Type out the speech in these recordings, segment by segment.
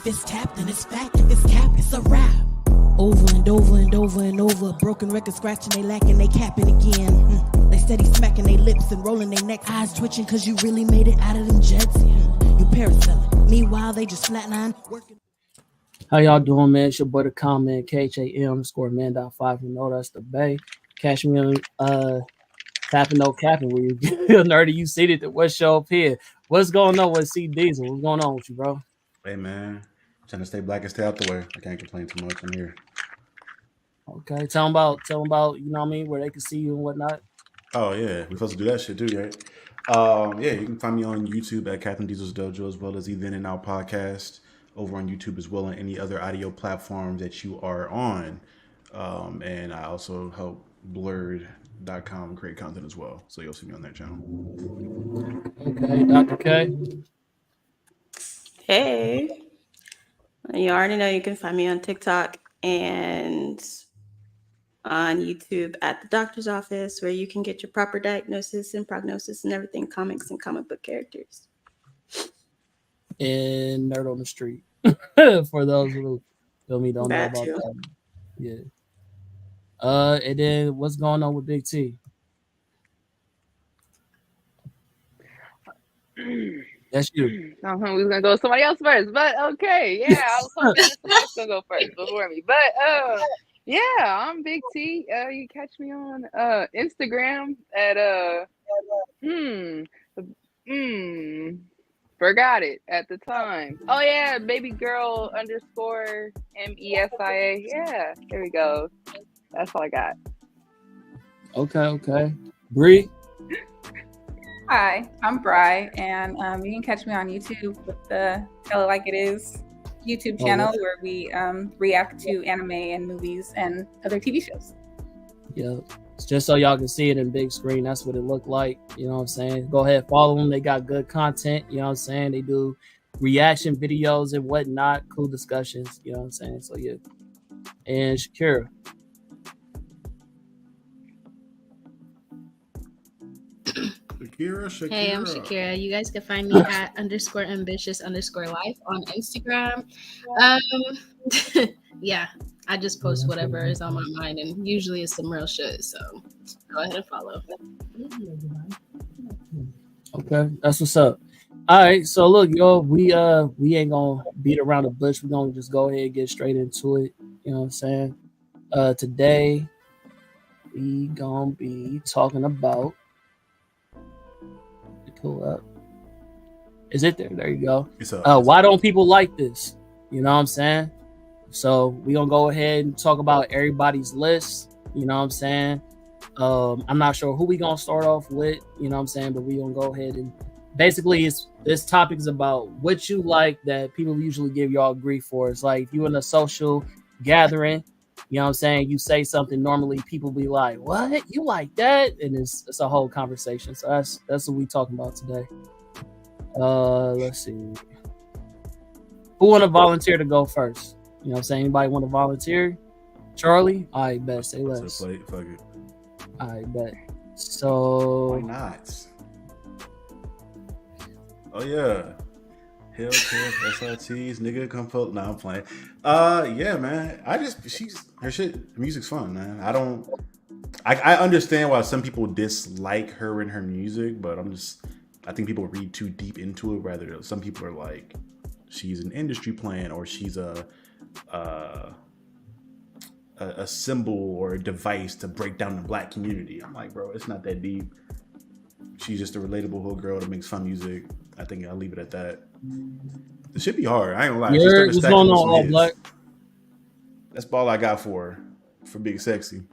If it's tapped, then it's fact. If it's cap, it's a rap. Over and over and over and over. Broken record scratching, they lacking, they capping again. They steady smacking their lips and rolling their neck. Eyes twitching cause you really made it out of them jets. You parasailing. Meanwhile, they just flatline working. How y'all doing, man? It's your boy, the comment, KHAM_man.5. You know that's the Bay. Catch me on Tapping No Capping where you nerdy. You see it. What's show up here? What's going on with C Diesel? What's going on with you, bro? Hey, man. Trying to stay black and stay out the way. I can't complain too much. I'm here. Okay. Tell them about, you know what I mean, where they can see you and whatnot. Oh, yeah. We're supposed to do that shit too, right? Yeah, you can find me on YouTube at Captain Diesel's Dojo, as well as Even and Out Podcast over on YouTube, as well, and any other audio platforms that you are on. And I also help blurred.com create content as well. So you'll see me on that channel. Okay, Dr. K. Hey. You already know you can find me on TikTok and on YouTube at the doctor's office, where you can get your proper diagnosis and prognosis and everything, comics and comic book characters. And Nerd on the Street. For those who don't know about that. Yeah. And then what's going on with Big T? That's you. We was gonna go with somebody else first, but okay, yeah, I was hoping somebody else gonna go first before me. But yeah, I'm Big T. You catch me on Instagram at forgot it at the time. Oh yeah, baby girl _MESIA. Yeah, there we go. That's all I got. Okay. Bree. Hi, I'm Bri, and you can catch me on YouTube with the Tell It Like It Is YouTube channel, where we react to anime and movies and other TV shows. Yeah, it's just so y'all can see it in big screen. That's what it looked like. You know what I'm saying? Go ahead, follow them. They got good content. You know what I'm saying? They do reaction videos and whatnot, cool discussions. You know what I'm saying? So yeah. And Shakira. Shakira. Hey, I'm Shakira. You guys can find me at _ambitious_life on Instagram. Yeah, I just post whatever is on my mind, and usually it's some real shit. So go ahead and follow. Okay, that's what's up. All right, so look, yo, we ain't gonna beat around the bush. We're gonna just go ahead and get straight into it. You know what I'm saying? Today we gonna be talking about. Pull up. Is it there? There you go. Why don't people like this? You know what I'm saying? So we're gonna go ahead and talk about everybody's list. You know what I'm saying? I'm not sure who we gonna start off with, you know what I'm saying, but we gonna go ahead and basically this topic is about what you like that people usually give y'all grief for. It's like if you in a social gathering, you know what I'm saying, you say something, normally people be like, what? You like that? And it's a whole conversation. So that's what we talking about today. Let's see. Who want to volunteer to go first? You know what I'm saying? Anybody want to volunteer? Charlie? All right, bet. Say less. Fuck it. All right, bet. So why not? Oh yeah. Hellcat, SRTs, nigga, come pull. Nah, I'm playing. Yeah, man. Her music's fun, man. I understand why some people dislike her and her music, but I think people read too deep into it. Rather, some people are like, she's an industry plant, or she's a symbol or a device to break down the black community. I'm like, bro, it's not that deep. She's just a relatable little girl that makes fun music. I think I'll leave it at that. It should be hard. I ain't gonna lie. What's going on, All Black? That's all I got for Big Sexy.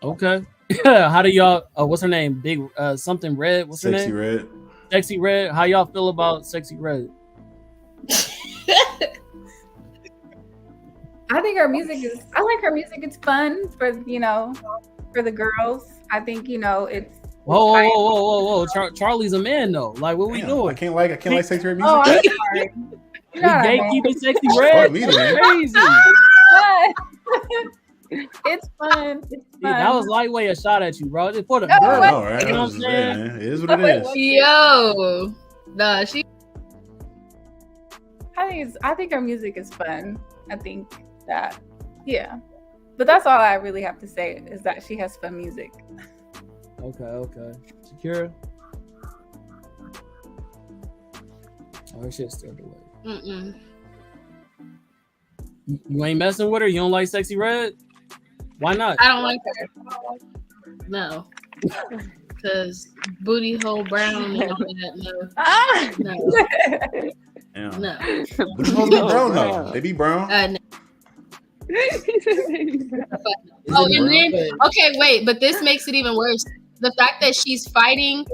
Okay. How do y'all? What's her name? Big something Red. What's her name? Sexy Red. Sexy Red. How y'all feel about Sexy Red? I think her music is. I like her music. It's fun for the girls. I think it's. Whoa! Charlie's a man though. Like, what we doing? I can't like Sexy Red music. Oh, I'm sorry. We gatekeeping Sexy Red. Crazy. It's fun. That was lightweight a shot at you, bro. Just for the girl. All right. You know what I'm saying? It is what it is. Yo, nah, she. I think her music is fun. I think that, yeah. But that's all I really have to say is that she has fun music. Okay. Shakira? Oh, her shit's still delayed. You ain't messing with her? You don't like Sexy Red? Why not? I don't like her. No. Because booty hole brown and all that. No. No. Booty hole be brown though. They be brown. No. Oh, and then okay, wait, but this makes it even worse. The fact that she's fighting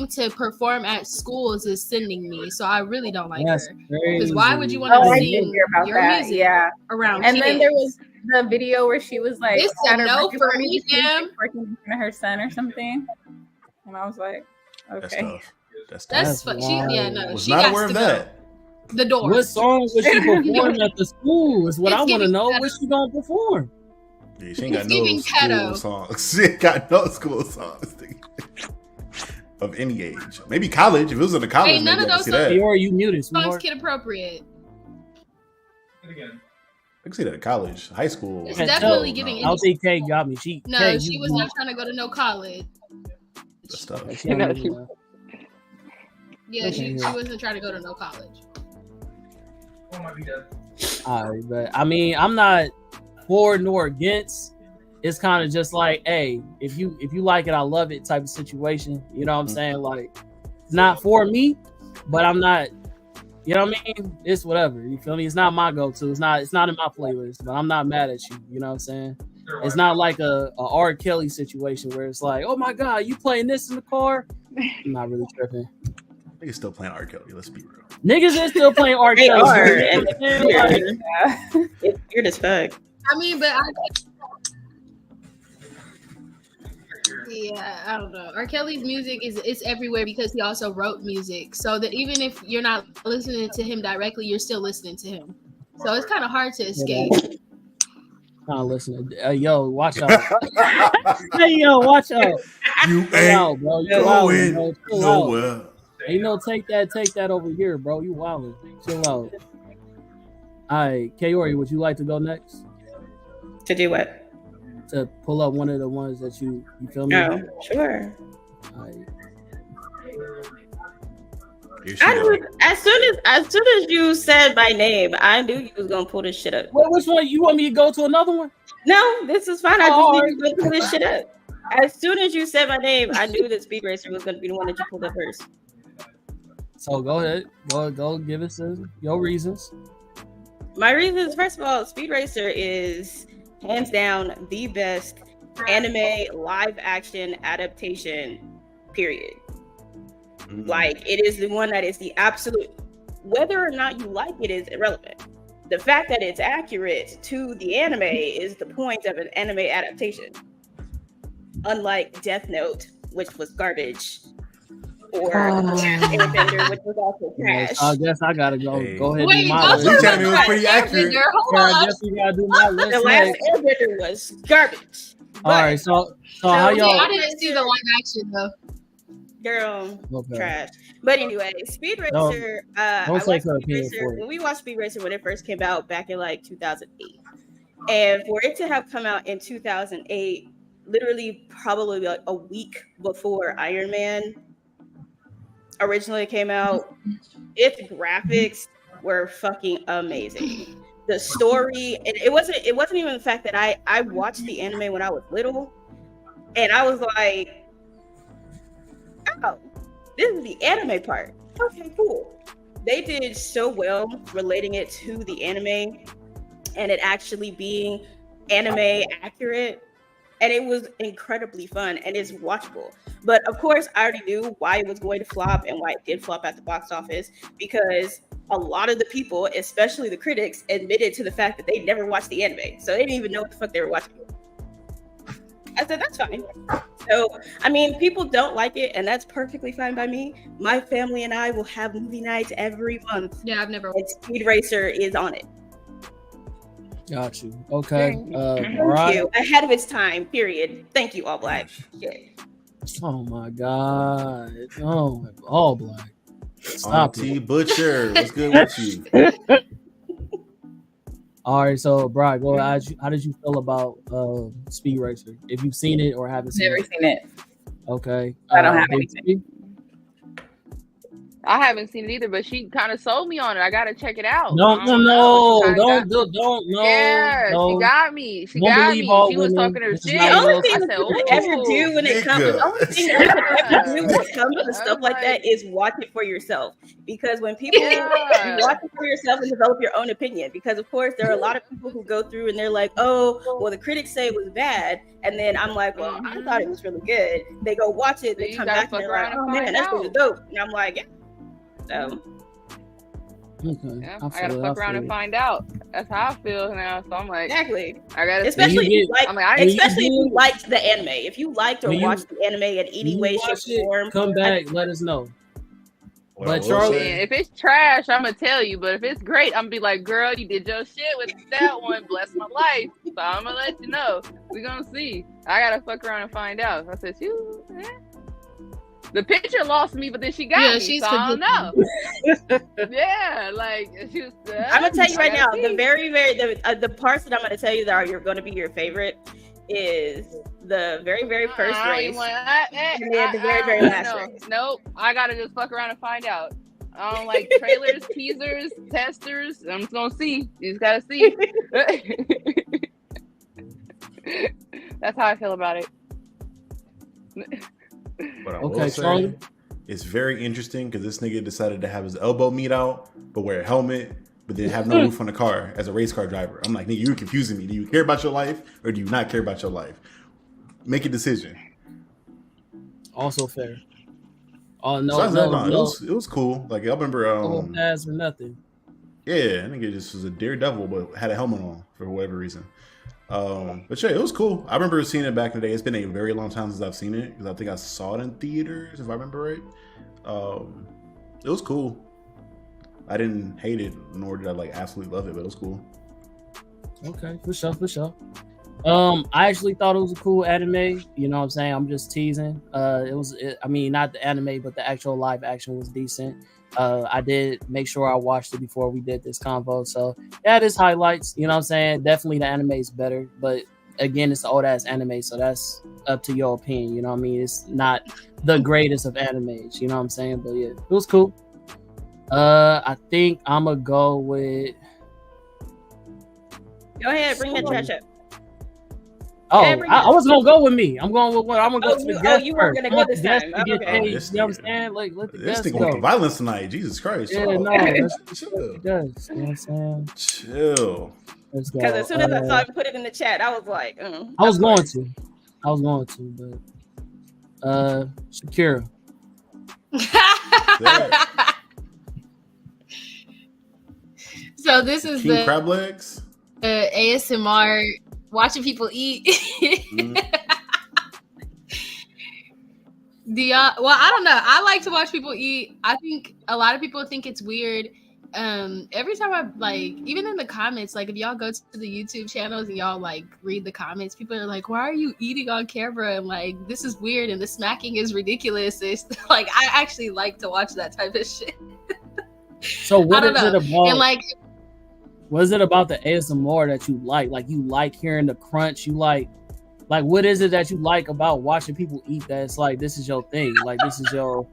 to perform at schools is sending me. So I really don't like her. Because why would you want to sing your music around and kids? then there was the video where she was like, "This is a no for me, fam." Working in front of her son or something, and I was like, okay, that's she, yeah, no, was she not got aware to of go. that. The door. What songs was she performing at the school? Is what It's I want to giving know. pedo. What she gonna perform? Yeah, she ain't got It's no giving school pedo. songs. She ain't got no school songs of any age. Maybe college. If it was in the college, Hey, none maybe of I could those see that. Or you muted, songs sweetheart? kid appropriate. I can see that at college, high school. It's definitely giving I don't think Kay got me. No, Kay, she was not trying to go to no college. That's tough. Yeah, she wasn't trying to go to no college. All right, but I mean, I'm not for nor against. It's kind of just like, hey, if you like it, I love it type of situation. You know what I'm saying? Like, it's not for me, but I'm not. You know what I mean? It's whatever. You feel me? It's not my go-to. It's not in my playlist, but I'm not mad at you. You know what I'm saying? It's not like a R. Kelly situation where it's like, oh my God, you playing this in the car? I'm not really tripping. Niggas still playing R. Kelly. Let's be real. Niggas is still playing R. They Kelly. are, and it's weird as fuck. I mean, but I don't know. R. Kelly's music is everywhere because he also wrote music. So that even if you're not listening to him directly, you're still listening to him. So it's kind of hard to escape. Not listening. Yo, watch out. Hey, yo, watch out. You Chill out, bro. You going wildin', bro. nowhere. Ain't no take that over here, bro. You wildin'. Chill out. All right, Kaori, would you like to go next? To do what? To pull up one of the ones that you feel me? Oh, sure. All right. I knew, as soon as you said my name, I knew you was gonna pull this shit up. Well, which one? You want me to go to another one? No, this is fine. I just need you to pull this shit up. As soon as you said my name, I knew that Speed Racer was gonna be the one that you pulled up first. So go ahead. Go give us your reasons. My reasons, first of all, Speed Racer is hands down the best anime live action adaptation, period. Like, it is the one that is the absolute, whether or not you like it is irrelevant. The fact that it's accurate to the anime is the point of an anime adaptation. Unlike Death Note, which was garbage, or Airbender, which was also trash. I guess I gotta go. Hey. Go ahead. Wait, do my go list. You telling me it was pretty accurate. I guess we gotta do my list. The last next. Airbender was garbage. All right, so how y'all? I didn't see the live action though. Girl, Okay. trash. But anyway, Speed Racer. I don't watched take her Speed opinion Racer for it. when we watched Speed Racer when it first came out back in like 2008, and for it to have come out in 2008, literally probably like a week before Iron Man originally came out, its graphics were fucking amazing. The story, and it wasn't even the fact that I watched the anime when I was little, and I was like, oh, this is the anime part. Okay, cool. They did so well relating it to the anime and it actually being anime accurate. And it was incredibly fun and it's watchable. But of course, I already knew why it was going to flop and why it did flop at the box office, because a lot of the people, especially the critics, admitted to the fact that they never watched the anime. So they didn't even know what the fuck they were watching. I said, that's fine. So, I mean, people don't like it, and that's perfectly fine by me. My family and I will have movie nights every month. Yeah, I've never. And Speed Racer is on it. Got you. Okay. Thank right. you. Ahead of its time, period. Thank you, All Black. Shit. Oh my God. Oh, all black. Stop Auntie it. Butcher, what's good with you? All right, so Brian, go ahead. How did you feel about Speed Racer? If you've seen it or haven't seen Never it? seen it. Okay. I don't have Big anything. T? I haven't seen it either, but she kind of sold me on it. I gotta check it out. No, I don't know. She kinda got- don't, no. Yeah, no. she got me. She Don't got believe me. all She was women. talking her This is shit. not The only real. thing I that said, you can ever do "Ooh." when it comes, the only thing that you can ever do when it comes to I stuff was like that like- is watch it for yourself. Because when people Yeah. you watch it for yourself and develop your own opinion. Because of course there are a lot of people who go through and they're like, oh, well, the critics say it was bad, and then I'm like, well, I thought it was really good. They go watch it, So they you come gotta back and fuck they're like, around and oh man, find that's really out. dope. And I'm like, yeah. So Okay. Yeah, I I feel gotta it, fuck I around feel and it. find out. That's how I feel now. So I'm like, exactly. I gotta Especially if you you get- like, I'm like, I- especially if you get- liked the anime. If you liked or When you- watched the anime in When any you way, shape, watch or it, form, come back, let us know. What I But will Charlie- say- Man, if it's trash, I'm gonna tell you. But if it's great, I'm gonna be like, girl, you did your shit with that one. Bless my life. So I'm gonna let you know. We gonna see. I gotta fuck around and find out. I said, you. The picture lost me, but then she got Yeah, me. she's So I don't know. Yeah, like she was. I'm gonna tell you right I now, gotta the see. the parts that I'm gonna tell you that are going to be your favorite is the very first I don't race. even want- And then the very, I very don't last know. race. Nope. I gotta just fuck around and find out. I don't like trailers, teasers, testers. I'm just gonna see. You just gotta see. That's how I feel about it. But I Okay, will say, Charlie? it's very interesting because this nigga decided to have his elbow meat out, but wear a helmet, but then have no roof on the car as a race car driver. I'm like, nigga, you're confusing me. Do you care about your life or do you not care about your life? Make a decision. Also fair. Oh no, Besides no, that, no, it was cool. Like I remember, no pass or nothing. yeah, I think it just was a daredevil, but had a helmet on for whatever reason. But yeah, it was cool. I remember seeing it back in the day. It's been a very long time since I've seen it because I think I saw it in theaters, if I remember right. It was cool. I didn't hate it, nor did I like absolutely love it, but it was cool. Okay, for sure. I actually thought it was a cool anime. You know what I'm saying? I'm just teasing. I mean, not the anime, but the actual live action was decent. I did make sure I watched it before we did this convo. So that is highlights. You know what I'm saying? Definitely the anime is better, but again, it's the old ass anime, so that's up to your opinion. You know what I mean? It's not the greatest of animes. You know what I'm saying? But yeah, it was cool. I think I'm gonna go with. Go ahead, bring that trash up. Oh, Yeah, bring it I up. wasn't gonna go with me. I'm going with what I'm gonna go to the guest you weren't first. gonna I go want this the guest time. to get Okay. paid. You This know what I'm nigga. saying? Like, let the This guest thing go. went to violence tonight. Jesus Christ. Yeah, Oh, no, chill. it does. You know what I'm saying? Chill. Let's go. Because as soon as I saw him put it in the chat, I was like, I was going to, but Shakira. So this is King the crab legs. ASMR watching people eat. Do y'all? Well, I don't know. I like to watch people eat. I think a lot of people think it's weird. Every time I like, even in the comments, like if y'all go to the YouTube channels and y'all like read the comments, people are like, "Why are you eating on camera?" And like, "This is weird," and the smacking is ridiculous. It's like I actually like to watch that type of shit. So what I don't is it know. about? And like, What is it about the ASMR that you like? Like you like hearing the crunch. You like what is it that you like about watching people eat? That's like this is your thing. Like this is your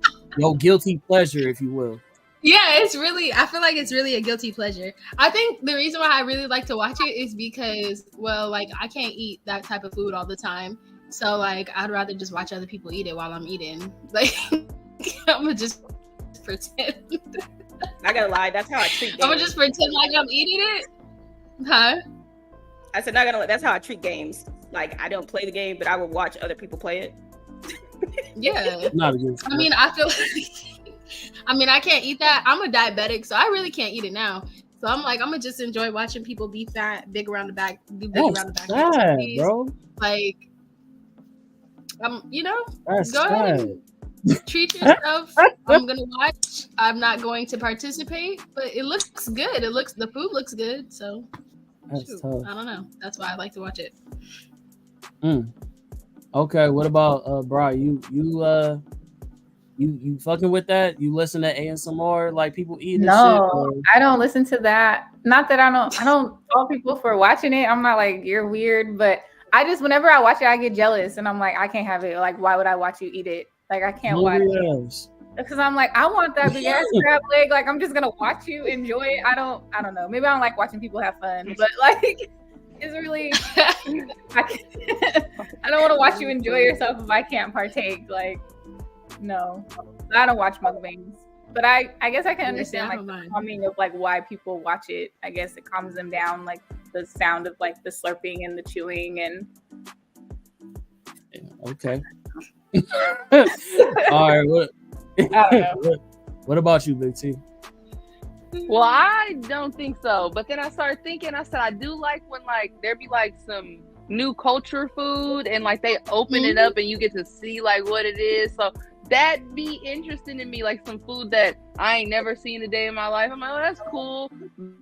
guilty pleasure, if you will. yeah, it's really, I feel like it's really a guilty pleasure. I think the reason why I really like to watch it is because, well, like I can't eat that type of food all the time. So like, I'd rather just watch other people eat it while I'm eating. Like, I'm gonna just pretend. I gotta lie, that's how I treat games. I'm gonna just pretend like I'm eating it. Huh? I said, not gonna lie, that's how I treat games. Like, I don't play the game, but I will watch other people play it. Yeah. Not a good. I mean, I feel like, I mean, I can't eat that. I'm a diabetic, so I really can't eat it now. So I'm like, I'm gonna just enjoy watching people be fat, big around the back, do big around the back. sad, bro. Like, you know, That's go ahead sad. and treat yourself. I'm gonna watch. I'm not going to participate, but it looks good. The food looks good. So That's shoot, tough. I don't know. That's why I like to watch it. Okay, what about Brian? You fucking with that? You listen to ASMR like people eating No, shit? I don't listen to that. Not that I don't fault people for watching it. I'm not like you're weird, but I just whenever I watch it, I get jealous and I'm like, I can't have it. Like, why would I watch you eat it? Like, I can't watch it. Because I'm like, I want that big ass crab leg. Like, I'm just gonna watch you enjoy it. I don't know. Maybe I don't like watching people have fun, but like, it's really I don't want to watch you enjoy yourself if I can't partake. Like, no, I don't watch mukbangs. But I guess I can understand like the calming of like why people watch it. I guess it calms them down, like the sound of like the slurping and the chewing and. Okay. All right. What about you, Big T? Well, I don't think so. But then I started thinking, I said, I do like when like there be like some new culture food and like they open it up and you get to see like what it is. So that be interesting to me, like some food that I ain't never seen a day in my life. I'm like, oh, that's cool.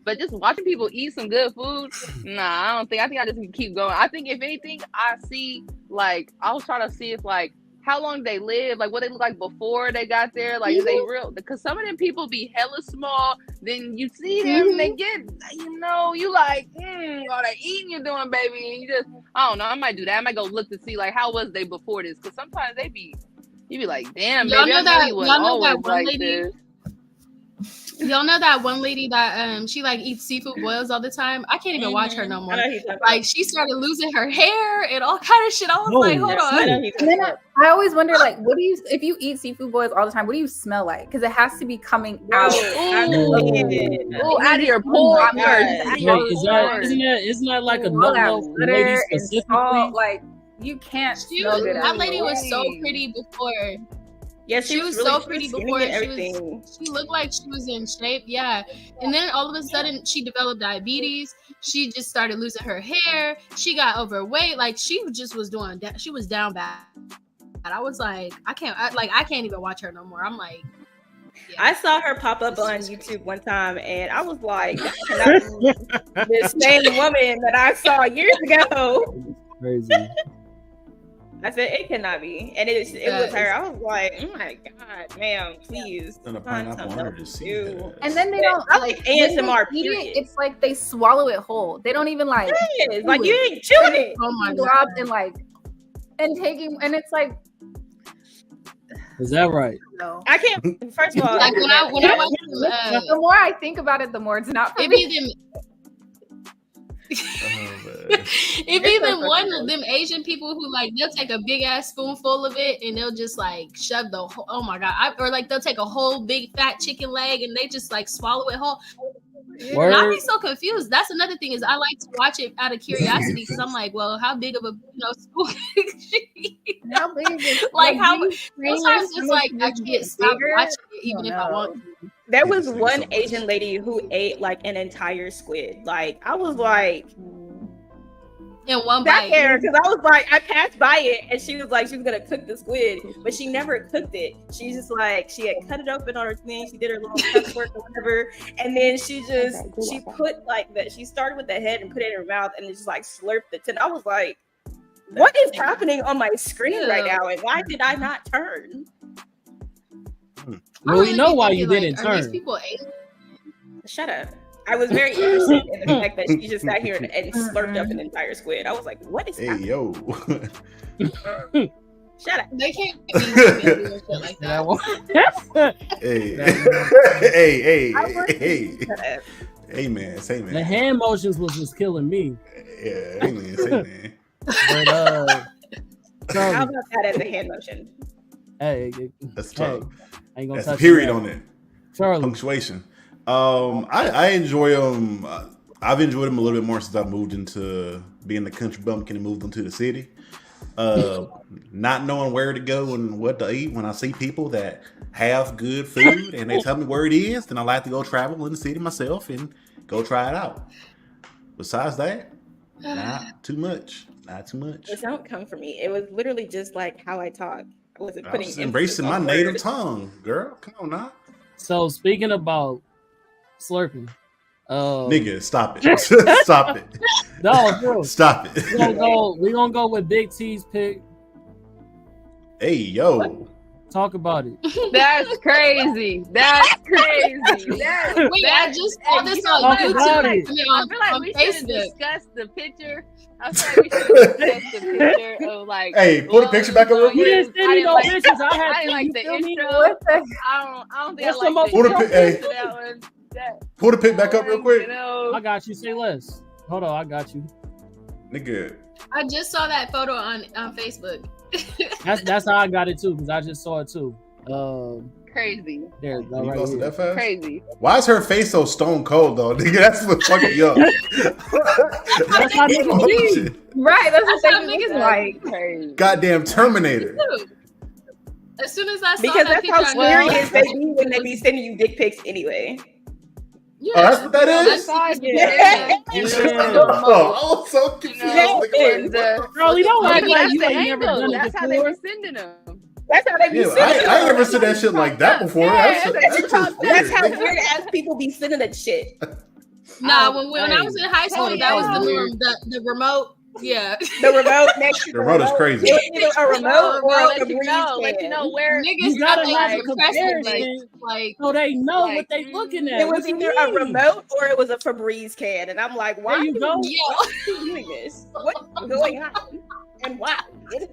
But just watching people eat some good food, nah, I think I just keep going. I think if anything, I see like I was trying to see if like how long they live, like what they look like before they got there, like is they real? Because some of them people be hella small. Then you see them, and they get, you like, all that eating you're doing, baby, and you just, I don't know. I might do that. I might go look to see like how was they before this? Because sometimes they be. You be like, damn, y'all baby, know I that one like lady. this. Y'all know that one lady that she like eats seafood boils all the time. I can't even watch her no more. Like she started losing her hair and all kind of shit. I was like, hold on. And then I always wonder, like, what do you if you eat seafood boils all the time? What do you smell like? Because it has to be coming out. Out of your pores. Isn't that like a no lady specifically? Like you can't smell good. That lady was so pretty before. Yeah, she was really so pretty before. She looked like she was in shape. Yeah. And then all of a sudden she developed diabetes. She just started losing her hair. She got overweight. Like she just was doing that. She was down bad. And I was like, I can't even watch her no more. I'm like, yeah. I saw her pop up on YouTube one time and I was like, this same woman that I saw years ago. Crazy. I said it cannot be, and it was her. I was like, oh my god, ma'am, please. And a pineapple on her to see that. And then they don't like ASMR. It's like they swallow it whole. They don't even like. Like you ain't chewing it. Oh my god! And like, and taking, and it's like. Is that right? No, I can't. First of all, like when I watch the more I think about it, the more it's not for me. It be them one of them Asian people who like they'll take a big ass spoonful of it and they'll just like shove the whole, oh my god, or like they'll take a whole big fat chicken leg and they just like swallow it whole. And I be so confused. That's another thing is I like to watch it out of curiosity because I'm like, well, how big of a spoon could she eat? How big is it? Like how sometimes it's like I can't stop watching it even if I want to. There was one Asian lady who ate like an entire squid. Like I was like, in one bite. Because I was like, I passed by it and she was like, she was gonna cook the squid, but she never cooked it. She's just like, she had cut it open on her thing. She did her little prep work or whatever, and then she put like that. She started with the head and put it in her mouth and just like slurped it. And I was like, what is happening on my screen right now? And why did I not turn? Well, we know why you didn't turn. These people Shut up. I was very interested in the fact that she just sat here and slurped up an entire squid. I was like, what is happening? Yo. Shut up. They can't be doing shit like that. Hey. Hey, man. Say, man. The hand motions was just killing me. Yeah, hey, man. Say, man. But, how about that as a hand motion? Hey, that's tough. I ain't gonna that's touch a period that. on it. Charlie. Punctuation. I enjoy them. I've enjoyed them a little bit more since I moved into being the country bumpkin and moved into the city. Not knowing where to go and what to eat. When I see people that have good food and they tell me where it is, then I like to go travel in the city myself and go try it out. Besides that, not too much. Not too much. It don't come from me. It was literally just like how I talk. I wasn't putting. I was embracing my native tongue, girl. Come on now. So speaking about slurping, nigga, stop it! Stop it! No, bro, stop it! We're gonna go with Big T's pick. Hey, yo. Talk about it. That's crazy. That's crazy. Wait, I just saw this on Talk YouTube. about it. I feel like on we should have Facebook. discussed the picture. I feel like we should have discussed the picture of like. Hey, put the picture back up real You quick. didn't send me no pictures. I I had didn't like the you feel me? intro. What the? I don't think What's I the like most- the Pull the pic- hey. intro to that one. Pull the pic back up real quick. You know, I got you. Say less. Hold on, I got you. Nigga. I just saw that photo on Facebook. That's how I got it too, because I just saw it too. crazy. There it go, You right posted here. that fast? Crazy. Why is her face so stone cold though? Nigga, that's what fucking me up. That's how niggas be. Right, that's what That's how they niggas niggas like. Crazy. Goddamn Terminator. As soon as I saw Because that that's how picture, I knew- serious they be when they be sending you dick pics anyway. Yeah, Oh, that's what that is? That's Yeah. Oh, I'm so confused. Nigga. Girl, you don't act like that's you the ain't never angle. done it That's how they before. be sending them. That's how they be Yeah, sending I ain't it. never said that shit like that before. Yeah, That's just That's weird. how nigga. weird ass people be sending that shit. Nah, when I was in high school, Hey, that was that the was norm. The remote, yeah. The remote next to The remote is crazy. It was either a remote or a let you Febreze know, let you can. know where. Niggas You gotta got have like a depression, comparison. like So they know Like, what they looking at. It was What you either a mean? remote or it was a Febreze can, and I'm like, why There you go. yeah. are you doing this? What's going on? And why?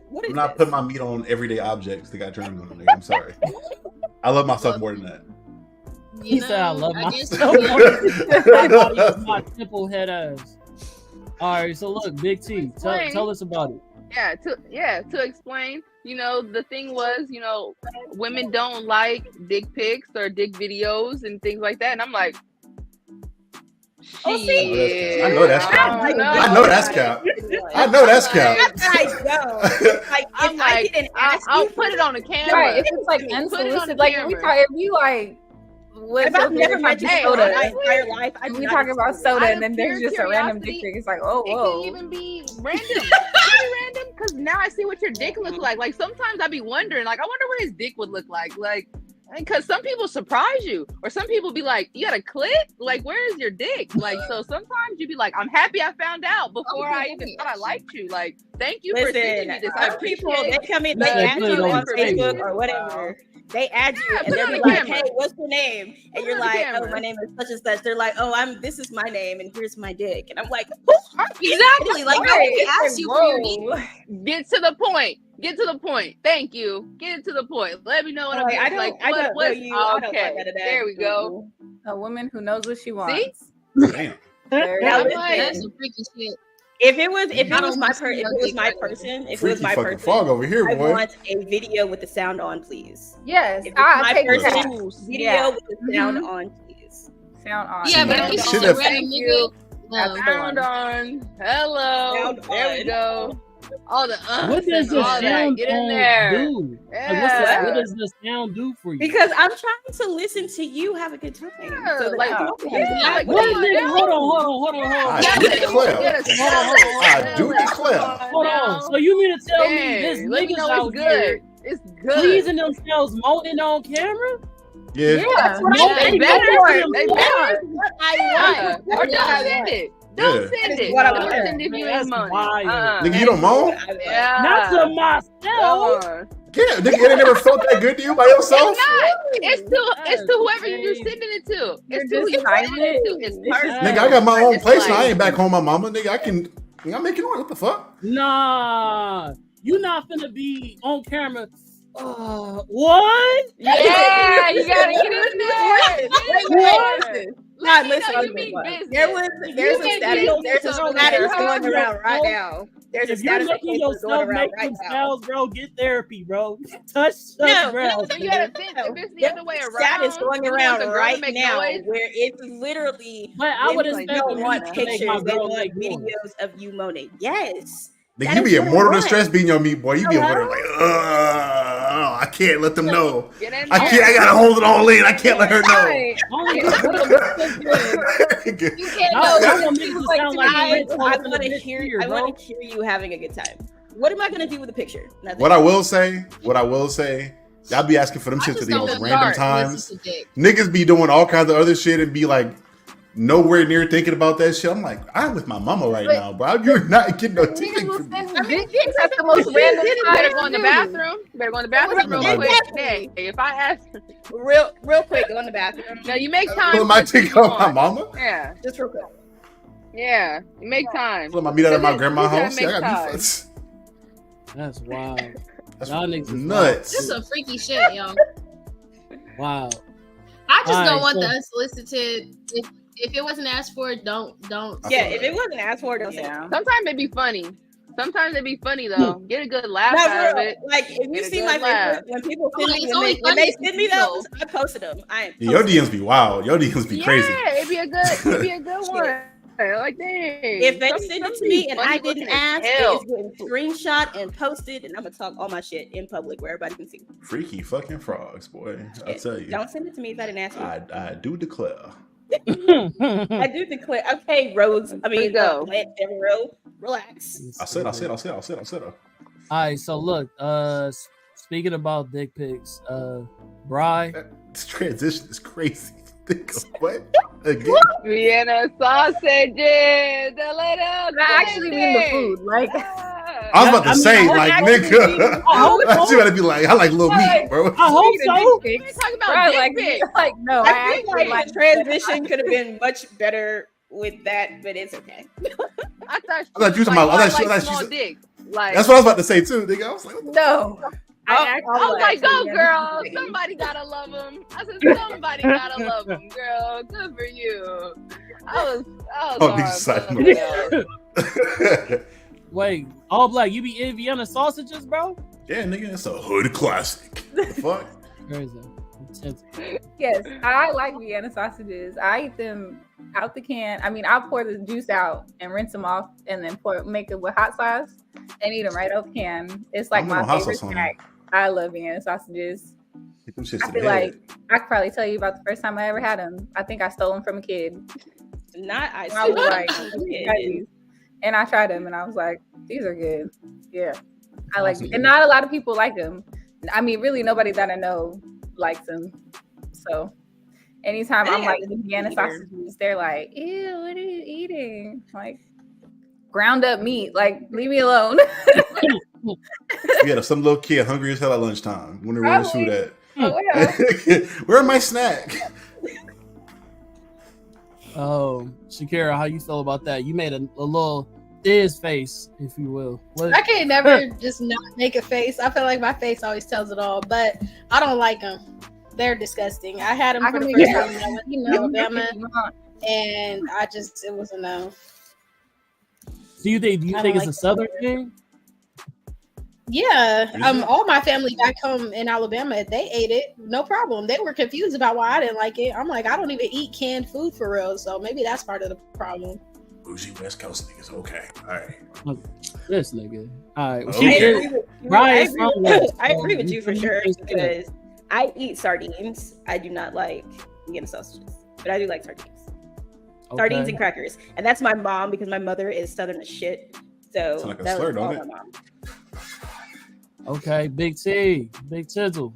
What is I'm not this? putting my meat on everyday objects that got turned on. Nigga. I'm sorry. I love myself more than that. He You said I know, love I guess myself. My body is my simple head ass. All right, so look, Big T, tell us about it. To explain, the thing was, women don't like dick pics or dick videos and things like that, and I'm like, Oh, see? shit, I know that's cap. I know that's cap. I know that's cap. I know. Like, I'm if I like, didn't ask I'll you, put it on the camera. Right, if it's like Put it on unsolicited, the like camera. if you like, what if I've never met you Hey, in my honestly, entire life, I and do we not talking about expect- soda, Out and then of there's pure just a random dick curiosity, pic. It's like, oh, It whoa. can even be random. It can be random because now I see what your dick looks like. Like sometimes I be wondering, like I wonder what his dick would look like. Like, because some people surprise you, or some people be like, "You got a clit? Like, where is your dick?" Like, so sometimes you be like, "I'm happy I found out before I even thought I liked you." Like, thank you for sending me Listen, this. I some people, appreciate they come in, the they add put it you on on the table. Facebook or whatever. They add you and put it they'll on be the like, camera. "Hey, what's your name?" Put And it you're on the like, camera. "Oh, my name is such and such." They're like, "Oh, this is my name, and here's my dick." And I'm like, "Who are you?" Exactly. Like Right. nobody asked you for your dick. Whoa. Get to the point. Get to the point. Thank you. Get it to the point. Let me know what I'm like, I'm I don't know what's you. I don't okay. want none of that. There we go. A woman who knows what she wants. Damn. There Now you listen, go. That's some freaky shit. If it was I don't my want to see if your it was dick my right now. person, if it was Freaky my fucking person, fog over here, I boy. want a video with the sound on, please. Yes, If it's I my take person, that. video Yeah. with the sound Mhm. on, please. Sound on. Yeah, but Yeah. if it's Shit, just a if- random Thank nigga, you. no. Sound on. Hello. Sound There we on. go. All the What does and the all that. sound Get in there. do? Yeah. What does the sound do for you? Because I'm trying to listen to you have a good time. Yeah, So that like, I can also have a yeah, good time. like, What come on, nigga? now. Hold on. I do declare. I do declare. Hold on. So you mean to tell me this Let me niggas know out it's here good. It's good. pleasing themselves moaning on camera? Yeah. Yeah. No, They they better. don't. They better. I Yeah. Or don't send it. Don't Yeah. send it. What I Don't want. send it if you That's ain't money. wild. Nigga, you don't moan? Yeah. Not to Come myself. on. Yeah, nigga, it ain't never felt that good to you by yourself? It's to whoever you're sending it to. It's to who just you're sending it to. silent. It's It's personal. Nigga, I got my own It's place and I like- ain't back home, my mama. Nigga, I'm making noise. What the fuck? Nah, you not finna be on camera. What? Yeah, you gotta get in there. What? Nah, listen. You mean business. There's You a can status. do There's a this over status there. going around right now. There's a If you're status making going yourself around make right now. themselves, bro, get therapy, bro. Touch No, ground. So you gotta think if it's the other way There's around. status going you want around the girl to right make now noise? where it's literally But I would women expect don't me want to make pictures, my they girl want make noise. videos of you moaning. Yes. Nigga, That you is be in what I mortal want. distress being your meat boy. You be over there like, I can't let them know. Get in I there. can't. I gotta hold it all in. I can't let her know. Right. Only You can't I know want what niggas you to like sound to like be. you ain't I close in want the to bitch hear. ear, I bro. want to hear you having a good time. What am I gonna do with the picture? Nothing. What I will say, y'all be asking for them shit I to just the don't most want random to times. listen to dick. Niggas be doing all kinds of other shit and be like, nowhere near thinking about that shit. I'm like, I'm with my mama right now, bro. You're not getting no dick from me. I mean, that's the most random. Better go in the bathroom. Better go in the bathroom real quick. Hey, if I ask, real quick, go in the bathroom. No, you make time. Pull my dick out my mama. Yeah, just real quick. Yeah, you make time. Pull my meat out of my grandma's house. Yeah, I got That's wild. That's y'all niggas nuts. This is some freaky shit, y'all. Wow. I just All don't right, want so- the unsolicited. If it wasn't asked for, don't. Yeah, if it wasn't asked for, don't say it. Sometimes it be funny. Sometimes it be funny though. Get a good laugh No, out of real. it. Like if you Get a see good my laugh. Facebook, when people send me, it's when only they funny send me those, I posted them. Your DMs be wild. Your DMs be crazy. Yeah, it'd be a good one. Like, dang. If they send it to me and I didn't ask, hell. it's getting screenshot and posted, and I'm gonna talk all my shit in public where everybody can see. Freaky fucking frogs, boy. I tell you. Don't send it to me if I didn't ask you. I do declare. I do declare. Okay, Rose. I mean, go. Rose. Relax. I said. All right, so look, speaking about dick pics, Bri. This transition is crazy. What? Again? Vienna sausages. The little. I actually mean the food. Like, I was about to say, like, nigga. I you gotta be like, I like little meat, bro. I hope so. We're talking about bro, dick pics. like no. I feel actually like the transition could have been much better with that, but it's okay. I thought you were talking about. I thought small she said. dick. Like, That's what I was about to say too, nigga. I was like, what the No. I was like, go, girl. Somebody gotta love him. I said, somebody gotta love him, girl. Good for you. I was side. Wait, all black, you be eating Vienna sausages, bro? Yeah, nigga, it's a hood classic. The fuck? Crazy. Yes, I like Vienna sausages. I eat them out the can. I mean, I'll pour the juice out and rinse them off, and then make it with hot sauce and eat them right out the can. It's like my favorite snack. I love Vienna sausages. I feel like I could probably tell you about the first time I ever had them. I think I stole them from a kid. I was like, and I tried them, and I was like, these are good. Yeah, I like them. And not a lot of people like them. I mean, really, nobody that I know likes them. So anytime I'm like the Vienna sausages, they're like, ew, what are you eating? Like ground up meat. Like, leave me alone. Yeah, some little kid hungry as hell at lunchtime. Wonder where the food at. Oh, yeah. Where's my snack? Oh, Shakira, how you feel about that? You made a little Diz face, if you will. I can't never just not make a face. I feel like my face always tells it all, but I don't like them. They're disgusting. I had them for the first time when I went to Alabama, and it was a no. Do you think it's a Southern thing? Yeah, all my family back home in Alabama, they ate it, no problem. They were confused about why I didn't like it. I'm like, I don't even eat canned food for real, so maybe that's part of the problem. Bougie West Coast niggas, okay, all right. This nigga, all right. Okay. I agree with you for sure because I eat sardines. I do not like Vienna sausages, but I do like sardines. Okay. Sardines and crackers, and that's my mom because my mother is Southern as shit. So it's like a that slur, was all don't my mom. Okay, Big T, Big Tizzle.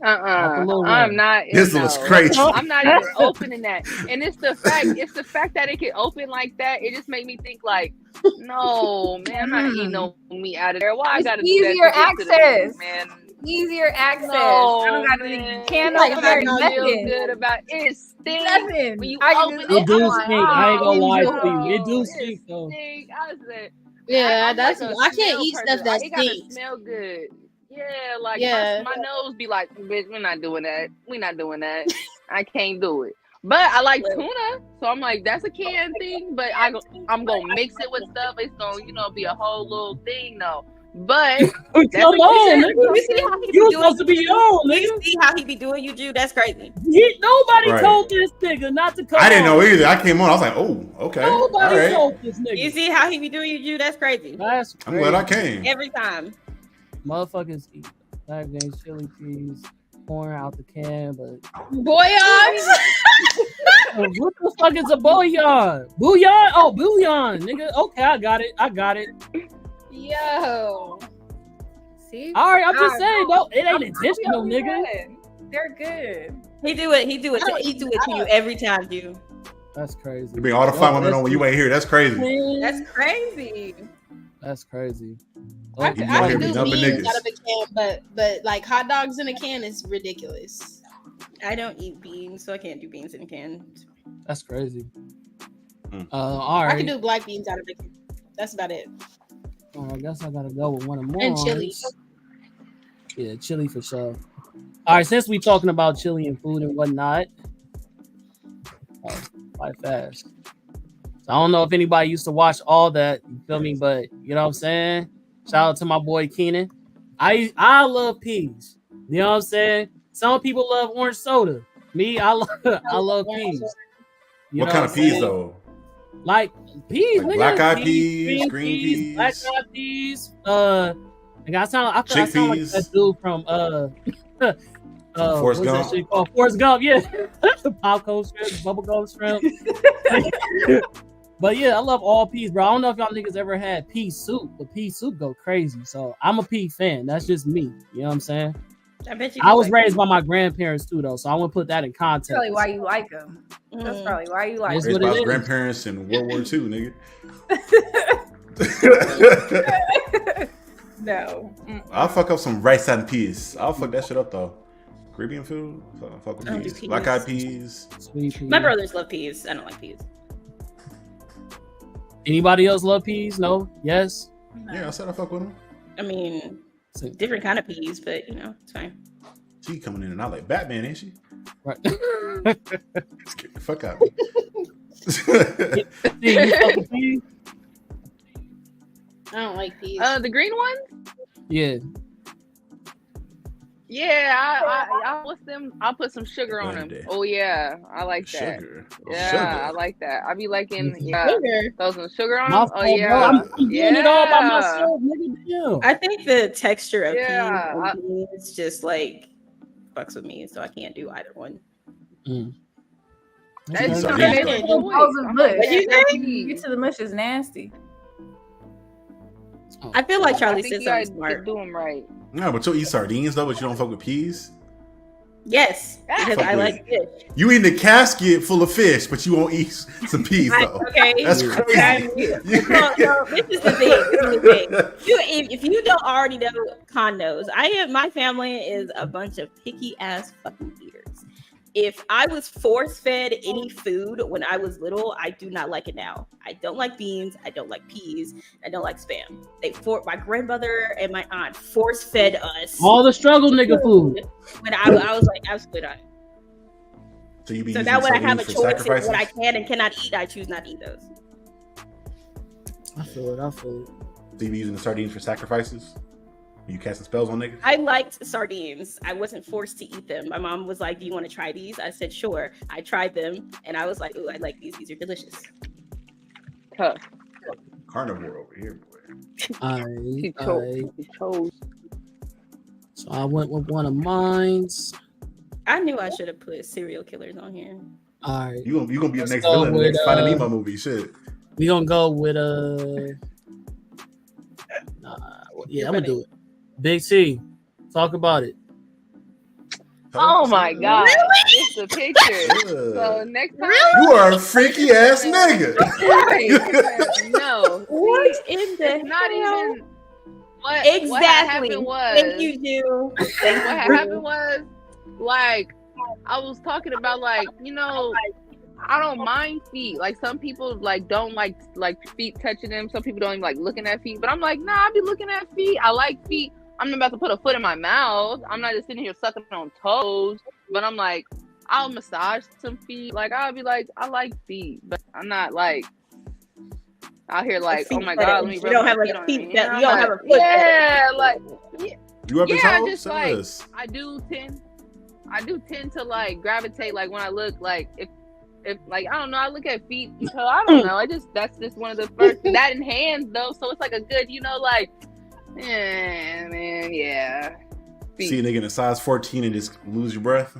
I'm not. This was crazy. I'm not even opening that, and it's the fact that it can open like that. It just made me think like, no, man, I'm not eating no meat out of there. Why I gotta do that? Easier access, man. Easier access. No, I don't gotta man. Can't like feel good about it. Stinks nothing. when you I open just- it. It do I'm stink. like, I ain't gonna lie oh, to you. It do stink though. Stink. I said, Yeah, I'm that's like a I can't smell eat person. stuff that It gotta stinks. smell good. Yeah, like Yeah. my nose be like, bitch, we're not doing that. We're not doing that. I can't do it. But I like tuna, so I'm like, that's a canned thing. But I'm gonna mix it with stuff. It's gonna, be a whole little thing, though. But come on, nigga. You see how he be You doing supposed to be on, nigga. You see how he be doing you, Jude? That's crazy. Nobody Right. told this nigga not to come. I didn't on. know either. I came on. I was like, oh, okay. Nobody all right. told this nigga. You see how he be doing you, Jude? That's crazy. That's I'm glad I came. Every time. Motherfuckers eat black beans, chili peas, corn out the can, but Bouillons. what the fuck is a bouillon? Bouillon? Oh, bouillon, nigga. Okay, I got it. Yo. See? All right, I'm just saying, though, it ain't intentional, nigga. They're good. He do it to you every time, Jude. That's crazy. You bring all the fine women on when you ain't here. That's crazy. That's crazy. That's crazy. I You can out here do be dumping beans niggas. out of a can, but like hot dogs in a can is ridiculous. I don't eat beans, so I can't do beans in a can. That's crazy. All right. I can do black beans out of a can. That's about it. I guess I gotta go with one of more. And chili. Yeah, chili for sure. All right, since we talking about chili and food and whatnot, quite fast. So I don't know if anybody used to watch all that, you feel me? But you know what I'm saying? Shout out to my boy Keenan. I love peas. You know what I'm saying? Some people love orange soda. Me, I love peas. What kind of peas though? Like peas, like nigga. black eyed peas, green peas, black eyed peas. I sound like that dude from Forrest Gump. That shit called? Forrest Gump, yeah. Popcorn shrimp, bubblegum shrimp. But yeah, I love all peas, bro. I don't know if y'all niggas ever had pea soup, but pea soup go crazy. So I'm a pea fan. That's just me. You know what I'm saying? I was raised by my grandparents too, though, so I want to put that in context. That's probably why you like them. That's probably why you like them. Raised by his grandparents in World War II, nigga. No. I'll fuck up some rice and peas. I'll fuck that shit up though. Caribbean food, fuck with peas. Black eyed peas. Sweet peas. My brothers love peas. I don't like peas. Anybody else love peas? No? Yes? Yeah, I said I fuck with them. I mean, different kind of peas, but you know, it's fine. She coming in and out like Batman, ain't she? Right. Get the fuck out. I don't like peas. The green ones? Yeah. Yeah, I with them. I'll put some sugar on them. Oh yeah, I like that. Sugar. Yeah, Sugar. I like that. I be liking Sugar. throw some sugar on them. Oh yeah, bro. I'm doing it all by myself, nigga. Damn. I think the texture of Yeah, peas and beans just like fucks with me, so I can't do either one. That's Sorry. not a Mush. What you think? You get to the mush is nasty. I feel like Charlie I think said you gotta something smart. do them right. No, but you'll eat sardines though, but you don't fuck with peas. Yes, because Fuck I with like fish. You eat a casket full of fish, but you won't eat some peas though. Okay, That's crazy. So this is the thing. If you don't already know, Con knows. My family is a bunch of picky ass fucking eaters. If I was force fed any food when I was little, I do not like it now. I don't like beans. I don't like peas. I don't like Spam. My grandmother and my aunt force fed us all the struggle nigga food. When I was like, absolutely not. So now when I have a choice in what I can and cannot eat, I choose not to eat those. I feel it. So you be using the sardines for sacrifices? You casting spells on niggas? I liked sardines. I wasn't forced to eat them. My mom was like, do you want to try these? I said, sure. I tried them and I was like, ooh, I like these. These are delicious. Tough. Carnivore over here, boy. So I went with one of mine. I knew I should have put serial killers on here. All right. You gonna be the next villain in the next Finding Nemo movie. Shit. We gonna go with yeah, I'm gonna do it. Big T, talk about it. Oh my god, it's a picture. So next time, you are a freaky ass nigga. No, what in the it's not even. What exactly? happened was, thank you, Jew. What happened was, like, I was talking about, like, you know, I don't mind feet. Like, some people like don't like feet touching them. Some people don't even like looking at feet. But I'm like, nah, I be looking at feet. I like feet. I'm not about to put a foot in my mouth. I'm not just sitting here sucking on toes. But I'm like, I'll massage some feet. Like, I'll be like, I like feet, but I'm not like out here like, oh my god, let me. You don't have like a feet. You don't have a foot. Yeah, like yeah, just like I do tend to like gravitate like when I look like if like I don't know, I look at feet, so I don't know. That's just one of the first that in hands though, so it's like a good, you know, like man, yeah. Feet. See a nigga in a size 14 and just lose your breath.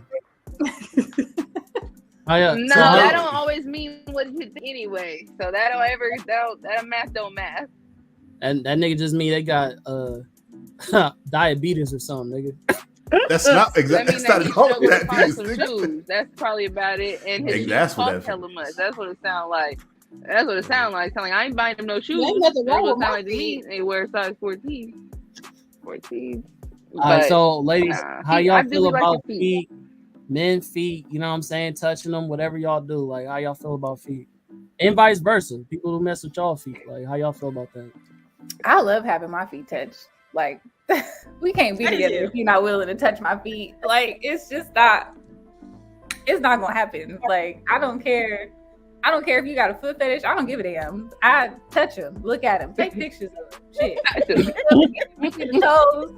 Oh, yeah. No, that don't always mean what you think anyway. So that math don't math. And that nigga just mean they got diabetes or something, nigga. That's not exactly. That mean That's that he not all struggled to that find is. some shoes. That's probably about it. And his That's shoes what cost that hella is. much. That's what it sounds like. That's what it sounds like. Sound like I ain't buying him no shoes. Ain't nothing That's wrong what it with sound my like to me. They wear size 14. 14. All right, But, so ladies, how y'all I feel really like about his feet? Men feet, you know what I'm saying? Touching them, whatever y'all do. Like, how y'all feel about feet? And vice versa. People who mess with y'all feet. Like, how y'all feel about that? I love having my feet touched. Like, we can't be together if you're not willing to touch my feet. Like, it's just not. It's not gonna happen. Like, I don't care. I don't care if you got a foot fetish. I don't give a damn. I touch them, look at them, take pictures of them. Shit, look at the toes,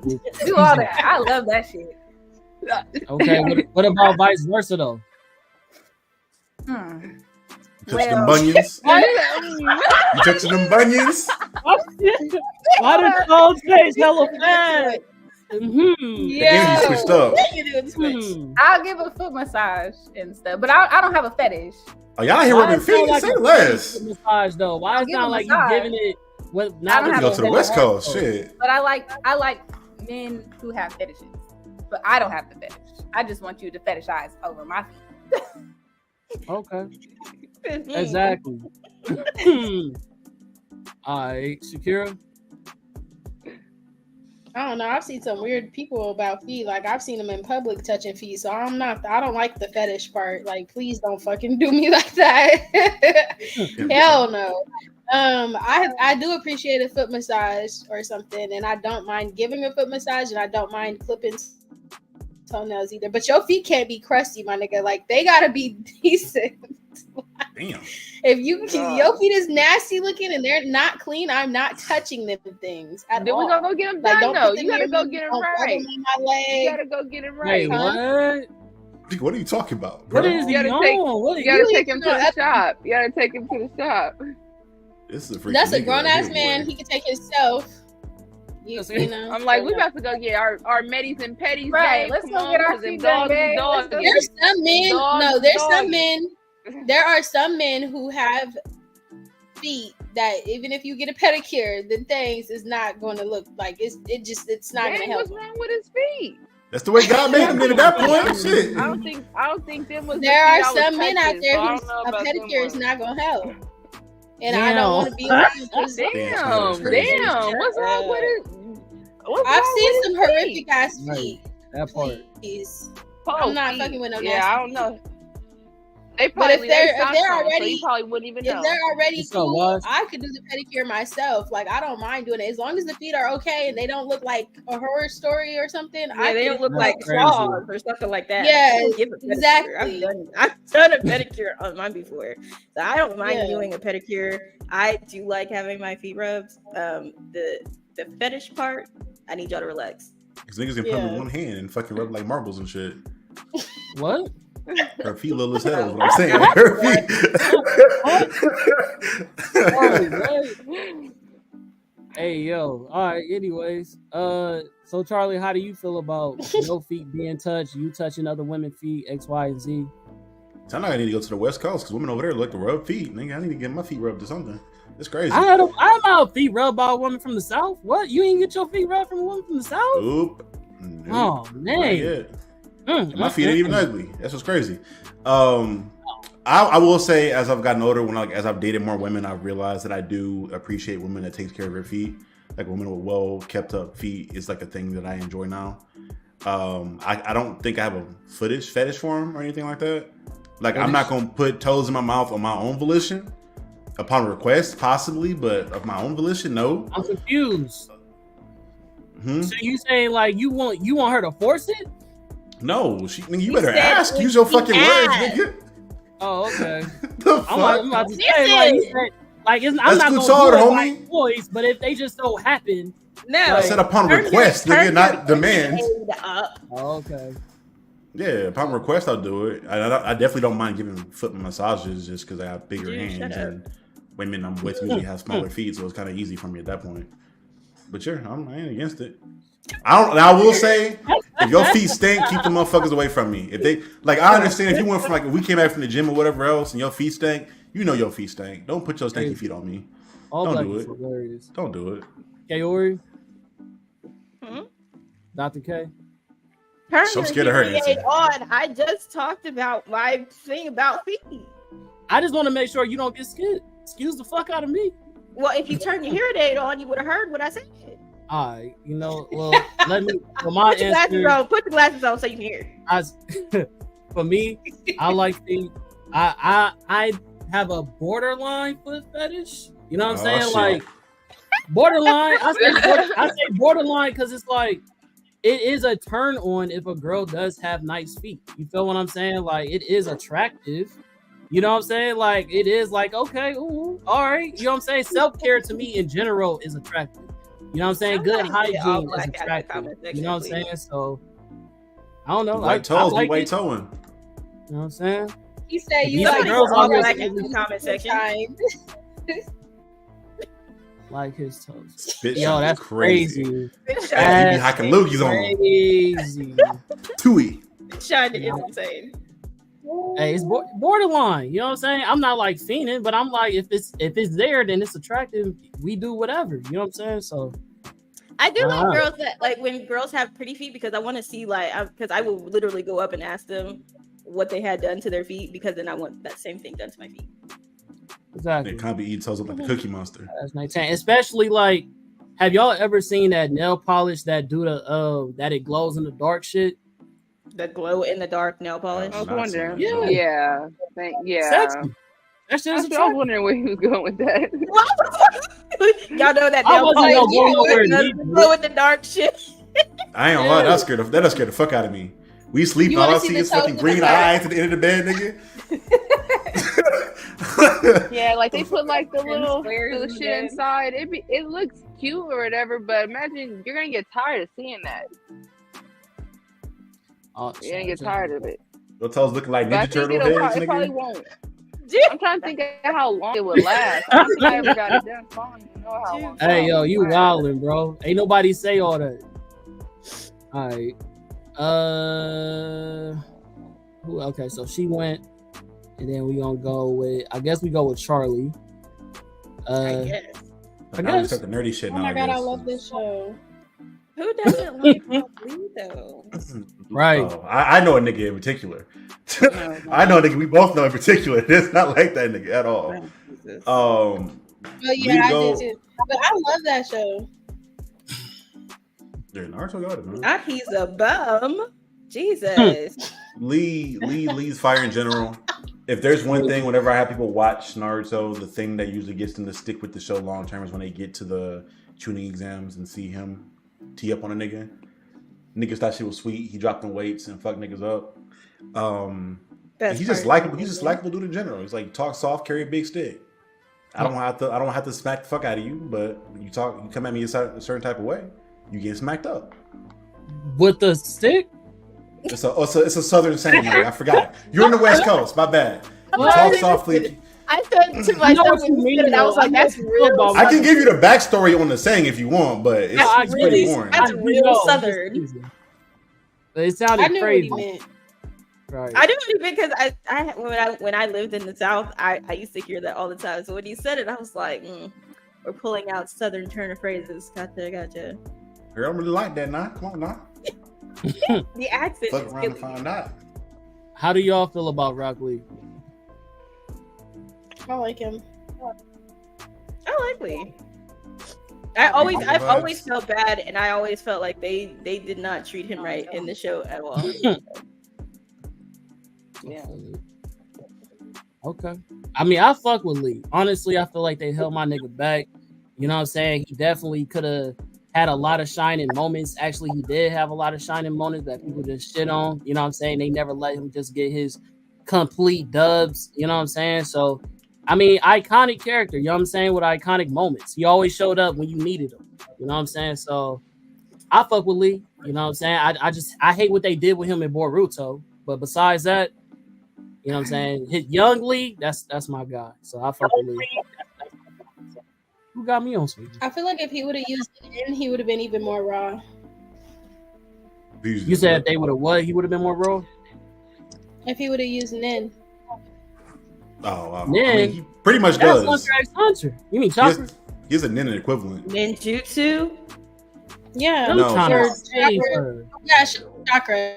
do all that. I love that shit. Okay, what about vice versa though? Touch them bunions. You touching them bunions? Why did y'all say hella fast? Yeah, you switched up. I'll give a foot massage and stuff, but I don't have a fetish. Oh, y'all here rubbing feet? Like Say less. Massage though. Why is it not like you giving it? What? I don't You have go a to the West Coast, shit. But I like men who have fetishes, but I don't have the fetish. I just want you to fetishize over my feet. Okay. Exactly. All right, Shakira. I don't know. I've seen some weird people about feet. Like I've seen them in public touching feet. So I don't like the fetish part. Like, please don't fucking do me like that. Hell no. I do appreciate a foot massage or something, and I don't mind giving a foot massage, and I don't mind clipping toenails either. But your feet can't be crusty, my nigga. Like they gotta be decent. Damn. If your feet is nasty looking and they're not clean, I'm not touching them things at then all. we gonna go get them done, don't though. put them You gotta near go me, get them don't rub right. them on my leg. You gotta go get them right. Wait, what? What are you talking about, bro? What is he on? You gotta take him to the shop. You gotta take him to the shop. This is a freaking That's a nigga grown right ass here, man. boy. He can take himself. You know. I'm like, we about to go get our Medis and Petties. Right, babe. let's Come go on, get our 'cause them feet done, dogs is babe. dogs. There's some men. Dogs, There's dogs. some men. There are some men who have feet that even if you get a pedicure, the things is not going to look like it's not going to help. What's wrong with his feet? That's the way God made him at that point. Shit. I don't think them was. There are the feet I some was men out touching, there so I who's don't know a about them pedicure is ones. not going to help. And Damn. I don't want to be around those. Damn. What's wrong with it? I've seen some horrific ass feet. That part. Please. Oh, I'm not feet. fucking with no Yeah, nasty I don't know. They But probably if they're so already, you probably wouldn't even know. if they're already It's so cool, what? I could do the pedicure myself. Like I don't mind doing it as long as the feet are okay and they don't look like a horror story or something. Yeah, they don't look That's like crazy. claws or something like that. Yes, I don't give a pedicure. exactly. I've done a pedicure on mine before, so I don't mind Yeah. doing a pedicure. I do like having my feet rubbed. The fetish part, I need y'all to relax. Because niggas can put them in one hand and fucking rub like marbles and shit. What? Her feet little as hell is what I'm saying. Her feet. Hey yo. All right. Anyways, so Charlie, how do you feel about your feet being touched? You touching other women's feet? X, Y, and Z. So now I need to go to the West Coast because women over there like to rub feet. Nigga, I need to get my feet rubbed or something. It's crazy. I had feet rubbed by a woman from the South. What? You ain't get your feet rubbed from a woman from the South? Oop. Oh man. My feet ain't even ugly. That's what's crazy. I will say, as I've gotten older, as I've dated more women, I've realized that I do appreciate women that takes care of their feet. Like women with well kept up feet is like a thing that I enjoy now. I don't think I have a fetish for them or anything like that. Like I'm not gonna put toes in my mouth on my own volition. Upon request, possibly, but of my own volition, no. I'm confused. So you saying like you want her to force it? No, you better ask. Use your fucking words, nigga. Oh, okay. The I'm about to say like you said, like I'm not gonna good, do it by homie. voice, but if they just so happen. No, I said upon request, nigga, not demand. Oh, okay. Yeah, upon request, I'll do it. I definitely don't mind giving foot massages just because I have bigger hands and women I'm with usually have smaller feet, so it's kind of easy for me at that point. But yeah, I ain't against it. I will say, if your feet stink, keep the motherfuckers away from me. If they I understand if you went from if we came back from the gym or whatever else, and your feet stink, you know your feet stink. Don't put your stinky feet on me. Don't do it. Hilarious. Don't do it. Kaori. Dr. K. Turn So your scared of her, hearing aid on. I just talked about my thing about feet. I just want to make sure you don't get scared. Excuse the fuck out of me. Well, if you turn your hearing aid on, you would have heard what I said. All right, well, let me. For my Put your glasses answer, on. Put the glasses on so you can hear. For me, I like the. I have a borderline foot fetish. You know what I'm saying? Shit. Like borderline. I say borderline because it's like it is a turn on if a girl does have nice feet. You feel what I'm saying? Like it is attractive. You know what I'm saying? Like it is like okay, ooh, all right. You know what I'm saying? Self-care to me in general is attractive. You know what I'm saying? Good hygiene is attractive. You know what I'm saying? So I don't know. White toes, like white toeing. You know what I'm saying? You say you These like girls all out here black in the comment section. like his toes. Spit Yo, shot that's crazy. That's you be hacking loogies on them. Crazy. Tui. Shine is insane. Hey, it's borderline. You know what I'm saying? I'm not like fiending, but I'm like, if it's there, then it's attractive. We do whatever. You know what I'm saying? So I do like girls that like when girls have pretty feet because I want to see because I will literally go up and ask them what they had done to their feet because then I want that same thing done to my feet. Exactly. They can't be eating toes up like the Cookie Monster. That's 19. Especially like, have y'all ever seen that nail polish that do the that it glows in the dark shit? The glow in the dark nail polish. I was wondering. Yeah. Yeah. Sexy. That shit is I was wondering where he was going with that. Y'all know that I nail wasn't polish going nowhere glow in the dark shit. I ain't gonna lie, that scared the fuck out of me. We sleep and all I see is fucking green eyes at the end of the bed, nigga. Yeah, like they put like the little squares shit inside. It looks cute or whatever, but imagine you're gonna get tired of seeing that. You're gonna get tired of it. Your toes looking like But I Ninja think Turtle heads, it probably nigga. won't. I'm trying to think of how long it would last. I don't think I ever got it done. So I don't even know how long. Hey, yo, you wildin', bro. Ain't nobody say all that. All right. Okay, so she went, and then we gonna go with. I guess we go with Charlie. I guess. I guess. The nerdy shit Oh now, my god, I guess. love this show. Who doesn't like Lee though? Right. Oh, I know a nigga in particular. I know a nigga we both know in particular. It's not like that nigga at all. Oh yeah, I did too. But I love that show. Yeah, Naruto got it, man. Not he's a bum. Jesus. Lee's fire in general. If there's one thing, whenever I have people watch Naruto, the thing that usually gets them to stick with the show long term is when they get to the tuning exams and see him tee up on a nigga. Niggas thought shit was sweet. He dropped them weights and fucked niggas up. He's just likable. He's just likable dude in general. He's like talk soft, carry a big stick. I don't have to smack the fuck out of you, but you come at me a certain type of way, you get smacked up with the stick. It's a southern saying. Like, I forgot. You're on the West Coast. My bad. You talk softly. I said to myself when you said it, I was like, "That's real." I can give you the backstory on the saying if you want, but it's pretty boring. That's real southern. It sounded crazy. What he meant. Right. I do because when I lived in the South, I used to hear that all the time. So when he said it, I was like, "We're pulling out southern turn of phrases." Gotcha. Girl, I don't really like that now. Come on now. The accent. Fuck around and find out. How do y'all feel about Rock Lee? I like him. I like Lee. I've always felt bad, and I always felt like they did not treat him right in the show at all. Yeah. Okay. I mean, I fuck with Lee. Honestly, I feel like they held my nigga back. You know what I'm saying? He definitely could have had a lot of shining moments. Actually, he did have a lot of shining moments that people just shit on. You know what I'm saying? They never let him just get his complete dubs. You know what I'm saying? So, I mean, iconic character. You know what I'm saying? With iconic moments. He always showed up when you needed him. You know what I'm saying? So, I fuck with Lee. You know what I'm saying? I hate what they did with him in Boruto. But besides that, you know what I'm saying? His young Lee, that's my guy. So I fuck with Lee. Who got me on sweet? I feel like if he would have used it in, he would have been even more raw. You said if they would have what? He would have been more raw? If he would have used Nin. Oh, wow. Nin? I mean, he pretty much that's does. Hunter. You mean Chopper? He's a Nin equivalent. Ninjutsu? Yeah. I'm No, trying to Or save chakra. her. Yeah, chakra.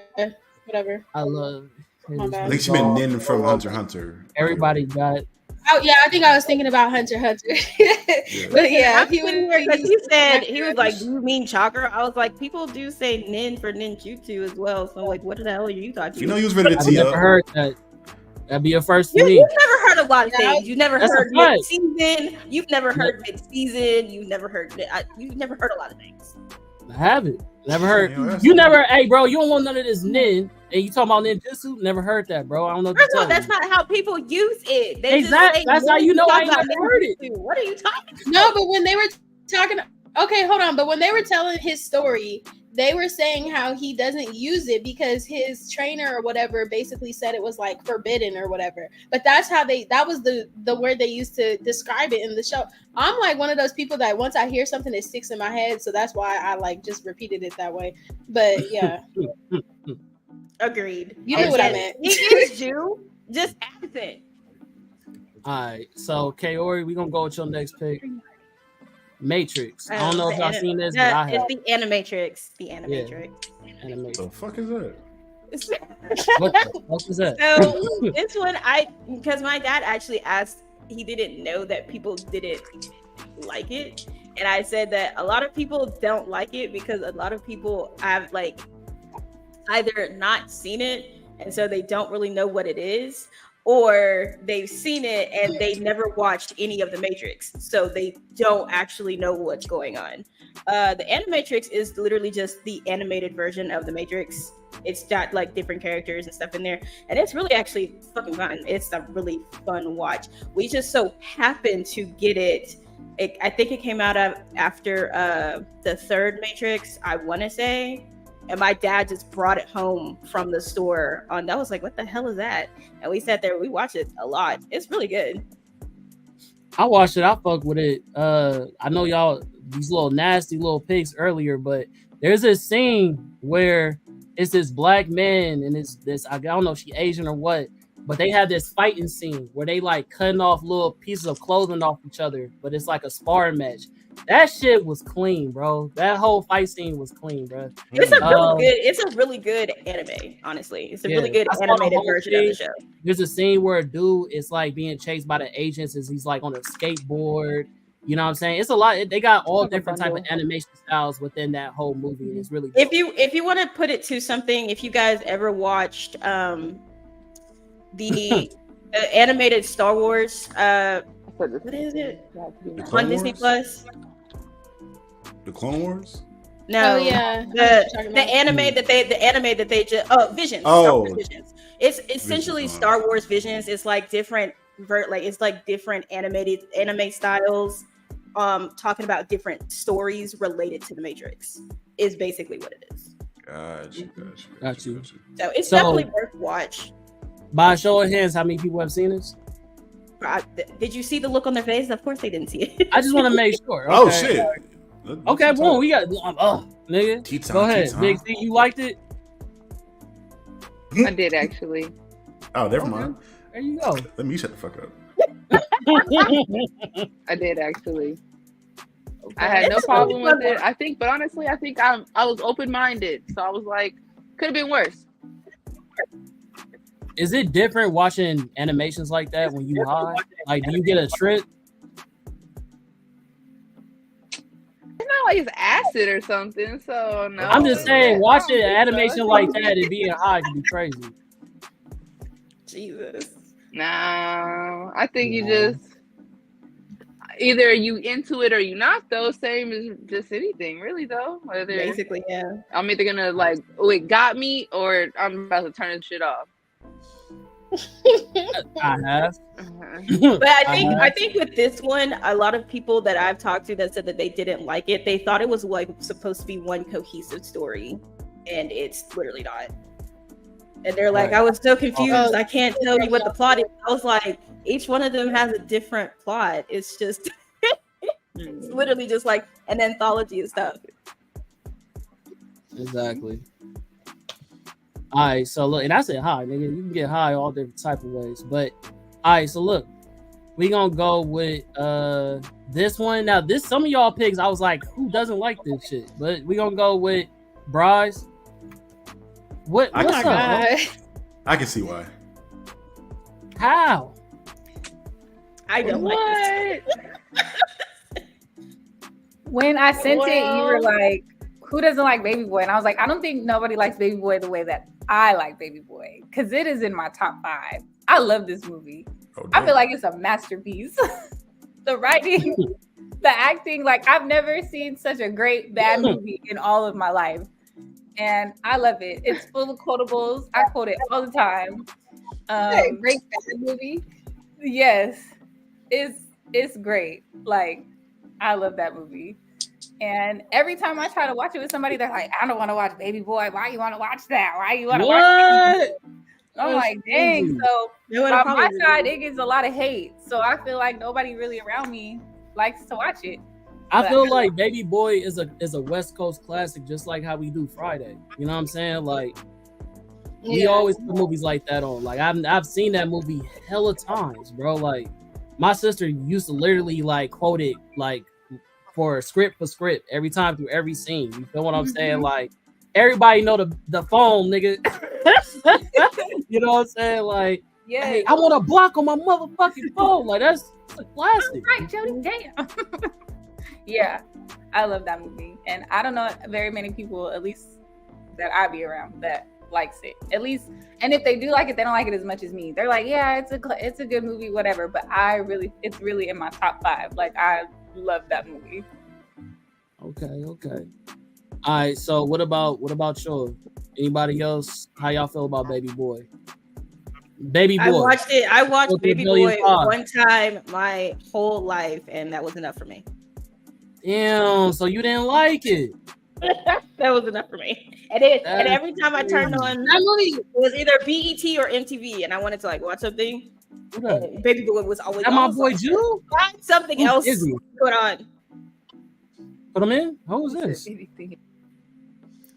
Whatever. I love. My bad. I think she meant Nin from Hunter x Hunter. Everybody got. Oh yeah, I think I was thinking about Hunter x Hunter. But yeah, I'm sitting here because he said he was like, "Do you mean chakra?" I was like, "People do say nin for ninjutsu as well." So like, what the hell are you talking about? You know, you was ready to I've tee never up. heard that. That'd be a first for me. You've never heard a lot of things. You've never That's a heard fact. mid-season. You've never heard mid-season. You've never heard a lot of things. I haven't. Never heard. You know, You never. Hey, bro, you don't want none of this nin. And you talking about ninjutsu? Never heard that, bro. I don't know. What First to of all, tell that's you. not how people use it. They Exactly. just say, That's how you know I ain't talk never about heard it. ninjutsu. What are you talking about? No, but when they were talking, okay, hold on. But when they were telling his story, they were saying how he doesn't use it because his trainer or whatever basically said it was like forbidden or whatever. But that's how that was the word they used to describe it in the show. I'm like one of those people that once I hear something, it sticks in my head. So that's why I like just repeated it that way. But yeah. Agreed. You knew what I meant. He is Jew. Just accent. All right. So, Kaori, we're going to go with your next pick. Matrix. I don't know if y'all seen this, but I have. It's the Animatrix. The Animatrix. Animatrix. The fuck is that? What the fuck is that? So this one, because my dad actually asked, he didn't know that people didn't like it. And I said that a lot of people don't like it because a lot of people have like either not seen it and so they don't really know what it is, or they've seen it and they never watched any of the Matrix, so they don't actually know what's going on. The Animatrix is literally just the animated version of the Matrix. It's got like different characters and stuff in there, and it's really actually fucking fun. It's a really fun watch. We just so happened to get it. I think it came out after the third Matrix, I want to say. And my dad just brought it home from the store. And I was like, what the hell is that? And we sat there, we watched it a lot. It's really good. I watched it. I fuck with it. I know y'all, these little nasty little pigs earlier, but there's this scene where it's this black man and it's this, I don't know if she Asian or what, but they have this fighting scene where they like cutting off little pieces of clothing off each other, but it's like a sparring match. That shit was clean, bro. That whole fight scene was clean, bro. It's a really good anime, honestly. It's a really good animated version of the show. There's a scene where a dude is like being chased by the agents as he's like on a skateboard. You know what I'm saying? It's a lot. They got all different type of animation styles within that whole movie. And it's really dope. If you want to put it to something, if you guys ever watched the animated Star Wars, what is it? On Disney Plus. The Clone Wars? No. Oh yeah. The anime that they just Visions. Star Wars Visions. It's essentially Star Wars Visions. It's like different different animated anime styles talking about different stories related to the Matrix is basically what it is. Got you. So it's definitely worth watch. By a show of hands, how many people have seen this? Did you see the look on their face? Of course they didn't see it. I just want to make sure. Okay. Oh shit. Okay, boom. We got nigga. T-time, go ahead, T-time. Big C. You liked it? I did actually. Oh, never mind. There you go. Let me shut the fuck up. I did actually. I had no problem with it. I think I was open minded, so I was like, could have been worse. Is it different watching animations like that when you high? Like, do you get a trip? It's not like it's acid or something, so no. I'm just saying, watching an animation like that and being high can be crazy. Jesus. No, I think you just either you into it or you not. Though same as just anything, really. Though Basically, yeah. I'm either gonna like, oh, it got me, or I'm about to turn this shit off. I have. But I think with this one, a lot of people that I've talked to that said that they didn't like it, they thought it was like supposed to be one cohesive story, and it's literally not. And they're like, I was so confused. I can't tell you what the plot is. I was like, each one of them has a different plot. It's just, it's literally just like an anthology of stuff. Exactly. All right, so look, and I said high, nigga. You can get high all different type of ways, but all right, so look, we gonna go with this one. Now, some of y'all picks, I was like, who doesn't like this shit? But we gonna go with Bryce. What's up? I can see why. How? I don't like this. When I sent it, you were like, who doesn't like Baby Boy? And I was like, I don't think nobody likes Baby Boy the way that I like Baby Boy, because it is in my top 5. I love this movie. I feel like it's a masterpiece. The writing, the acting, like I've never seen such a great bad movie in all of my life. And I love it. It's full of quotables. I quote it all the time. Great bad movie. Yes. It's great. Like, I love that movie. And every time I try to watch it with somebody, they're like, I don't want to watch Baby Boy. Why you want to watch that? Why you want to watch that? I'm like, dang. So on my side, it gets a lot of hate. So I feel like nobody really around me likes to watch it. I feel like Baby Boy is a West Coast classic, just like how we do Friday. You know what I'm saying? Like, we always put movies like that on. Like, I've seen that movie hella times, bro. Like, my sister used to literally like quote it like for script every time through every scene. You feel what I'm saying? Like, everybody know the phone, nigga. You know what I'm saying? Like, yeah, hey, I want a block on my motherfucking phone. Like, that's a classic. Right, Jody, damn. Yeah, I love that movie. And I don't know very many people, at least that I be around, that likes it. At least, and if they do like it, they don't like it as much as me. They're like, yeah, it's a good movie, whatever. But it's really in my top 5. Like, I love that movie. Okay. All right, so what about y'all? Anybody else? How y'all feel about Baby Boy? Baby Boy. I watched Baby Boy one time my whole life, and that was enough for me. Damn, so you didn't like it? That was enough for me. And every time I turned on that movie, it was either BET or MTV, and I wanted to like watch something. Baby Boy was always. That my boy Jew? Find something else to put on. Put him in. Who's this?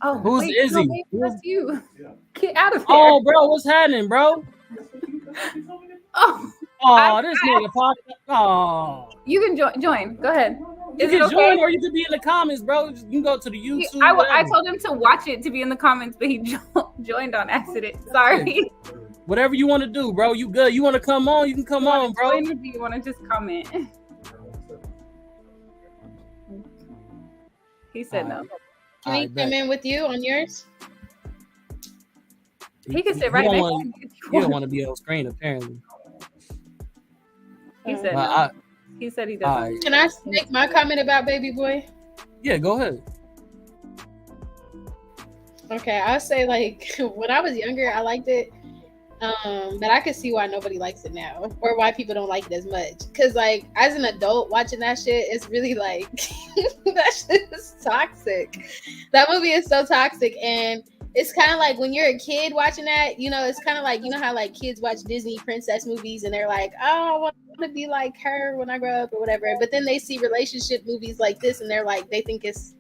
Oh, who's Izzy? No, that's you. Yeah. Get out of here. Oh, bro, what's happening, bro? This nigga popped. Oh, you can join. Go ahead. You can join, or you can be in the comments, bro. You can go to the YouTube. I told him to watch it to be in the comments, but he joined on accident. Sorry. Whatever you want to do, bro. You good? You want to come on? You can come on, bro. Do you want to just comment? He said no. Can he come in with you on yours? He can sit right next to you. You don't want to be on screen, apparently. He said no. He said he doesn't. Can I make my comment about Baby Boy? Yeah, go ahead. Okay, I'll say, like, when I was younger, I liked it. But I could see why nobody likes it now, or why people don't like it as much. Because, like, as an adult watching that shit, it's really like that shit is toxic. That movie is so toxic, and it's kind of like when you're a kid watching that, you know, it's kind of like, you know how like kids watch Disney princess movies and they're like, oh, I want to be like her when I grow up or whatever. But then they see relationship movies like this and they're like, they think it's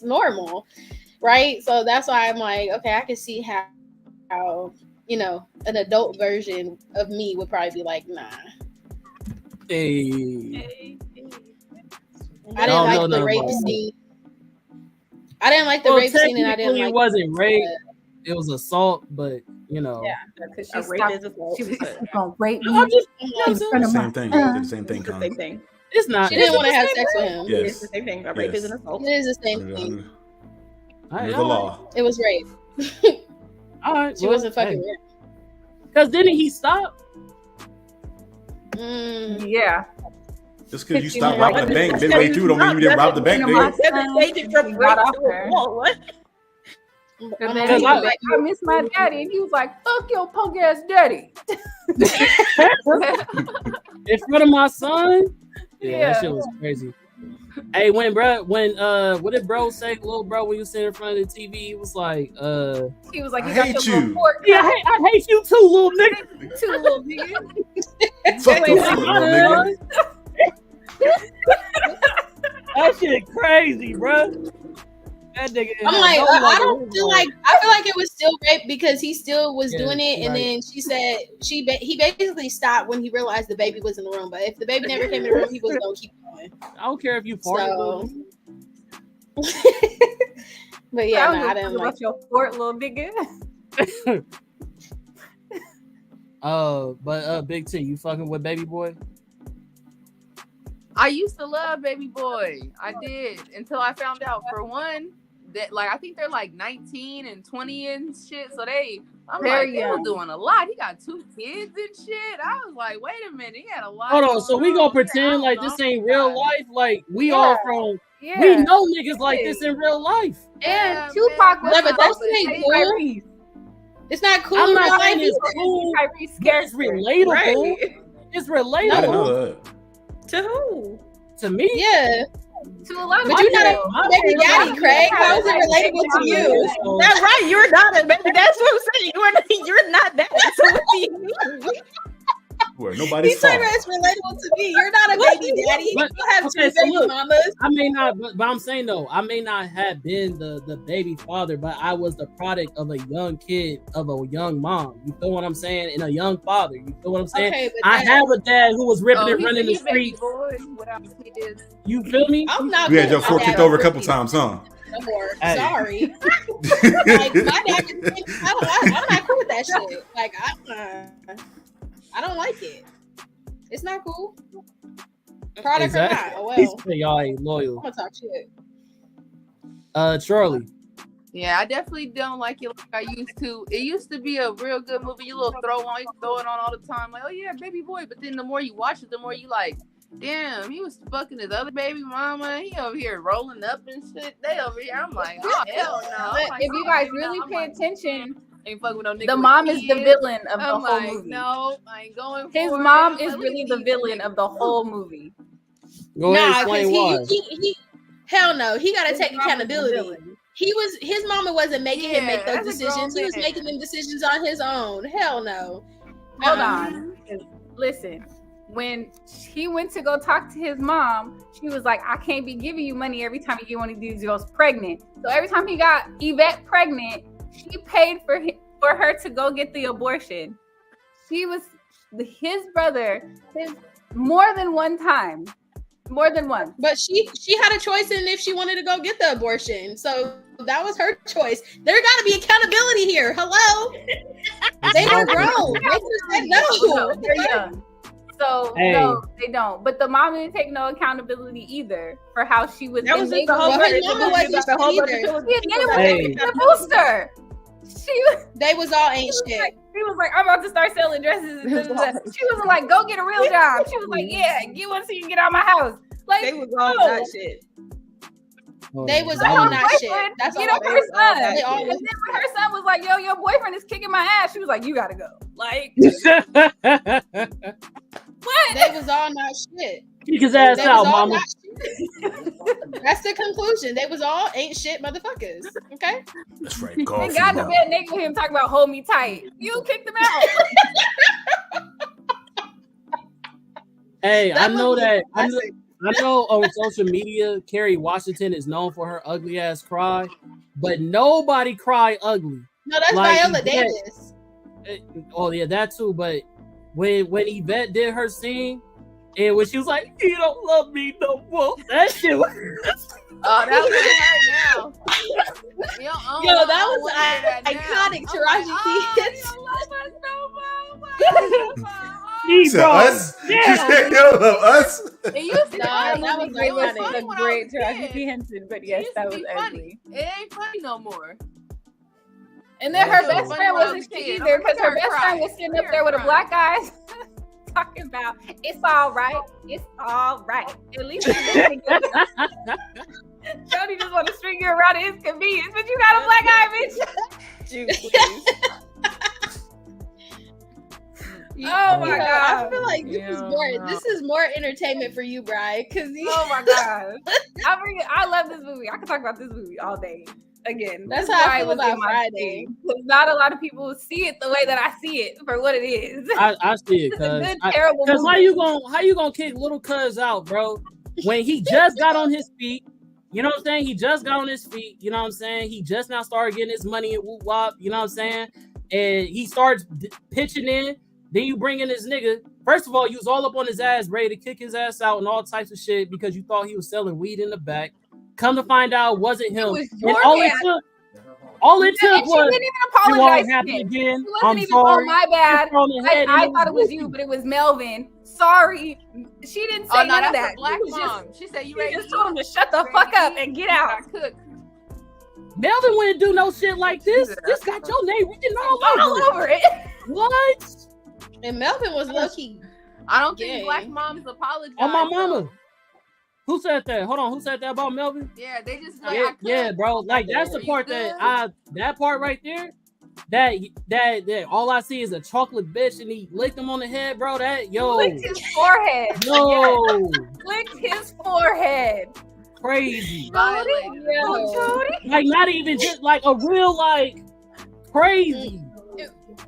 normal, right? So that's why I'm like, okay, I can see how you know, an adult version of me would probably be like, nah. Hey. I didn't like the rape scene. I didn't like the rape scene, and I didn't like. It wasn't rape; it was assault. But you know, yeah, because she was gonna rape me. Same thing. The same thing. It's not. She didn't want to have sex with him. Yes. It's the same thing. Rape is an assault. It is the same thing. There's the law. It was rape. All right. She wasn't fucking rape. Because didn't he stop? Yeah. Just because you stopped robbing the bank midway through don't mean you didn't rob the bank, What? And then he was like, I miss my daddy. And he was like, fuck your punk ass daddy. In front of my son? Yeah, that shit was crazy. Hey, what did bro say, little bro, when you sit in front of the TV? He was like, I hate you. Yeah, I hate you too, little nigga. Too, little nigga. Fuck you, little nigga. That shit crazy, bro. That nigga. I'm like, I don't feel like. I feel like it was still rape because he still was doing it, and then she said he basically stopped when he realized the baby was in the room. But if the baby never came in the room, he was gonna keep going. I don't care if you farted. But yeah, I didn't like your fort, little nigga. But Big T, you fucking with Baby Boy? I used to love Baby Boy. I did until I found out, for one, that like I think they're like 19 and 20 and shit. So they were doing a lot. He got 2 kids and shit. I was like, wait a minute, he had a lot. Hold on, so we gonna pretend like this ain't real life? Like we all from we know niggas like this in real life. And Tupac was but that's ain't cool. It's not cool. I'm not saying it's cool. It's relatable. Right. It's relatable. I didn't know that. To who? To me? Yeah. To a lot of but you're not a baby daddy, Craig. How is it relatable to you? That's right. You're not a baby. That's what I'm saying. You're not that. So what do you mean? Where nobody's He's saying it's relatable to me. You're not a baby daddy. You have 2 baby mamas. I may not, but I'm saying though, I may not have been the baby father, but I was the product of a young kid, of a young mom. You feel what I'm saying? And a young father. You feel what I'm saying? Okay, I have a dad who was ripping and running the street. You feel me? I'm not. You had your fork kicked over a couple times, huh? No more. Hey. Sorry. Like my dad can think, I'm not cool with that shit. Like I don't like it. It's not cool. Product or not. Oh well. Y'all ain't loyal. I'm gonna talk shit. Charlie. Yeah, I definitely don't like it like I used to. It used to be a real good movie. You little throw it on all the time. Like, oh yeah, Baby Boy. But then the more you watch it, the more you like, damn, he was fucking his other baby mama. He over here rolling up and shit. They over here. I'm like, oh hell no. But if you guys really pay attention, ain't fucking with no nigga. The mom is the villain of the whole movie. No, I ain't going. His mom is really the villain of the whole movie. Go ahead, explain why. He hell no. He got to take accountability. His mama wasn't making him make those decisions. He was making them decisions on his own. Hell no. Hold on. Listen. When he went to go talk to his mom, she was like, I can't be giving you money every time you get one of these girls pregnant. So every time he got Yvette pregnant, she paid for her to go get the abortion. She was his brother more than one time. More than one. But she had a choice in if she wanted to go get the abortion. So that was her choice. There got to be accountability here. Hello? They were grown. They just said no. They're young. So no, they don't. But the mom didn't take no accountability either for how she was. That was just the whole the booster. They was all ain't shit. He was like, I'm about to start selling dresses. She was like, go get a real job. She was like, yeah, get one so you can get out of my house. Like they was all that shit. They was all not shit. That's all. Her son. And then when her son was like, yo, your boyfriend is kicking my ass, she was like, you gotta go. Like what? They was all not shit. Kick his ass out, mama. That's the conclusion. They was all ain't shit motherfuckers. Okay? That's right. They got to bed naked with him talking about hold me tight. You kicked him out. Hey, I know on social media, Kerry Washington is known for her ugly ass cry, but nobody cry ugly. No, that's like Viola Davis. Oh yeah, that too. But when Yvette did her scene, and when she was like, "You don't love me no more," that shit was. Oh, that was hard now. Yo, that was iconic. Taraji P. Us? You don't love us? It used to that was a great Taraji P. Henson, but yes, that was ugly. It ain't funny no more. And then her best friend wasn't shit either, because her best friend was sitting up there with a black guy talking about it's all right. It's all right. At least Jody just want to string you around at his convenience, but you got a black eye, bitch. Oh my god! I feel like this is more entertainment for you, Brian. Oh my god! I love this movie. I could talk about this movie all day. Again, that's how I feel about Friday. Not a lot of people see it the way that I see it for what it is. I see it because how you gonna kick little cuz out, bro? When he just got on his feet, You know what I'm saying? He just got on his feet. You know what I'm saying? He just now started getting his money and whoop wop. You know what I'm saying? And he starts pitching in. Then you bring in this nigga. First of all, you was all up on his ass, ready to kick his ass out and all types of shit because you thought he was selling weed in the back. Come to find out, it wasn't him. And all it took was, she didn't even apologize. Again. She wasn't even, sorry. Oh, my bad. I thought it was you, but it was Melvin. Sorry. She didn't say none of that. Black mom. She said you just told him to shut the fuck up and get out. Melvin wouldn't do no shit like this. This got your name written all over it. What? And Melvin was low-key. I don't think black moms apologize. On my mama. Who said that? Hold on. Who said that about Melvin? Yeah, they just yeah, bro. Like that's the part that part right there. That all I see is a chocolate bitch and he licked him on the head, bro. Licked his forehead. Licked his forehead. Crazy. Like not even just like a real crazy.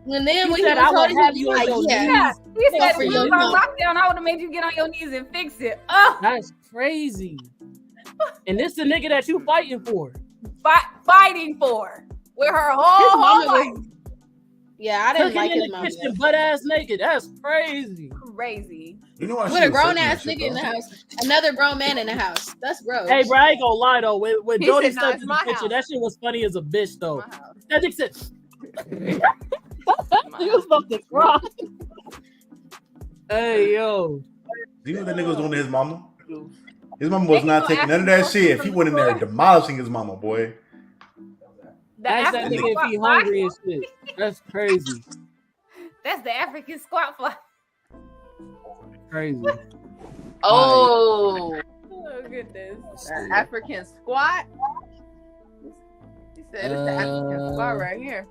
When he said I would have you on your knees. He said when you was on lockdown, I would have made you get on your knees and fix it. Oh, that's crazy. And this the nigga that you fighting for. Fighting for. With her whole life. Yeah, I didn't like his mom. Butt ass naked. That's crazy. Crazy. You know what? With a grown ass nigga in the house, another grown man in the house. That's gross. Hey, bro, I ain't gonna lie though. When Jody stepped in the picture, that shit was funny as a bitch though. That nigga said, he was about to cry. Hey, yo. Do you know what that nigga was doing to his mama? His mama was not taking none of that shit. If he went in there demolishing his mama, boy. That's that nigga if he hungry and shit. That's crazy. That's the African squat fly. Crazy. Oh goodness. African squat. He said it's the African squat right here.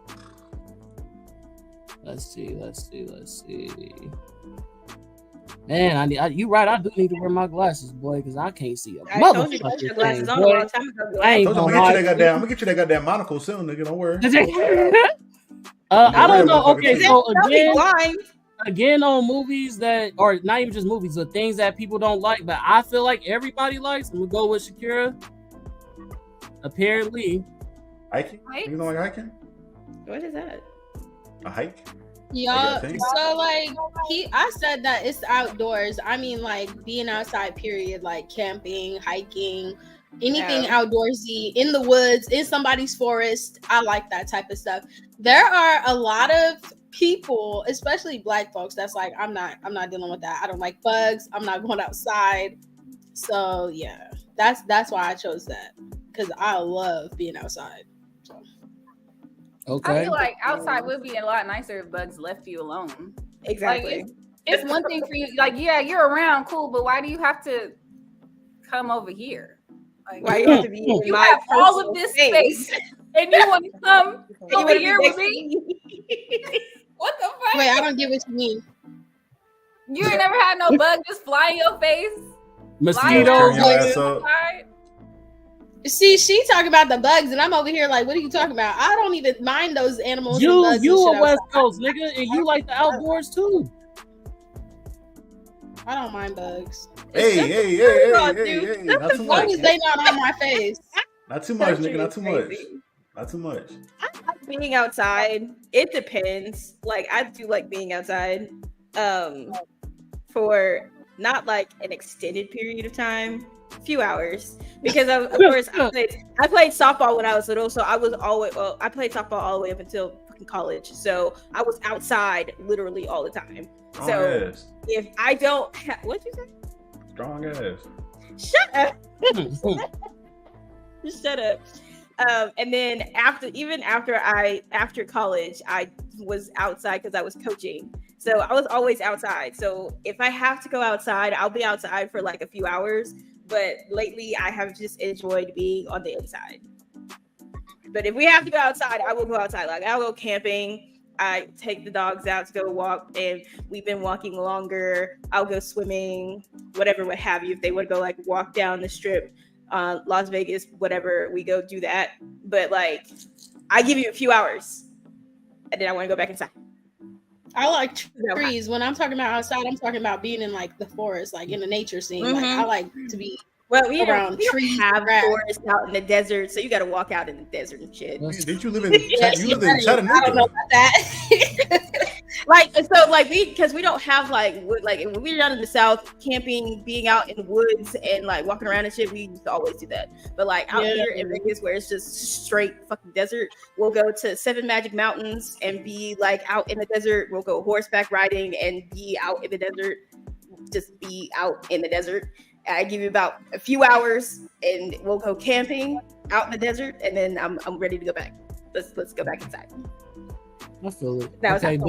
Let's see. Man, you right. I do need to wear my glasses, boy, because I can't see a motherfucking thing, boy. I'm gonna get you that goddamn monocle soon, nigga. Don't worry. I don't know. Okay, so again on movies that, or not even just movies, but things that people don't like, but I feel like everybody likes. I'm gonna go with Shakira. Apparently, hiking. You don't like hiking? What is that? A hike? Yeah, so I said that it's outdoors. I mean, like being outside, period, like camping, hiking, anything outdoorsy, in the woods, in somebody's forest. I like that type of stuff. There are a lot of people, especially black folks, that's like, I'm not dealing with that. I don't like bugs. I'm not going outside. So yeah, that's why I chose that, because I love being outside. Okay. I feel like outside would be a lot nicer if bugs left you alone. Exactly. Like, it's one thing for you, like, yeah, you're around, cool, but why do you have to come over here? Like, why you have to be in you my have all of this space and you want to come over here with me? What the fuck? Wait, I don't get what you mean. You ain't never had no bug just fly in your face? Mosquitoes. See, she talking about the bugs, and I'm over here like, what are you talking about? I don't even mind those animals. You a West Coast nigga, and you like the outdoors too. I don't mind bugs. Hey. As long as they not on my face. Not too much, nigga. Not too much. Not too much. I like being outside. It depends. Like, I do like being outside. For not like an extended period of time. Few hours, because of course I played softball when I was little, so I played softball all the way up until fucking college, so I was outside literally all the time. So if I don't what'd you say? Strong ass. Shut up. Just shut up. And then after college, I was outside because I was coaching. So I was always outside. So if I have to go outside, I'll be outside for like a few hours. But lately, I have just enjoyed being on the inside. But if we have to go outside, I will go outside. Like, I'll go camping. I take the dogs out to go walk, and we've been walking longer. I'll go swimming, whatever, what have you. If they want to go like walk down the strip, Las Vegas, whatever, we go do that. But like, I give you a few hours, and then I want to go back inside. I like trees. When I'm talking about outside, I'm talking about being in like the forest, like in the nature scene. Like, I like to be Well, we around don't trees, have grass. forests out in the desert, so you got to walk out in the desert and shit. Did you live in Chattanooga? I don't know about that. Like, so, like, because we don't have like wood. Like, when we were down in the South, camping, being out in the woods and like walking around and shit, we used to always do that. But like out here in Vegas, where it's just straight fucking desert, we'll go to 7 Magic Mountains and be like out in the desert. We'll go horseback riding and be out in the desert. Just be out in the desert. I give you about a few hours, and we'll go camping out in the desert, and then I'm ready to go back. Let's go back inside. I feel it. Now, okay,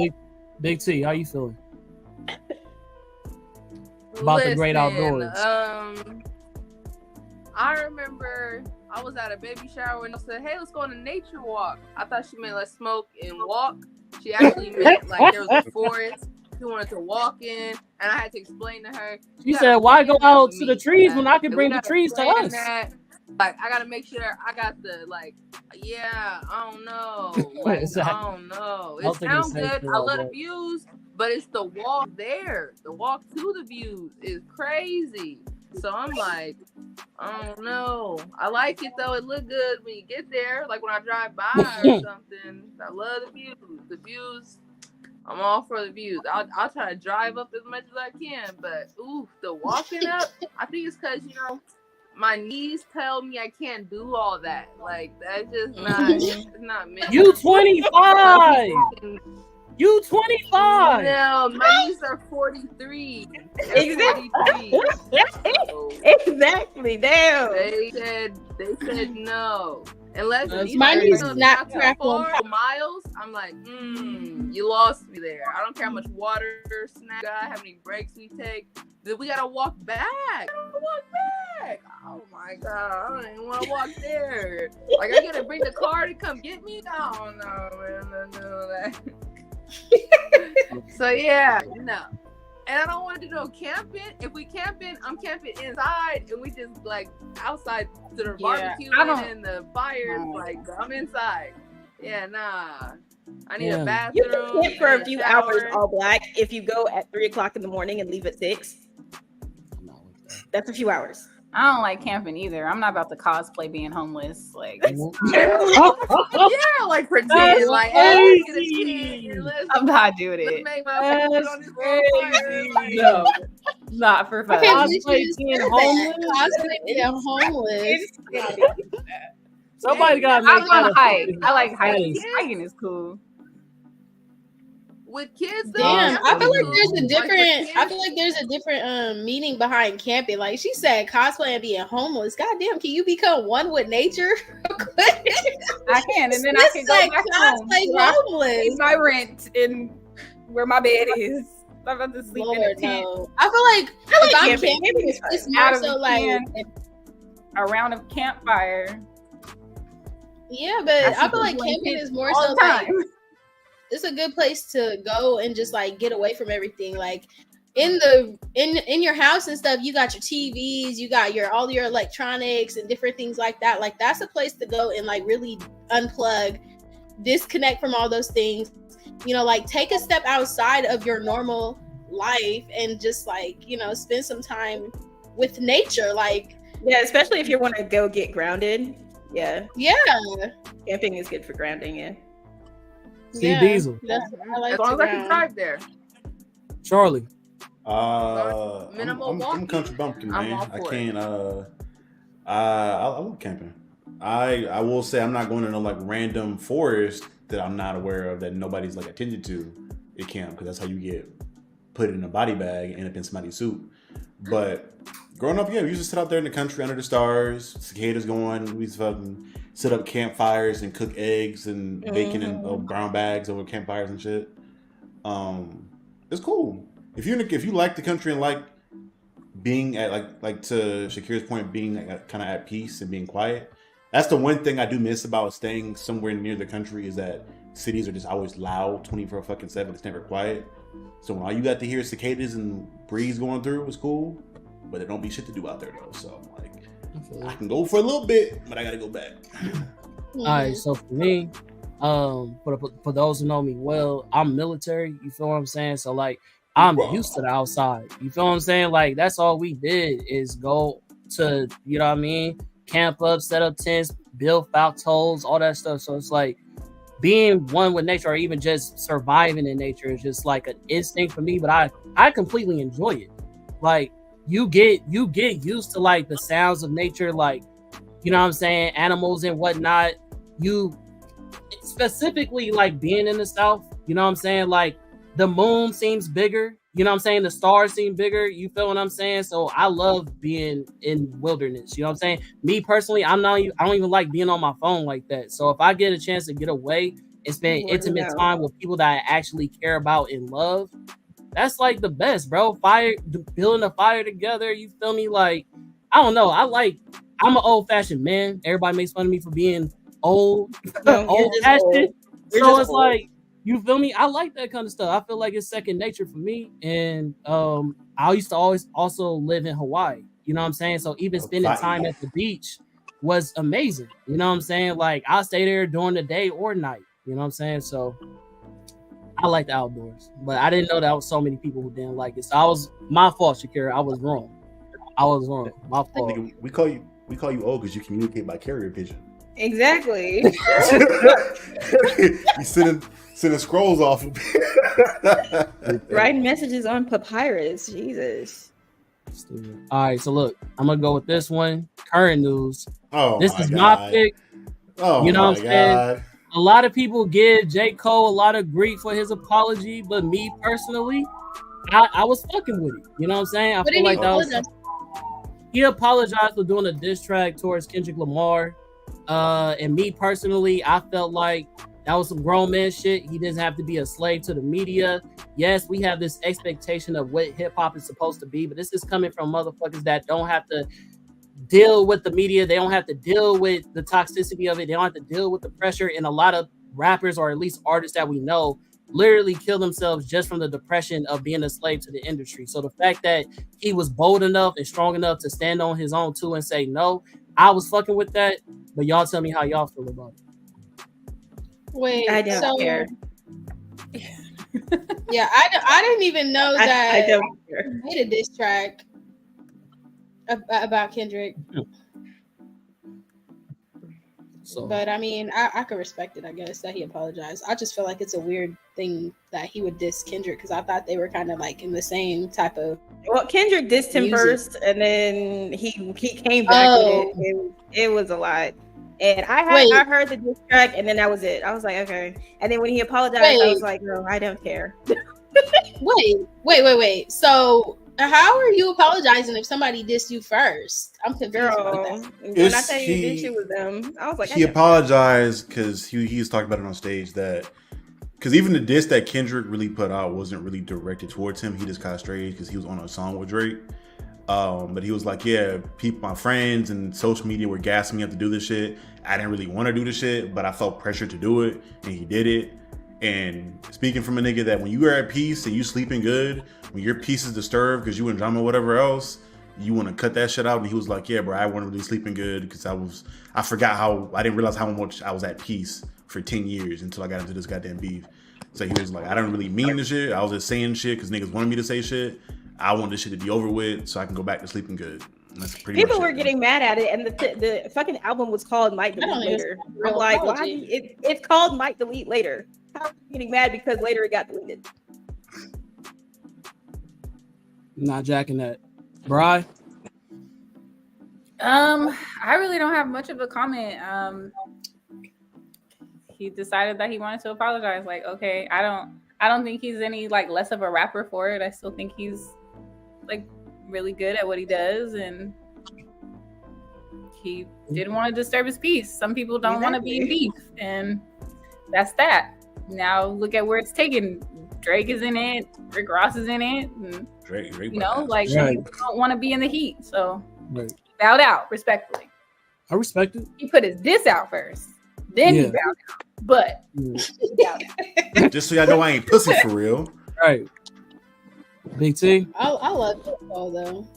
Big T, how you feeling about the great outdoors? I remember I was at a baby shower and I said, "Hey, let's go on a nature walk." I thought she meant let's smoke and walk. She actually meant like there was a forest. She wanted to walk in, and I had to explain to her. She said, "Why go out to the trees when I can bring the trees to us?" That. Like, I gotta make sure I got the I don't know. Like, I don't know. It sounds good. I love the views, but it's the walk there. The walk to the views is crazy. So I'm like, I don't know. I like it though. It look good when you get there. Like when I drive by or something. I love the views. The views. I'm all for the views. I'll try to drive up as much as I can, but the walking up. I think it's because my knees tell me I can't do all that. Like that's just not. It's not meant. You 25. You 25. No, my knees are 43. Exactly. 43. Exactly. Damn. They said no. Unless my knees is not 4 miles, I'm like, you lost me there. I don't care how much water, snack, how many breaks we take. We gotta walk back. Oh my god, I don't even want to walk there. Like I gotta bring the car to come get me. Oh no, man, no that. So yeah, no. And I don't want to do no camping. If we camping, I'm camping inside, and we just like outside to the barbecue and the fires. Like I'm inside. Yeah, nah. I need a bathroom. You can camp for a few hours all black if you go at 3:00 in the morning and leave at 6. That's a few hours. I don't like camping either. I'm not about to cosplay being homeless. Like, like pretend like, hey, I'm not doing it. Make my food on this fire. No, not for fun. Cosplay being homeless. Somebody got to make that a hike. I like hiking. Hiking is cool. With kids, damn, I feel like there's a different meaning behind camping. Like she said, cosplay and being homeless. Goddamn, can you become one with nature? I can, and then I can go back homeless. Pay my rent in where my bed is. I'm about to sleep in a tent. No. I feel like if I'm camping, it's more so like around a campfire. Yeah, but I feel like camping is more so like it's a good place to go and just like get away from everything. Like in your house and stuff, you got your TVs, you got all your electronics and different things like that. Like that's a place to go and like really unplug, disconnect from all those things. Like take a step outside of your normal life and just like, spend some time with nature. Like especially if you want to go get grounded. Yeah. Camping is good for grounding. Yeah. See Diesel. I like as long as I can drive there. Charlie. I'm country bumpkin, man. I can't. I love camping. I will say I'm not going to no like random forest that I'm not aware of that nobody's like attended to at camp, because that's how you get put in a body bag and end up in somebody's suit. But growing up, we used to sit out there in the country under the stars, cicadas going. We used to fucking set up campfires and cook eggs and bacon in brown bags over campfires and shit. It's cool. If you like the country and like being at like to Shakira's point, being kind of at peace and being quiet. That's the one thing I do miss about staying somewhere near the country, is that cities are just always loud 24/7. It's never quiet. So when all you got to hear is cicadas and breeze going through, it was cool. But there don't be shit to do out there though. So I'm like, I can go for a little bit, but I gotta go back. All right, so for me, for those who know me well, I'm military. You feel what I'm saying? So like, I'm used to the outside. You feel what I'm saying? Like that's all we did is go to, you know what I mean, camp up, set up tents, build foxholes, all that stuff. So it's like being one with nature, or even just surviving in nature, is just like an instinct for me. But I completely enjoy it. Like you get used to like the sounds of nature, like, you know what I'm saying, animals and whatnot. You specifically like being in the South, you know what I'm saying, like the moon seems bigger, you know what I'm saying, the stars seem bigger, you feel what I'm saying? So I love being in wilderness, you know what I'm saying? Me personally, I don't even like being on my phone like that. So if I get a chance to get away and spend intimate time with people that I actually care about and love, that's like the best, bro. Building a fire together, you feel me? Like, I don't know, I'm an old-fashioned man. Everybody makes fun of me for being old, old-fashioned. So it's like, you feel me? I like that kind of stuff. I feel like it's second nature for me. And I used to always also live in Hawaii. You know what I'm saying? So even spending time at the beach was amazing. You know what I'm saying? Like, I'll stay there during the day or night. You know what I'm saying? So I like the outdoors. But I didn't know that was so many people who didn't like it. So my fault, Shakira. I was wrong. My fault. Nigga, we call you old because you communicate by carrier pigeon. Exactly. You sending scrolls off. Writing messages on papyrus. Jesus. All right, so look, I'm gonna go with this one. Current news. This is God. my pick. You know what I'm saying? A lot of people give J. Cole a lot of grief for his apology, but me personally, I was fucking with it. You know what I'm saying? I feel like that was. He apologized for doing a diss track towards Kendrick Lamar. And me personally, I felt like that was some grown man shit. He doesn't have to be a slave to the media. Yes, we have this expectation of what hip hop is supposed to be, but this is coming from motherfuckers that don't have to deal with the media. They don't have to deal with the toxicity of it. They don't have to deal with the pressure. And a lot of rappers, or at least artists that we know, literally kill themselves just from the depression of being a slave to the industry. So the fact that he was bold enough and strong enough to stand on his own too and say no, I was fucking with that. But y'all tell me how y'all feel about it. Wait, I don't care. Yeah, I didn't even know that I don't care. He made a diss track about Kendrick. So, but I mean, I could respect it, I guess, that he apologized. I just feel like it's a weird thing that he would diss Kendrick, because I thought they were kind of like in the same type of. Well, Kendrick dissed him first, and then he came back with it. It was a lot. And I heard the diss track, and then that was it. I was like, okay. And then when he apologized, I was like, no, I don't care. Wait. So how are you apologizing if somebody dissed you first? I'm confused about that. When I tell you he did shit with them, I was like, he apologized because he was talking about it on stage that, because even the diss that Kendrick really put out wasn't really directed towards him. He just kind of strayed because he was on a song with Drake. But he was like, yeah, my friends and social media were gassing me up to do this shit. I didn't really want to do the shit, but I felt pressure to do it, and he did it. And speaking from a nigga that when you are at peace and you sleeping good, when your peace is disturbed because you in drama or whatever else, you want to cut that shit out. And he was like, yeah, bro, I wasn't really sleeping good because I didn't realize how much I was at peace for 10 years until I got into this goddamn beef. So he was like, I didn't really mean the shit. I was just saying shit because niggas wanted me to say shit. I want this shit to be over with so I can go back to sleeping good. That's pretty People much were getting mad at it, and the fucking album was called Might Delete Later. I'm like, why? It's called Might Delete Later. How are you getting mad because later it got deleted? Not jacking that. Bri? I really don't have much of a comment. He decided that he wanted to apologize. Like, okay, I don't think he's any like less of a rapper for it. I still think he's like really good at what he does, and he didn't want to disturb his peace. Some people don't want to be in beef, and that's that. Now look at where it's taken. Drake is in it, Rick Ross is in it, and Drake like people don't want to be in the heat, so he bowed out respectfully. I respect it. He put his diss out first, then he bowed out, but he bowed out. Just so y'all know I ain't pussy for real. Right. Big T? I love football though.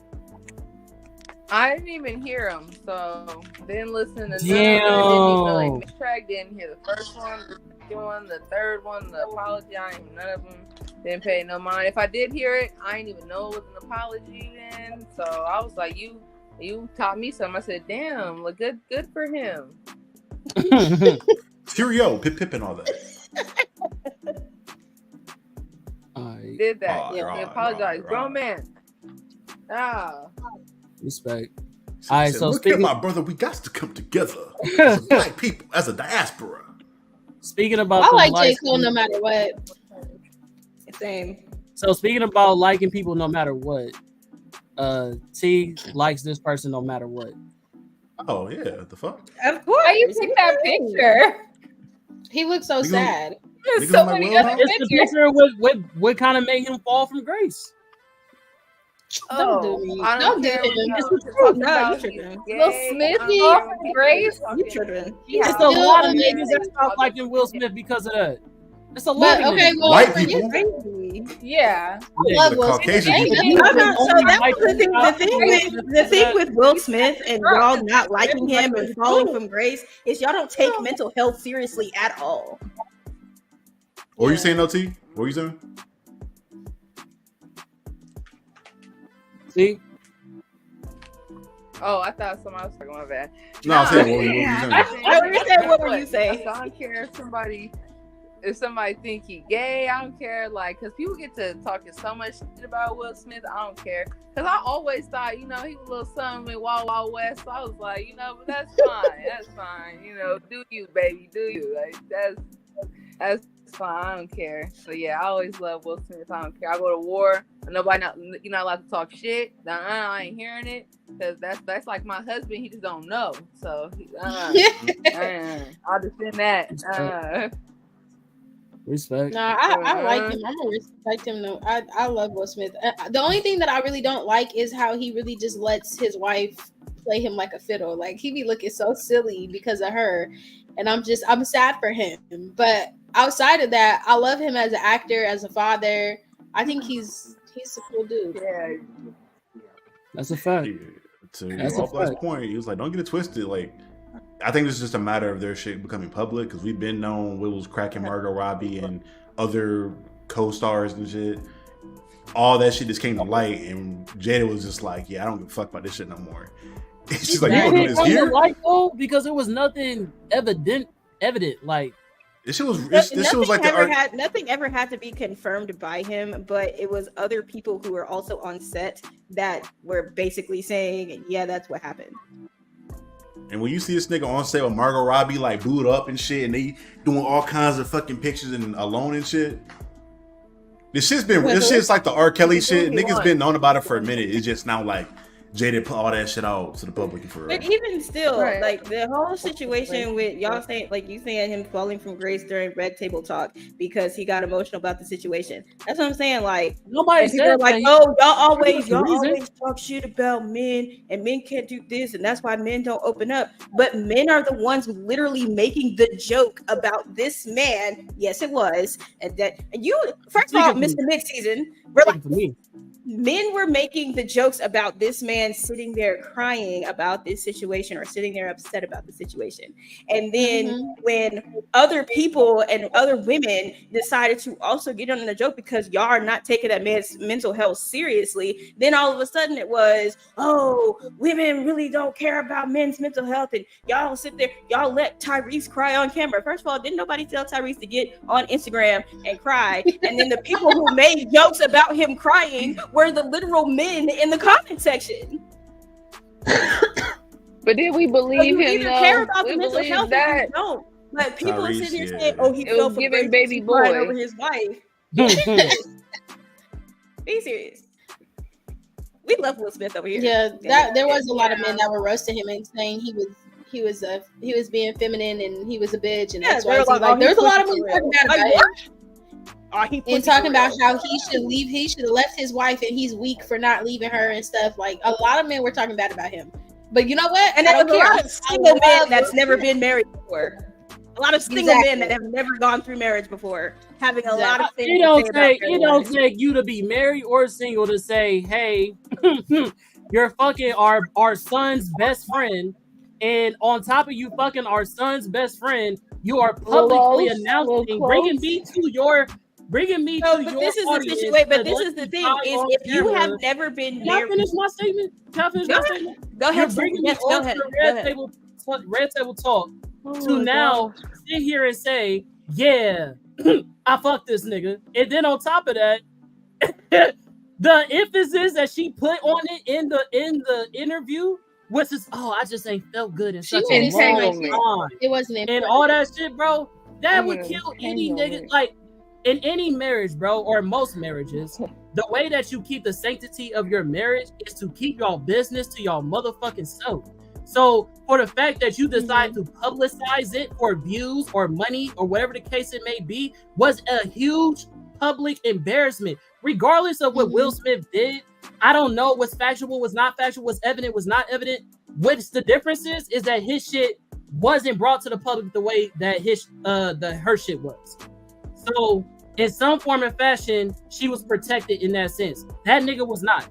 I didn't even hear him, so didn't listen to none of it. Damn. Didn't even like track. Didn't hear the first one, the second one, the third one, the apology. I ain't none of them. Didn't pay no mind. If I did hear it, I didn't even know it was an apology then. So I was like, you You taught me something. I said, damn, look good for him. Cheerio, pip and all that. Did that. He apologized. Grown man. Respect. All right, so look at my brother. We got to come together as black people, as a diaspora. Speaking about, I like J. Cole no matter what. Same. So speaking about liking people no matter what, T likes this person no matter what. Oh yeah, the fuck? Of course. Why you pick that picture? He looks so sad. There's so many other It's the picture what kind of made him fall from grace. Don't do me. Don't do him. Will Smith fall from grace? You tripping? It's a lot of niggas that stopped liking Will Smith because of that. It's a lot of okay, well, white people. Yeah. I love Will Smith. The thing with Will Smith and y'all not liking him and falling from grace is y'all don't take mental health seriously at all. What were you saying, LT? What were you saying? See? Oh, I thought somebody was talking about that. No, I'm saying what were you saying? What were you saying? I don't care if somebody think he gay. I don't care, like, because people get to talking so much shit about Will Smith. I don't care, because I always thought, you know, he was a little something in Wild Wild West. So I was like, you know, but that's fine. That's fine. You know, do you, baby, do you? Like, that's fine. I don't care. So yeah, I always love Will Smith. I don't care. I go to war. You're not allowed to talk shit. I ain't hearing it, because that's like my husband. He just don't know. So I'll defend that. Respect. No, I like him. I'm gonna respect him. No, I love Will Smith. The only thing that I really don't like is how he really just lets his wife play him like a fiddle. Like, he be looking so silly because of her, and I'm sad for him. But outside of that, I love him as an actor, as a father. I think he's a cool dude. Yeah, that's a fact. To Offlight's point, he was like, don't get it twisted. Like, I think it's just a matter of their shit becoming public, because we've been known Will was cracking Margot Robbie and other co-stars and shit. All that shit just came to light, and Jada was just like, yeah, I don't give a fuck about this shit no more. She's like, you don't do this here? Like, though, because it was nothing evident. Like, this shit was like nothing ever had to be confirmed by him, but it was other people who were also on set that were basically saying, yeah, that's what happened. And when you see this nigga on set with Margot Robbie like booed up and shit, and they doing all kinds of fucking pictures and alone and shit, this shit's like the R. Kelly shit. Niggas been known about it for a minute. It's just now like Jada put all that shit out to the public for real. But even still, like the whole situation with y'all saying, like you saying him falling from grace during Red Table Talk because he got emotional about the situation. That's what I'm saying. Like, nobody said like, oh, y'all always talk shit about men, and men can't do this, and that's why men don't open up. But men are the ones literally making the joke about this man. Yes, it was, and you. First of all, Mr. Mid-Season, we're like. Men were making the jokes about this man sitting there crying about this situation or sitting there upset about the situation. And then when other people and other women decided to also get on the joke because y'all are not taking that man's mental health seriously, then all of a sudden it was, oh, women really don't care about men's mental health. And y'all sit there, y'all let Tyrese cry on camera. First of all, didn't nobody tell Tyrese to get on Instagram and cry? And then the people who made jokes about him crying were the literal men in the comment section. But did we believe him? Care about the mental health that? No. But people are sitting here saying, "Oh, he fell for giving baby boy over his wife." Be serious. We love Will Smith over here. Yeah, there was a lot of men that were roasting him and saying he was being feminine and he was a bitch, and that's why there's a lot of men talking bad about him. And talking about how he should leave, he should have left his wife, and he's weak for not leaving her and stuff. Like, a lot of men were talking bad about him. But you know what? And there's a lot of single men that's never been married before. A lot of single men that have never gone through marriage before, having a lot of things. It don't take you to be married or single to say, hey, you're fucking our son's best friend, and on top of you fucking our son's best friend, you are publicly announcing, bringing me to your bringing me No, to but your this is audience. the situation. But to this let is the me thing: cry is on if you camera. have never been Can I married, finish my statement? Can I finish my statement? Go ahead. You're bringing me Yes, go on ahead. to the Go ahead. red table talk Oh to my now gosh. sit here and say, yeah, I fucked this nigga. And then on top of that, the emphasis that she put on it in the interview was just, I just ain't felt good in She such made a it seem like long time. it wasn't And important. all that shit, bro, that I'm would an kill any nigga. entanglement. Like, in any marriage, bro, or most marriages, the way that you keep the sanctity of your marriage is to keep y'all business to y'all motherfucking self. So for the fact that you decide to publicize it for views or money or whatever the case it may be was a huge public embarrassment. Regardless of what Will Smith did, I don't know what's factual, what's not factual, what's evident, what's not evident. What's the difference is that his shit wasn't brought to the public the way that her shit was. So in some form and fashion, she was protected in that sense. That nigga was not.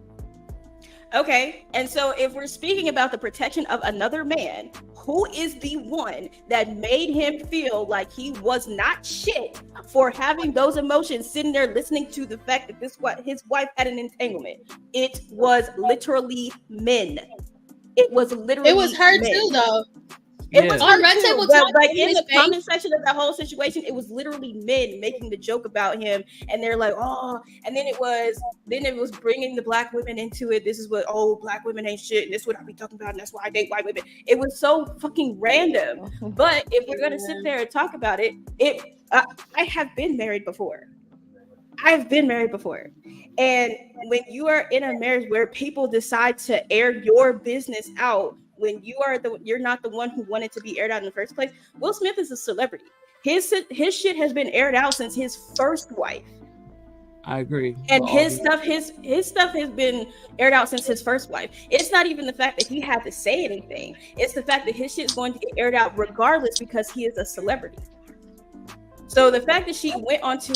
Okay, and so if we're speaking about the protection of another man, who is the one that made him feel like he was not shit for having those emotions sitting there listening to the fact that his wife had an entanglement? It was literally men. It was literally It was her men. too, though. It was On her Red too, Table but Talk, like in in his the face. comment section of that whole situation, it was literally men making the joke about him, and they're like, oh, and then it was bringing the black women into it. This is what black women ain't shit, and this is what I be talking about, and that's why I date white women. It was so fucking random. But if we're gonna sit there and talk about it, I have been married before. I've been married before. And when you are in a marriage where people decide to air your business out, when you're not the one who wanted to be aired out in the first place. Will Smith is a celebrity. His shit has been aired out since his first wife. I agree. And his stuff has been aired out since his first wife. It's not even the fact that he had to say anything. It's the fact that his shit's going to get aired out regardless because he is a celebrity. So the fact that she went onto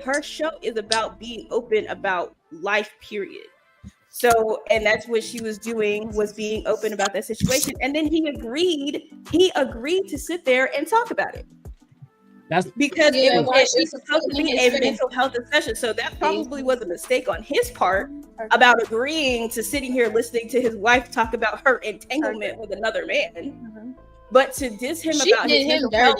her show is about being open about life, period. So, and that's what she was doing, was being open about that situation. And then he agreed to sit there and talk about it. That's because it's supposed to be a mental health discussion. So that probably was a mistake on his part about agreeing to sitting here listening to his wife talk about her entanglement with another man. But to diss him about his mental health,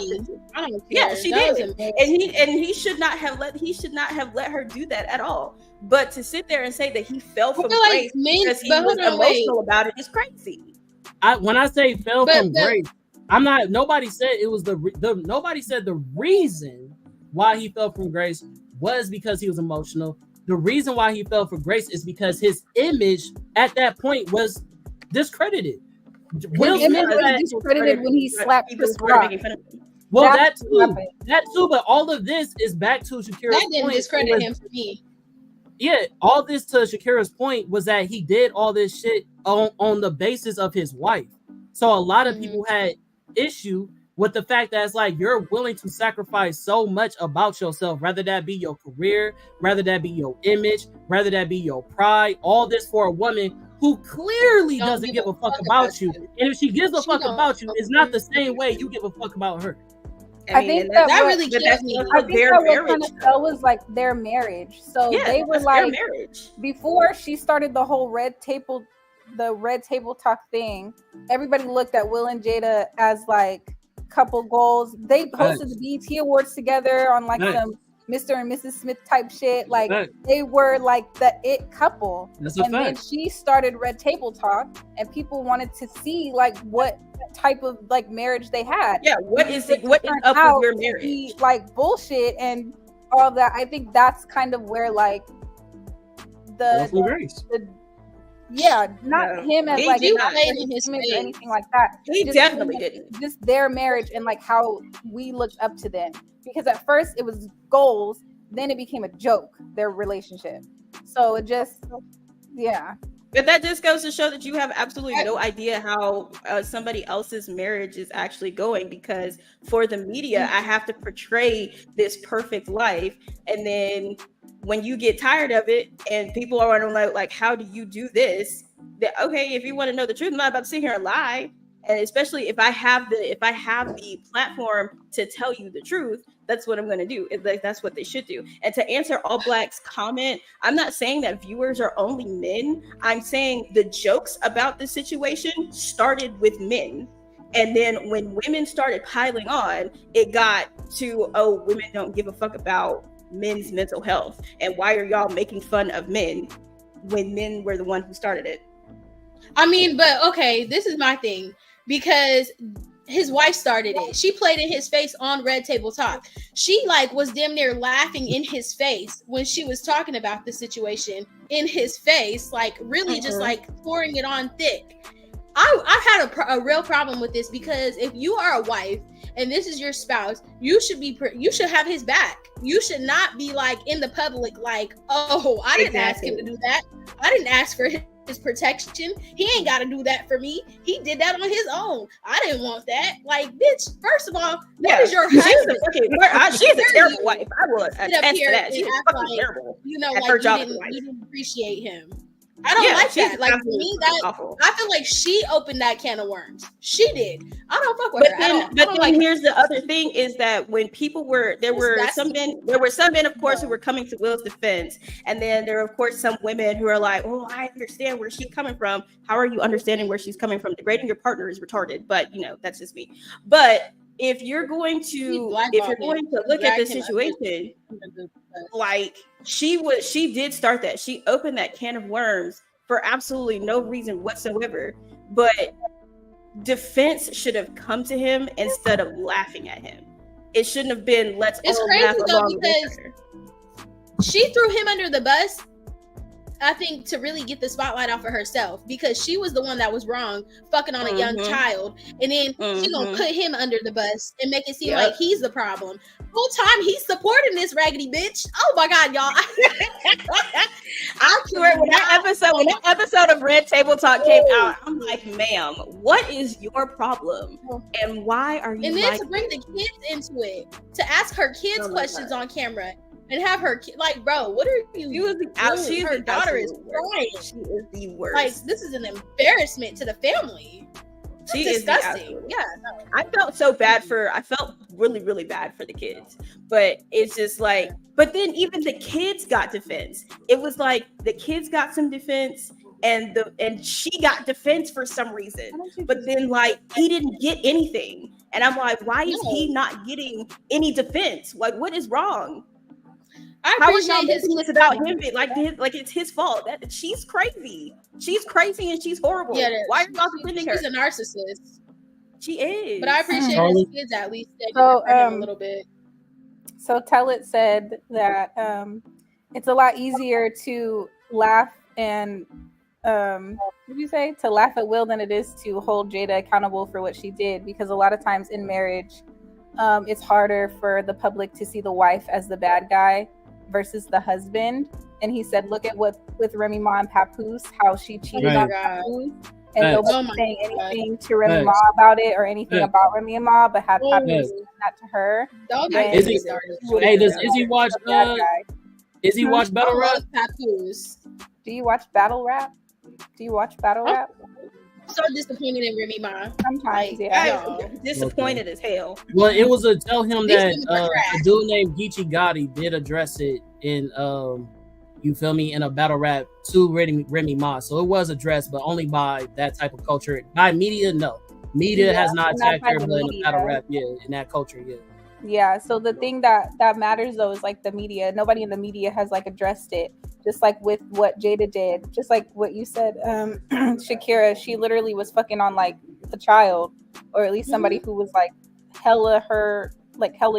yeah, she did, and he should not have let her do that at all. But to sit there and say that he fell from grace because he was emotional about it is crazy. When I say fell from grace, I'm not. Nobody said it was nobody said the reason why he fell from grace was because he was emotional. The reason why he fell from grace is because his image at that point was discredited. Will Smith was discredited when he slapped Chris Rock. Well, that too, but all of this is back to Shakira's point. That didn't discredit him for me. Yeah, all this to Shakira's point was that he did all this shit on the basis of his wife. So a lot of people had issue with the fact that it's like you're willing to sacrifice so much about yourself, rather that be your career, rather that be your image, rather that be your pride, all this for a woman who clearly doesn't give a fuck about you. And if she gives a fuck about you, it's not the same way you give a fuck about her. I think that really kills me. I think that what kind of fell was like their marriage. So they were like, before she started the whole red table talk thing, everybody looked at Will and Jada as like couple goals. They hosted the BET Awards together on like some Mr. and Mrs. Smith type shit. Like they were like the it couple. And then she started Red Table Talk, and people wanted to see like what type of like marriage they had. Yeah, what is up with your marriage? Like bullshit and all that. I think that's kind of where like not him as like in his image or anything like that. He definitely didn't. Just their marriage and like how we looked up to them. Because at first it was goals, then it became a joke, their relationship. So it just, But that just goes to show that you have absolutely no idea how somebody else's marriage is actually going, because for the media, I have to portray this perfect life. And then when you get tired of it and people are wondering like, how do you do this? That, okay, if you want to know the truth, I'm not about to sit here and lie And especially if I have the platform to tell you the truth, that's what I'm going to do. Like, that's what they should do. And to answer All Black's comment, I'm not saying that viewers are only men. I'm saying the jokes about the situation started with men. And then when women started piling on, it got to, oh, women don't give a fuck about men's mental health. And why are y'all making fun of men when men were the one who started it? I mean, but okay, this is my thing, because his wife started it. She played in his face on Red Table Talk. She like was damn near laughing in his face when she was talking about the situation in his face, like really just like pouring it on thick. I've had a real problem with this, because if you are a wife and this is your spouse, you should have his back. You should not be like in the public like, oh, I didn't ask him to do that. I didn't ask for his protection. He ain't got to do that for me. He did that on his own. I didn't want that. Like, bitch, first of all, that is your husband. She's a terrible wife. I would attest to that. She's fucking terrible. You know, like you didn't appreciate him. I don't like that. Like, for me, I feel like she opened that can of worms. She did. I don't fuck with her. But then here's the other thing, is that when people there were some men, of course, who were coming to Will's defense. And then there are, of course, some women who are like, oh, I understand where she's coming from. How are you understanding where she's coming from? Degrading your partner is retarded. But, you know, that's just me. But if you're going to look at the situation, like, she did start that. She opened that can of worms for absolutely no reason whatsoever. But defense should have come to him instead of laughing at him. It shouldn't have been let's all laugh along with her. She threw him under the bus, I think, to really get the spotlight off of herself, because she was the one that was wrong, fucking on a young child, and then she gonna put him under the bus and make it seem like he's the problem. Whole time he's supporting this raggedy bitch. Oh my god, y'all! I swear, when that episode of Red Table Talk came out, I'm like, ma'am, what is your problem, and why are you? And then to bring the kids into it, to ask her kids questions on camera. And have her like, bro, what are you? Her daughter is crying. She is the worst. Like, this is an embarrassment to the family. She is disgusting. Yeah, I felt really, really bad for the kids. But it's just like, but then even the kids got defense. It was like the kids got some defense, and she got defense for some reason. But then like he didn't get anything, and I'm like, why is he not getting any defense? Like, what is wrong? How is y'all making this about him? Like it's his fault. That she's crazy. She's crazy and she's horrible. Yeah, why are y'all defending her? She's a narcissist. She is. But I appreciate his kids at least a little bit. So Tellet said that it's a lot easier to laugh and what did you say? To laugh at Will than it is to hold Jada accountable for what she did, because a lot of times in marriage, it's harder for the public to see the wife as the bad guy versus the husband. And he said, look at what with Remy Ma and Papoose, how she cheated on Papoose, and nobody's saying anything to Remy Ma about it or anything about Remy Ma, but had Papoose doing that to her. Does Izzy watch Battle Rap? Papoose. Do you watch Battle Rap? So disappointed in Remy Ma. Sometimes, disappointed as hell. Well, it was tell him that a dude named Geechee Gotti did address it in you feel me, in a battle rap to Remy Ma. So it was addressed, but only by that type of culture. By media, no. Media has not attacked her, but in a battle rap, in that culture, Yeah, so the thing that matters though is like the media. Nobody in the media has like addressed it. Just like with what Jada did, just like what you said, Shakira, she literally was fucking on like a child, or at least somebody who was like hella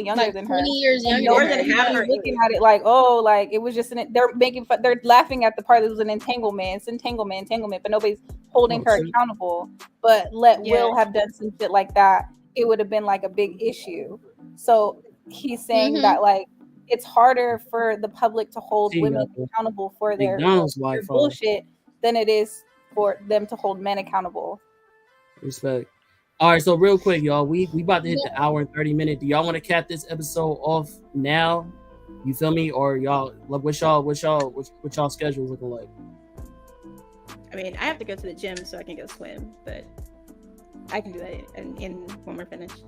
younger than her. 20 years younger than her. Looking at it like, oh, like it was just they're making fun, they're laughing at the part that was an entanglement. It's entanglement, but nobody's holding her accountable. But let Will have done some shit like that, it would have been like a big issue. So he's saying that like it's harder for the public to hold women accountable for their bullshit than it is for them to hold men accountable. Respect. All right, so real quick, y'all, we about to hit the hour and 30 minutes. Do y'all want to cap this episode off now? You feel me? Or y'all, like, what y'all schedule looking like? I mean, I have to go to the gym so I can go swim, but I can do that in when we're finished.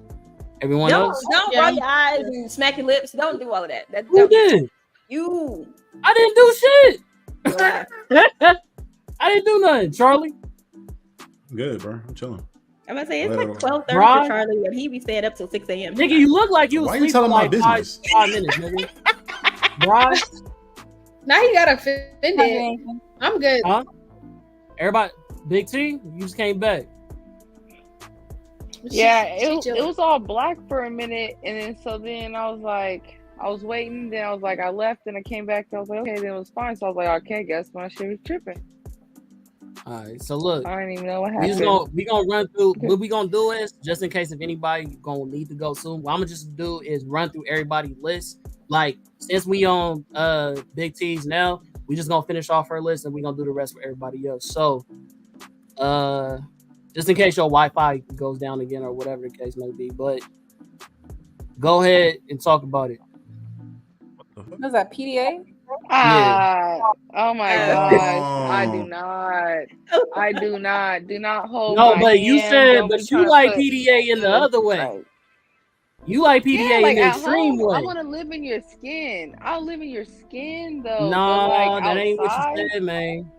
Everyone else? Don't roll your eyes and smack your lips. Don't do all of that. Who did? You. I didn't do shit. I didn't do nothing, Charlie. Good, bro. I'm chilling. I'm gonna say it's like 12:30 for Charlie, and he be staying up till 6 a.m. Nigga, you look like you. Why you telling my like business? 5 minutes, nigga. Bro. Now he got offended. I'm good. Huh? Everybody, Big T, you just came back. Yeah, it was all black for a minute, and then I was like, I was waiting, then I was like, I left, and I came back, and I was like, okay, then it was fine. So I was like, okay, guess my shit was tripping. All right, so look, I didn't even know what happened. We gonna run through what we gonna do is just in case if anybody gonna need to go soon. What I'm gonna just do is run through everybody's list. Like since we on Big T's now, we just gonna finish off her list and we gonna do the rest for everybody else. So just in case your Wi-Fi goes down again or whatever the case may be, but go ahead and talk about it. What is that, PDA? Oh my gosh. I do not hold no, my but hand. you said, Don't but be you trying like to put- PDA in the other way. You like PDA like in the at extreme home, way. I want to live in your skin. I'll live in your skin though. No, but like that ain't what outside, you said, man.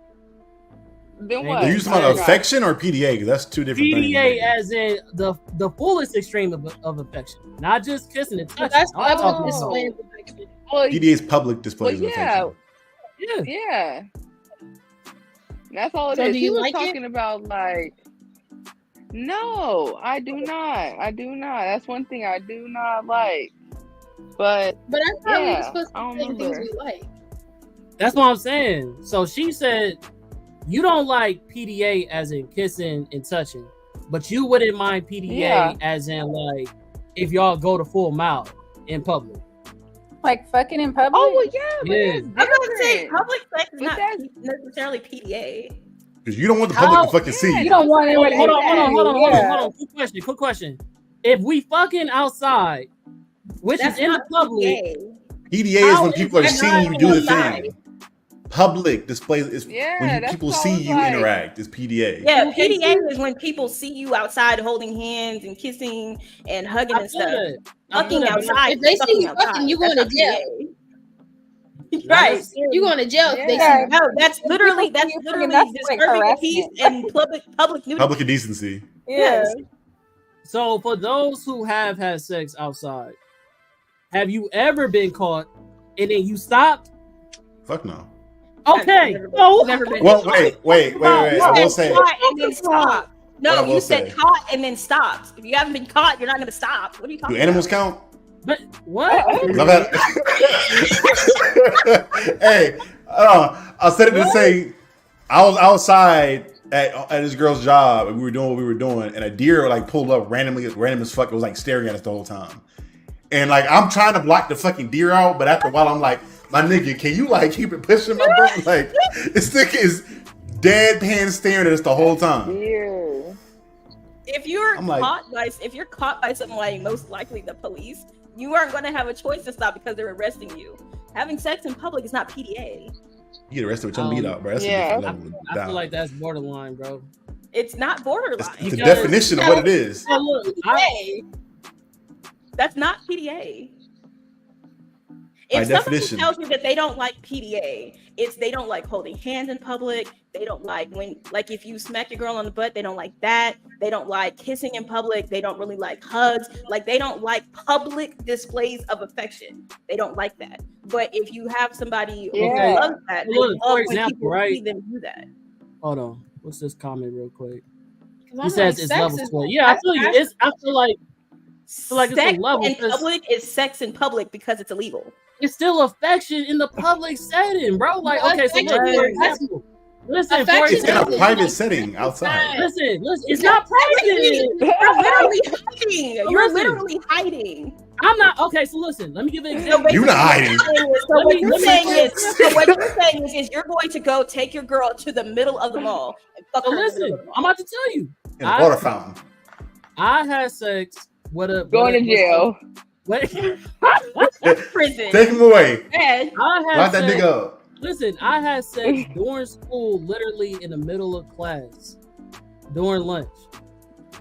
Then Are what? Are you talking about affection or PDA? Because that's two different things. PDA as in the fullest extreme of affection, not just kissing and touching. That's I'm talking public about- display of affection. Well, PDA is public displays of affection. yeah. That's all it So is. do He you was like it? talking about like, no, I do not. That's one thing I do not like. But I thought we were yeah, supposed I to don't say things remember. we like. That's what I'm saying. So she said you don't like PDA as in kissing and touching, but you wouldn't mind PDA as in like if y'all go to full mouth in public. Like fucking in public? Oh well, yeah. Yeah. I'm gonna say different. public sex is But not that's- necessarily PDA. Because you don't want the public to fucking see. You don't want anybody Hold to on. Quick question. If we fucking outside, which That's is in the not public, PDA. PDA is How when is people are that seeing you not do the outside? thing. Public displays is Yeah, when that's people what I see was you like. interact. Is PDA. Yeah, PDA is when people see you outside holding hands and kissing and hugging and stuff. Fucking outside. If they see you fucking, you going to jail. Right. You going to jail if they see Yeah. you. No, that's literally That's disturbing like the peace and public nudity. Public indecency. Yes. So for those who have had sex outside, have you ever been caught and then you stopped? Fuck no. Okay. Never been. Well, wait. I will say. Caught and then stop. What No, I will you said say. caught and then stopped. If you haven't been caught, you're not going to stop. What are you talking Do animals about? count? But what? 'Cause I've had- hey, I said it to say I was outside at this girl's job and we were doing what we were doing, and a deer like pulled up randomly, random as fuck. It was like staring at us the whole time, and like I'm trying to block the fucking deer out, but after a while I'm like, my nigga, can you like keep it pushing, my bro? Like this nigga is deadpan staring at us the whole time. Ew. If you're I'm like- caught by somebody, most likely the police, you aren't going to have a choice to stop because they're arresting you. Having sex in public is not PDA. You get arrested with your meat out, bro. That's yeah. a different level I down. feel like that's borderline, bro. It's not borderline. That's the Because- definition of what it is. So look, That's not PDA. By If somebody definition. tells you that they don't like PDA, it's they don't like holding hands in public. They don't like like if you smack your girl on the butt, they don't like that. They don't like kissing in public. They don't really like hugs. Like they don't like public displays of affection. They don't like that. But if you have somebody who Yeah. loves that, they Look, love for when example, people right? see them do that. hold on. What's this comment real quick? I'm He says like, it's sex level is- 12. Yeah, I feel you. I feel like it's a Sex level, in 'cause- public is sex in public because it's illegal. it's still affection in the public setting, bro. Like, No, okay, so affection for is- example, listen, for affection It's in a example, private setting outside. listen, it's not private. You're literally hiding. You're Listen. literally hiding. I'm not okay. So listen, let me give an example. You're not hiding. So Let what me- you're let me- saying is you're going to go take your girl to the middle of the mall and fuck So her. in the listen, middle of the mall. I'm about to tell you. In a water fountain. I had sex with a Going to jail. Wait, Prison. Take him away. And I had Lock that sex, nigga up. Listen, I had sex during school, literally in the middle of class, during lunch.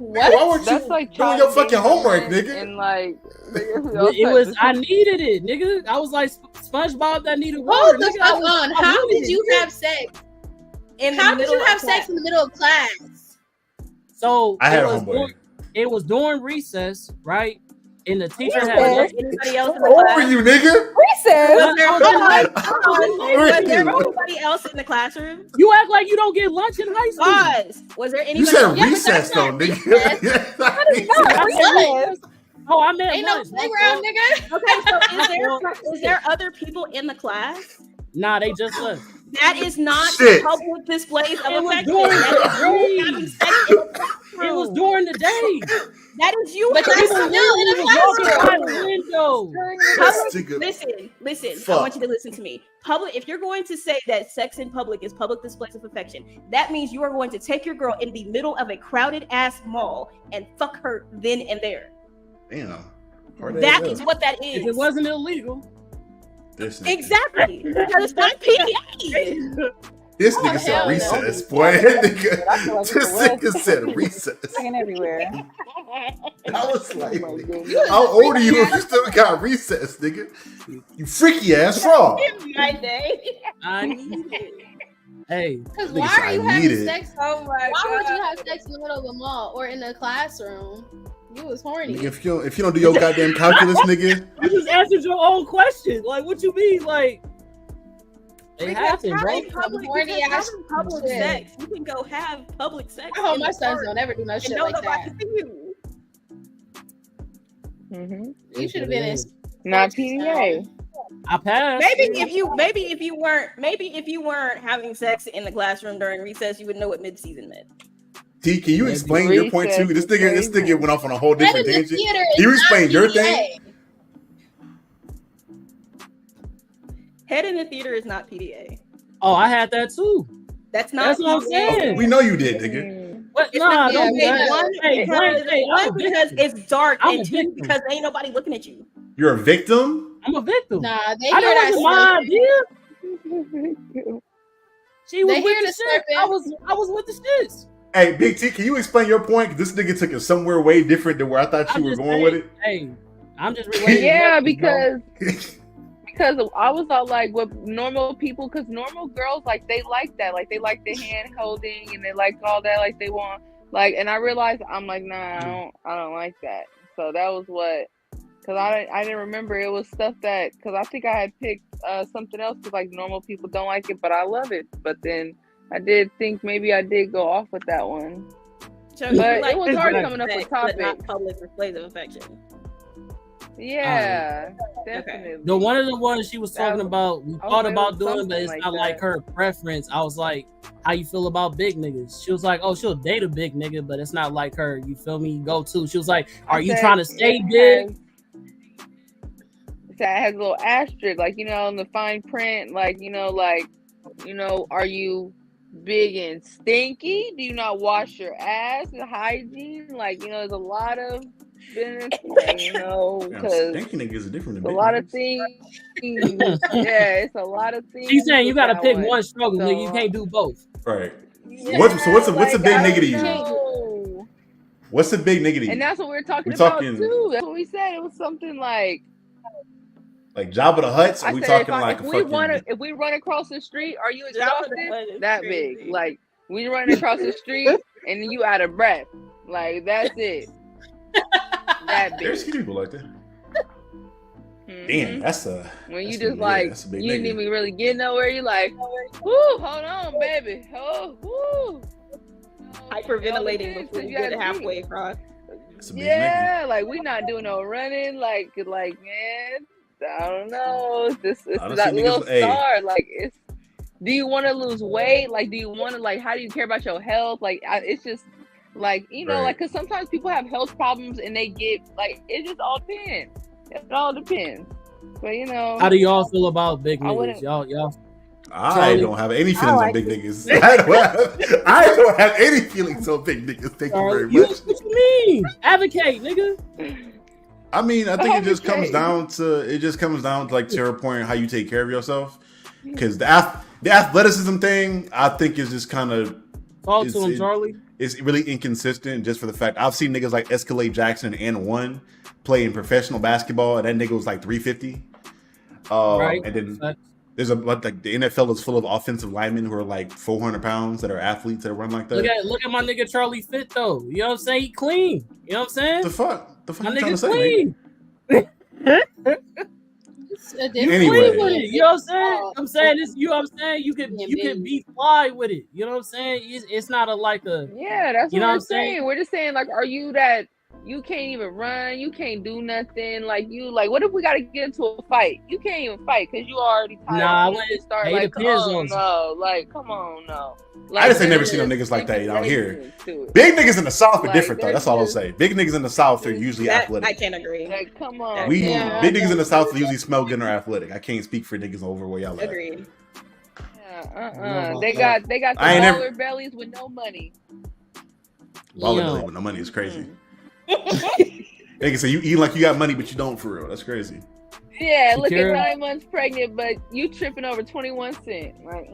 What? Why weren't That's you like doing your fucking homework, and, nigga? And like, It was I needed it, nigga. I was like SpongeBob that needed water. Hold the nigga. fuck on. How did you have sex? How did you have sex in the middle of class? So I had a homeboy. It was during recess, right? And the teacher Was had anybody else in the How old class? were you, nigga? Recess. Was there Were you? anybody else in the classroom? You act like you don't get lunch in high school. Pause. Was there You anybody said else? recess though, nigga. Oh, I meant Ain't no lunch. playground, nigga. Okay, so is there other people in the class? Nah, they just left. That is not Shit. public displays of It was affection. during That is you having sex in the classroom. It was during the day. That is you. But having that's sex still in a Walking by classroom. the window. Listen. Fuck. I want you to listen to me. Public. If you're going to say that sex in public is public displays of affection, that means you are going to take your girl in the middle of a crowded ass mall and fuck her then and there. Damn. That is what that is. If it wasn't illegal. This nigga. Exactly. Because it's not PDA. This nigga said hell no. recess, boy. Nigga, I feel like this it's the nigga said recess. Fucking everywhere. I was like, how old are you if you still got recess, nigga? You freaky ass frog. My day. I need it. Hey, Because Nigga why said, are you "I having need it." sex? Oh my Why would god. you have sex in the middle of the mall or in a classroom? You was horny. Nigga, if you don't do your goddamn calculus, nigga. you just answered your own question. Like, what you mean? Like, it Because happened, bro. having public, Horny because ass having public shit. sex, you can go have public sex. I hope in my the sons park don't ever do no and shit know like nobody that. see you. You should have been in. not PDA. I passed. Maybe if you weren't having sex in the classroom during recess, you would know what mid-season meant. T, can you explain your point too? This nigga went off on a whole That different in the tangent. theater Can you is explain not your PDA. thing? Head in the theater is not PDA. Oh, I had that too. That's not. That's what I'm PDA. saying. We know you did, nigga. What? It's Nah, not don't PDA. get One, Hey, because, I'm a because victim. it's dark, I'm a and two, victim. because ain't nobody looking at you. You're a victim? I'm a victim. Nah, they I hear that wasn't my slurping. idea. She was They with hear the the shit. slurping. I was with the shits. Hey, Big T, can you explain your point? This nigga took it somewhere way different than where I thought you were going with it. Hey, I'm just relating. Yeah, to bro. because I was all like, what normal people? Because normal girls like they like that, like they like the hand holding and they like all that, like they want like. And I realized I'm like, nah, I don't like that. So that was what. Because I didn't remember it was stuff that because I think I had picked something else because like normal people don't like it, but I love it. But then I did think maybe I did go off with that one. So But you it was hard public coming up with sex, but not topics. public displays of affection. Yeah, definitely. The one of the ones she was talking about, we I thought was about like, doing, but something it's like not like that. her preference. I was like, how you feel about big niggas? She was like, oh, she'll date a big nigga, but it's not like her. You feel me? Go to. She was like, are you trying to stay big? It has a little asterisk, like in the fine print, like are you big and stinky? Do you not wash your ass? The hygiene, there's a lot of business, because Stinky niggas are different than a big lot of niggas. things. Yeah, it's a lot of things. She's saying you got to that pick way. one struggle, So, nigga. You can't do both. Right. Yeah, What's a big I nigga to don't you? know. What's a big nigga to you? And that's what we're talking We about talking- too. That's what we said. It was something like Like Jabba the Hutts? Or I we said, talking like if a we fucking... if we run across the street, are you Jabba the Hutt exhausted? is That crazy. big, like we running across the street and then you out of breath, like that's it. That big. There's people like that. Mhm. Damn, that's a... When you that's just a- like that's a big you didn't nigga. even really get nowhere. You like, whoo, hold on, baby, oh, whoo. Hyperventilating All the before things you you get gotta halfway do. across. That's a big Yeah, like we not doing no running. Like man, I don't know. It's Honestly, that little niggas- hey. star. Like it's. Do you want to lose weight? Like, do you want to how do you care about your health? Like, it's just like Right. like because sometimes people have health problems and they get like it just all depends. It all depends. But How do y'all feel about big I niggas? wouldn't- Y'all. I don't have any feelings like on big niggas. I don't have any feelings on big niggas. Thank you very You, much. what you mean? Advocate, nigga. I mean, I think it just comes Okay. down to like to your point, how you take care of yourself. Because the athleticism thing, I think is just kind of Talk to him, Charlie. it's really inconsistent just for the fact I've seen niggas like Escalade Jackson and One play in professional basketball, and that nigga was like 350. Right. And then there's like the NFL is full of offensive linemen who are like 400 pounds that are athletes that run like that. Look at my nigga Charlie Fit though. You know what I'm saying? He clean. You know what I'm saying? The fuck my you trying to say? Clean. Anyway, with it, you know what I'm saying? I'm saying this. You know what I'm saying? You can be fly with it. You know what I'm saying? It's not a like a that's you know what I'm saying. We're just saying like, are you that you can't even run? You can't do nothing. Like what if we got to get into a fight? You can't even fight because you already tired. Nah, you start like, come on, no. Like, I just ain't never seen no niggas like that out here. Big niggas in the South are different though. That's all I'll say. Big niggas in the South are usually athletic. I can't agree. Like, come on. Big niggas in the South usually smell good and are athletic. I can't speak for niggas over where y'all at. Agreed. They got the baller bellies with no money. Baller belly with no money is crazy. They can say you eat like you got money, but you don't for real. That's crazy. Yeah, look at 9 months pregnant, but you tripping over 21 cents. Like,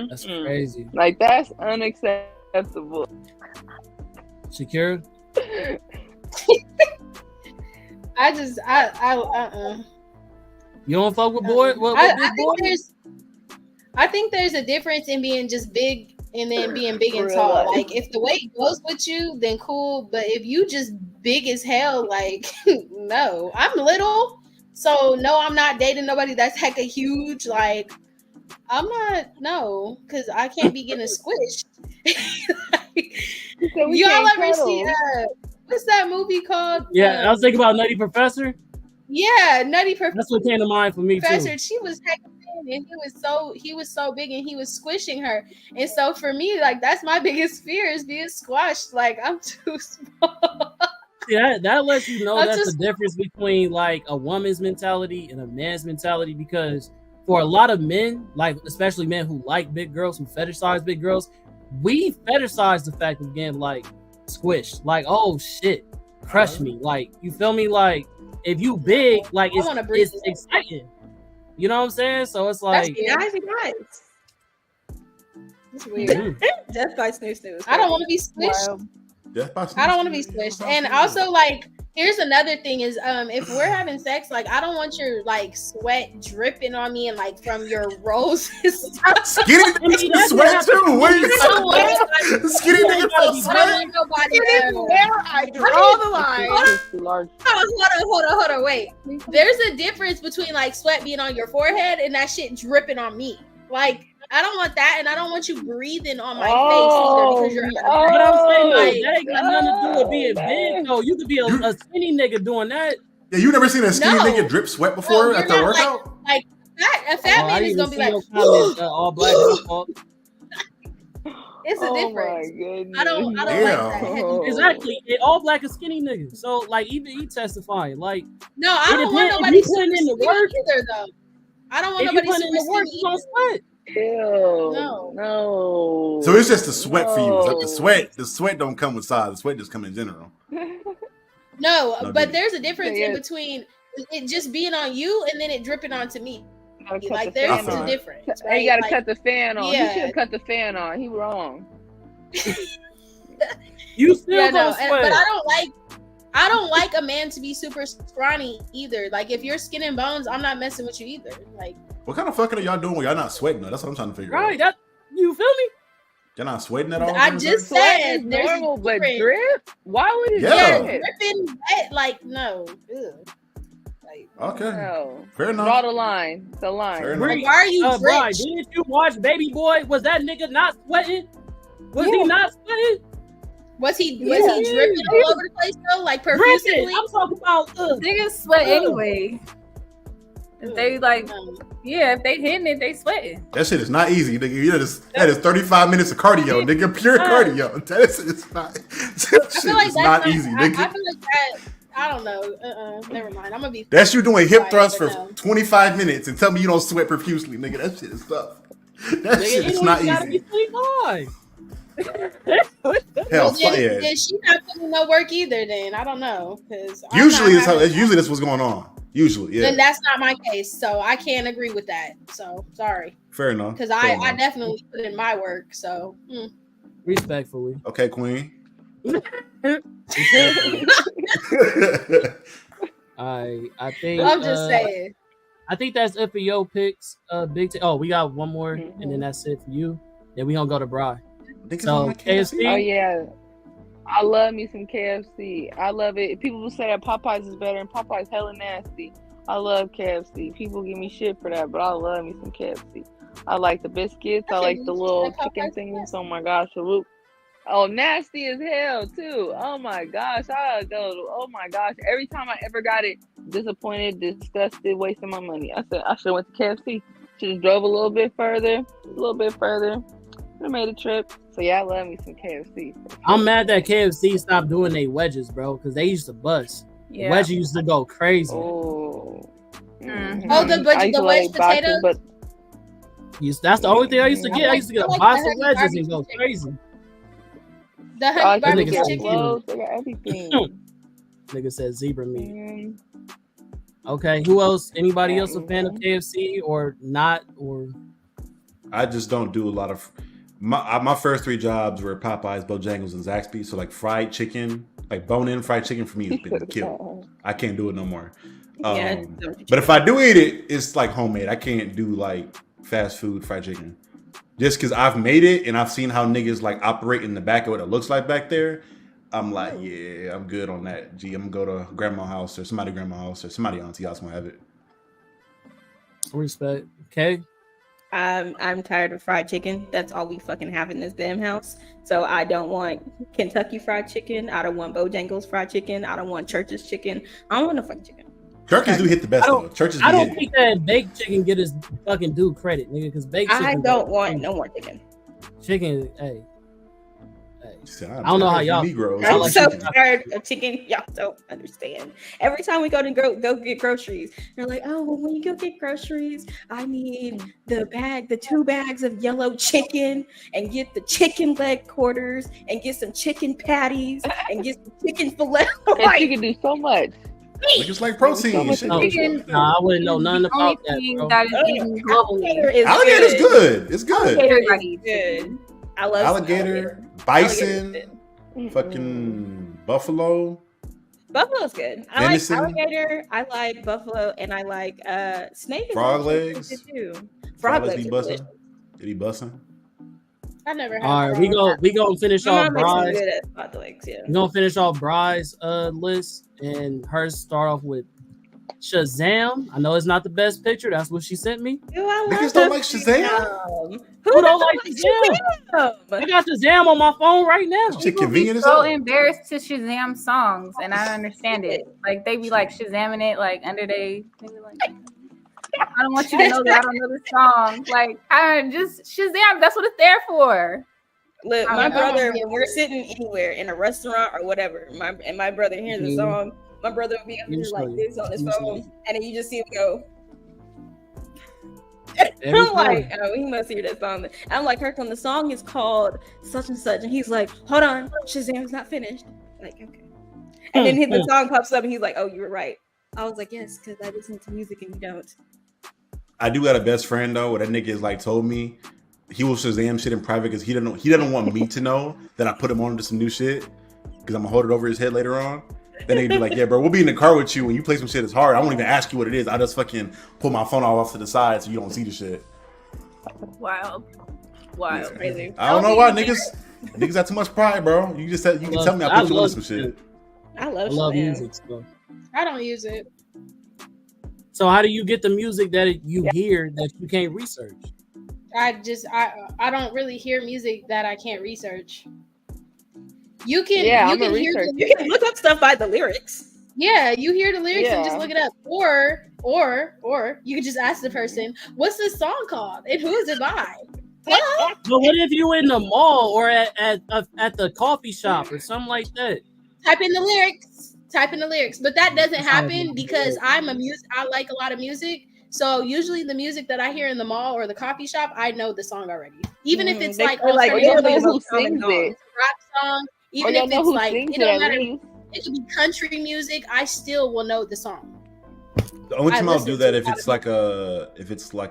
that's crazy. Like that's unacceptable. Shakira? You don't fuck with boy? I think there's a difference in being just big and then being big and tall. Like if the weight goes with you, then cool. But if you just big as hell, like no. I'm little, so no, I'm not dating nobody that's hecka huge. Like I'm not, no, because I can't be getting squished. Y'all ever see what's that movie called? Yeah, I was thinking about Nutty Professor. Yeah, Nutty Professor. That's what came to mind for me Professor, too. she was hecka thin, and he was so big, and he was squishing her. And so for me, like that's my biggest fear is being squashed. Like I'm too small. Yeah, that lets you know that's the difference between like a woman's mentality and a man's mentality, because for a lot of men, like especially men who like big girls, who fetishize big girls, we fetishize the fact of getting like squished. Like, oh shit, crush me. Like, you feel me? Like, if you big, like it's exciting. You know what I'm saying? So it's like that's nice. It's weird. Death by snooze. I don't want to be squished. I don't want to be squished. And also, like, here's another thing is, if we're having sex, like, I don't want your like sweat dripping on me and like from your rolls. Skinny niggas sweat too. What are you talking? Skinny niggas sweat. I draw the line. Hold on. Wait. There's a difference between like sweat being on your forehead and that shit dripping on me. Like, I don't want that, and I don't want you breathing on my face either because you're. But I'm saying like, that ain't got nothing to do with being big. No, you could be a skinny nigga doing that. Yeah, you never seen a skinny nigga drip sweat before after a workout? Like a fat man is gonna be like all black. It's a difference. I don't like that. Exactly. All black and skinny niggas. So like even he testifying. Like no, I don't want nobody putting in the work either though. I don't want nobody putting in the work. You gonna sweat. Ew, no. So it's just the sweat for you. Like the sweat don't come with size. The sweat just come in general. No, but there's a difference in between it just being on you and then it dripping onto me. Like there's a difference. Right? You gotta cut the fan on. Yeah. He should have cut the fan on. He wrong. You still don't sweat. But I don't like a man to be super scrawny either. Like if you're skin and bones, I'm not messing with you either. Like what kind of fucking are y'all doing when y'all not sweating though? That's what I'm trying to figure out. Right, that you feel me? You're not sweating at all? I just said there's normal, but drip? Why would it dripping wet? Like no. Ew. Like, okay. No. Fair enough. Draw the line. The line. Like, why are you Brian, didn't you watch Baby Boy? Was that nigga not sweating? Was he not sweating? Was he dripping all over the place though? Like profusely? I'm talking about niggas sweat anyway. If they like, if they hitting it, they sweating. That shit is not easy, nigga. That is 35 minutes of cardio, nigga. Pure cardio. That shit is not. That shit is not easy, nigga. I feel like that. I don't know. Never mind. I'm gonna be. That's you doing hip thrust for 25 minutes and tell me you don't sweat profusely, nigga. That shit is tough. That shit is not easy. Hell, then she not putting no work either. Then I don't know because usually that's what's going on. Usually, yeah. Then that's not my case, so I can't agree with that. So sorry. Fair enough. Because I definitely put in my work. So Respectfully. Okay, Queen. I think I'm just saying. I think that's it for your picks. Big T. Oh, we got one more, and then that's it for you. Then we gonna go to Bri. So KFC. Oh yeah, I love me some KFC. I love it. People will say that Popeyes is better, and Popeyes hella nasty. I love KFC. People give me shit for that, but I love me some KFC. I like the biscuits. I like the little chicken things. Oh my gosh, oh, nasty as hell too. Oh my gosh, I go. Oh my gosh, every time I ever got it, disappointed, disgusted, wasting my money. I said I should have went to KFC. Should have drove a little bit further, and made a trip. So yeah, I love me some KFC. I'm mad that KFC stopped doing their wedges, bro, because they used to bust. Yeah. Wedges used to go crazy. Oh, oh, the wedge potatoes. But that's the only thing I used to get. I used to get a box of wedges and go crazy. The honey barbecue chicken. They got everything. Nigga said zebra meat. Okay, who else? Anybody else a fan of KFC or not? Or I just don't do a lot of. My first 3 jobs were Popeyes, Bojangles, and Zaxby's. So like fried chicken, like bone-in fried chicken for me has been killed. I can't do it no more. But if I do eat it, it's like homemade. I can't do like fast food fried chicken. Just because I've made it and I've seen how niggas like operate in the back of what it looks like back there, I'm like, yeah, I'm good on that. Gee, I'm gonna go to grandma's house or somebody's auntie house gonna have it. Respect. Okay. I'm tired of fried chicken. That's all we fucking have in this damn house. So I don't want Kentucky fried chicken. I don't want Bojangles fried chicken. I don't want Church's chicken. I don't want no fucking chicken. Churches do hit the best though. Churches. I don't think that baked chicken get his fucking due credit, nigga. Because baked chicken. I don't want no more chicken. Chicken, hey. I don't know how y'all. I'm so tired of chicken. Y'all don't understand. Every time we go to go get groceries, they're like, "Oh, well, when you go get groceries, I need the 2 bags of yellow chicken, and get the chicken leg quarters, and get some chicken patties, and get some chicken fillet." Like, you can do so much. It's like protein. I wouldn't know nothing about that, bro. That is eaten globally. Alligator's good. It's good. Alligator's good. I love alligator, bison, fucking buffalo. Buffalo's good. I like alligator. I like buffalo, and I like snake. Frog legs too. Frog legs. Did he bussin'? I never had. All right, we gonna finish off Bry's. Yeah. We gonna finish off Bry's list, and hers start off with Shazam. I know it's not the best picture. That's what she sent me. Niggas don't like Shazam. Who don't like Shazam? I got Shazam on my phone right now. People be so embarrassed to Shazam songs, and I understand it. Like they be like Shazamming it, like under they be like, I don't want you to know that I don't know the song. Like I just Shazam. That's what it's there for. Look, my brother, when we're sitting anywhere in a restaurant or whatever, my brother hears the song. My brother would be up here like this on his phone, and then you just see him go. I'm like, oh, he must hear that song. I'm like, Kirkland, the song is called such and such, and he's like, hold on, Shazam's not finished. Like, okay. And then the song pops up, and he's like, oh, you were right. I was like, yes, because I listen to music and you don't. I do got a best friend though, where that nigga is like told me he will Shazam shit in private because he doesn't want me to know that I put him on to some new shit because I'm gonna hold it over his head later on. Then they'd be like, yeah, bro, we'll be in the car with you when you play some shit that's hard. I won't even ask you what it is. I just fucking pull my phone off to the side so you don't see the shit. Wild. Yeah. Crazy. I don't know why niggas got too much pride, bro. You can tell me I put you on some shit. I love music stuff. I don't use it. So how do you get the music that you hear that you can't research? I don't really hear music that I can't research. You can look up stuff by the lyrics. Yeah, you hear the lyrics and just look it up. Or you can just ask the person, what's this song called? And who is it by? But what if you in the mall or at the coffee shop or something like that? Type in the lyrics. But that doesn't happen because I like a lot of music. So usually the music that I hear in the mall or the coffee shop, I know the song already. Even if it's like alternative who sings it. Rap song. Even if it's like, it don't matter. It could be country music. I still will know the song. The only time I'll do that if it's like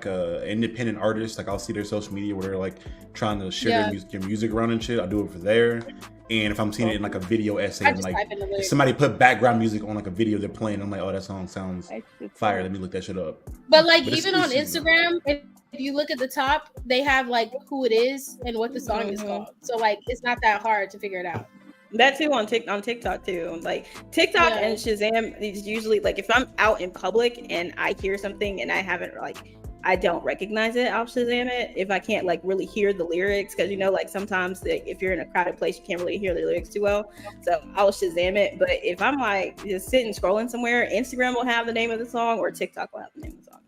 a independent artist, like I'll see their social media where they're like trying to share their music around and shit. I'll do it for there. And if I'm seeing it in like a video essay, and like if somebody put background music on like a video they're playing, I'm like, oh, that song sounds fire. Let me look that shit up. But like even on Instagram, if you look at the top, they have like who it is and what the song is called. So like it's not that hard to figure it out. That too on TikTok too. Like TikTok and Shazam is usually like if I'm out in public and I hear something and I don't recognize it, I'll Shazam it if I can't like really hear the lyrics, because you know like sometimes if you're in a crowded place you can't really hear the lyrics too well. So I'll Shazam it. But if I'm like just sitting scrolling somewhere, Instagram will have the name of the song or TikTok will have the name of the song.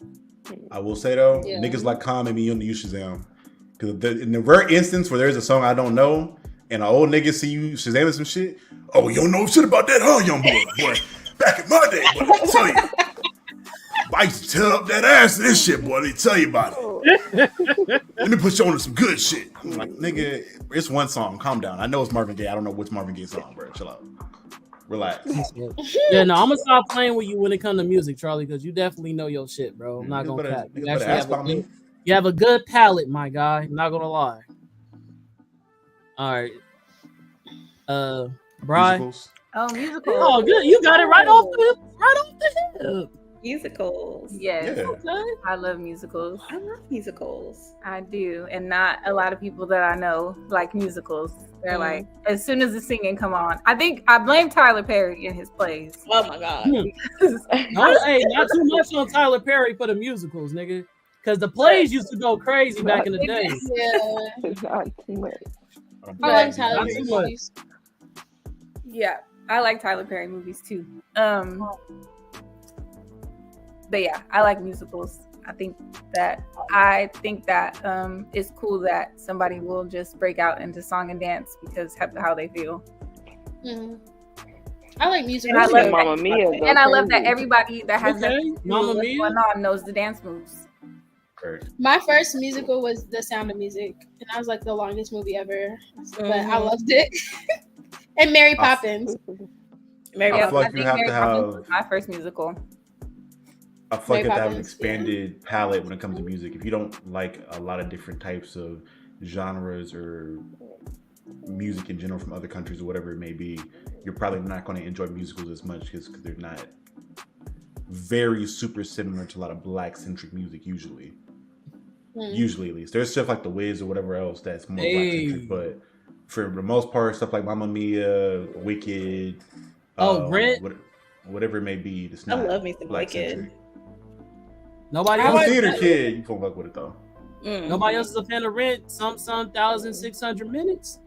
I will say though, niggas like Khan and me use Shazam, because in the rare instance where there's a song I don't know. And an old nigga see you Shazamming some shit. Oh, you don't know shit about that, huh, young boy? Boy, back in my day, boy, let me tell you. I used to tear up that ass to this shit, boy. Let me tell you about it. Let me put you on to some good shit. I'm like, nigga, it's one song. Calm down. I know it's Marvin Gaye. I don't know which Marvin Gaye song, bro. Chill out. Relax. Yeah, no, I'm gonna stop playing with you when it comes to music, Charlie, because you definitely know your shit, bro. I'm not gonna cap. You have a good palate, my guy. I'm not gonna lie. All right. Brian. Musicals. Oh, musicals. Oh, good. You got it right off the hip. Musicals. Yes. Yeah. Okay. I love musicals. I love musicals. I do. And not a lot of people that I know like musicals. They're like, as soon as the singing come on. I think I blame Tyler Perry in his plays. Oh my God. Hey, not too much on Tyler Perry for the musicals, nigga. Because the plays used to go crazy back in the day. It's not too much. I like Tyler Perry movies. Yeah, I like Tyler Perry movies too. But yeah, I like musicals. I think that it's cool that somebody will just break out into song and dance because how they feel. Mm-hmm. I like music. And I love Mamma Mia. And I love that everybody that has Mamma Mia going on knows the dance moves. My first musical was The Sound of Music, and that was like the longest movie ever. But I loved it. And Mary Poppins. I feel like you have to have my first musical. I feel like you have to have an expanded palette when it comes to music. If you don't like a lot of different types of genres or music in general from other countries or whatever it may be, you're probably not going to enjoy musicals as much because they're not very super similar to a lot of black-centric music usually. Usually, at least. There's stuff like The Wiz or whatever else that's more black-centric, but for the most part, stuff like Mamma Mia, Wicked, Rent, whatever it may be, it's not I love me some black-centric. Wicked. Nobody else. Theater kid, you can fuck with it though. Nobody else is a fan of Rent. Some 1,600 minutes.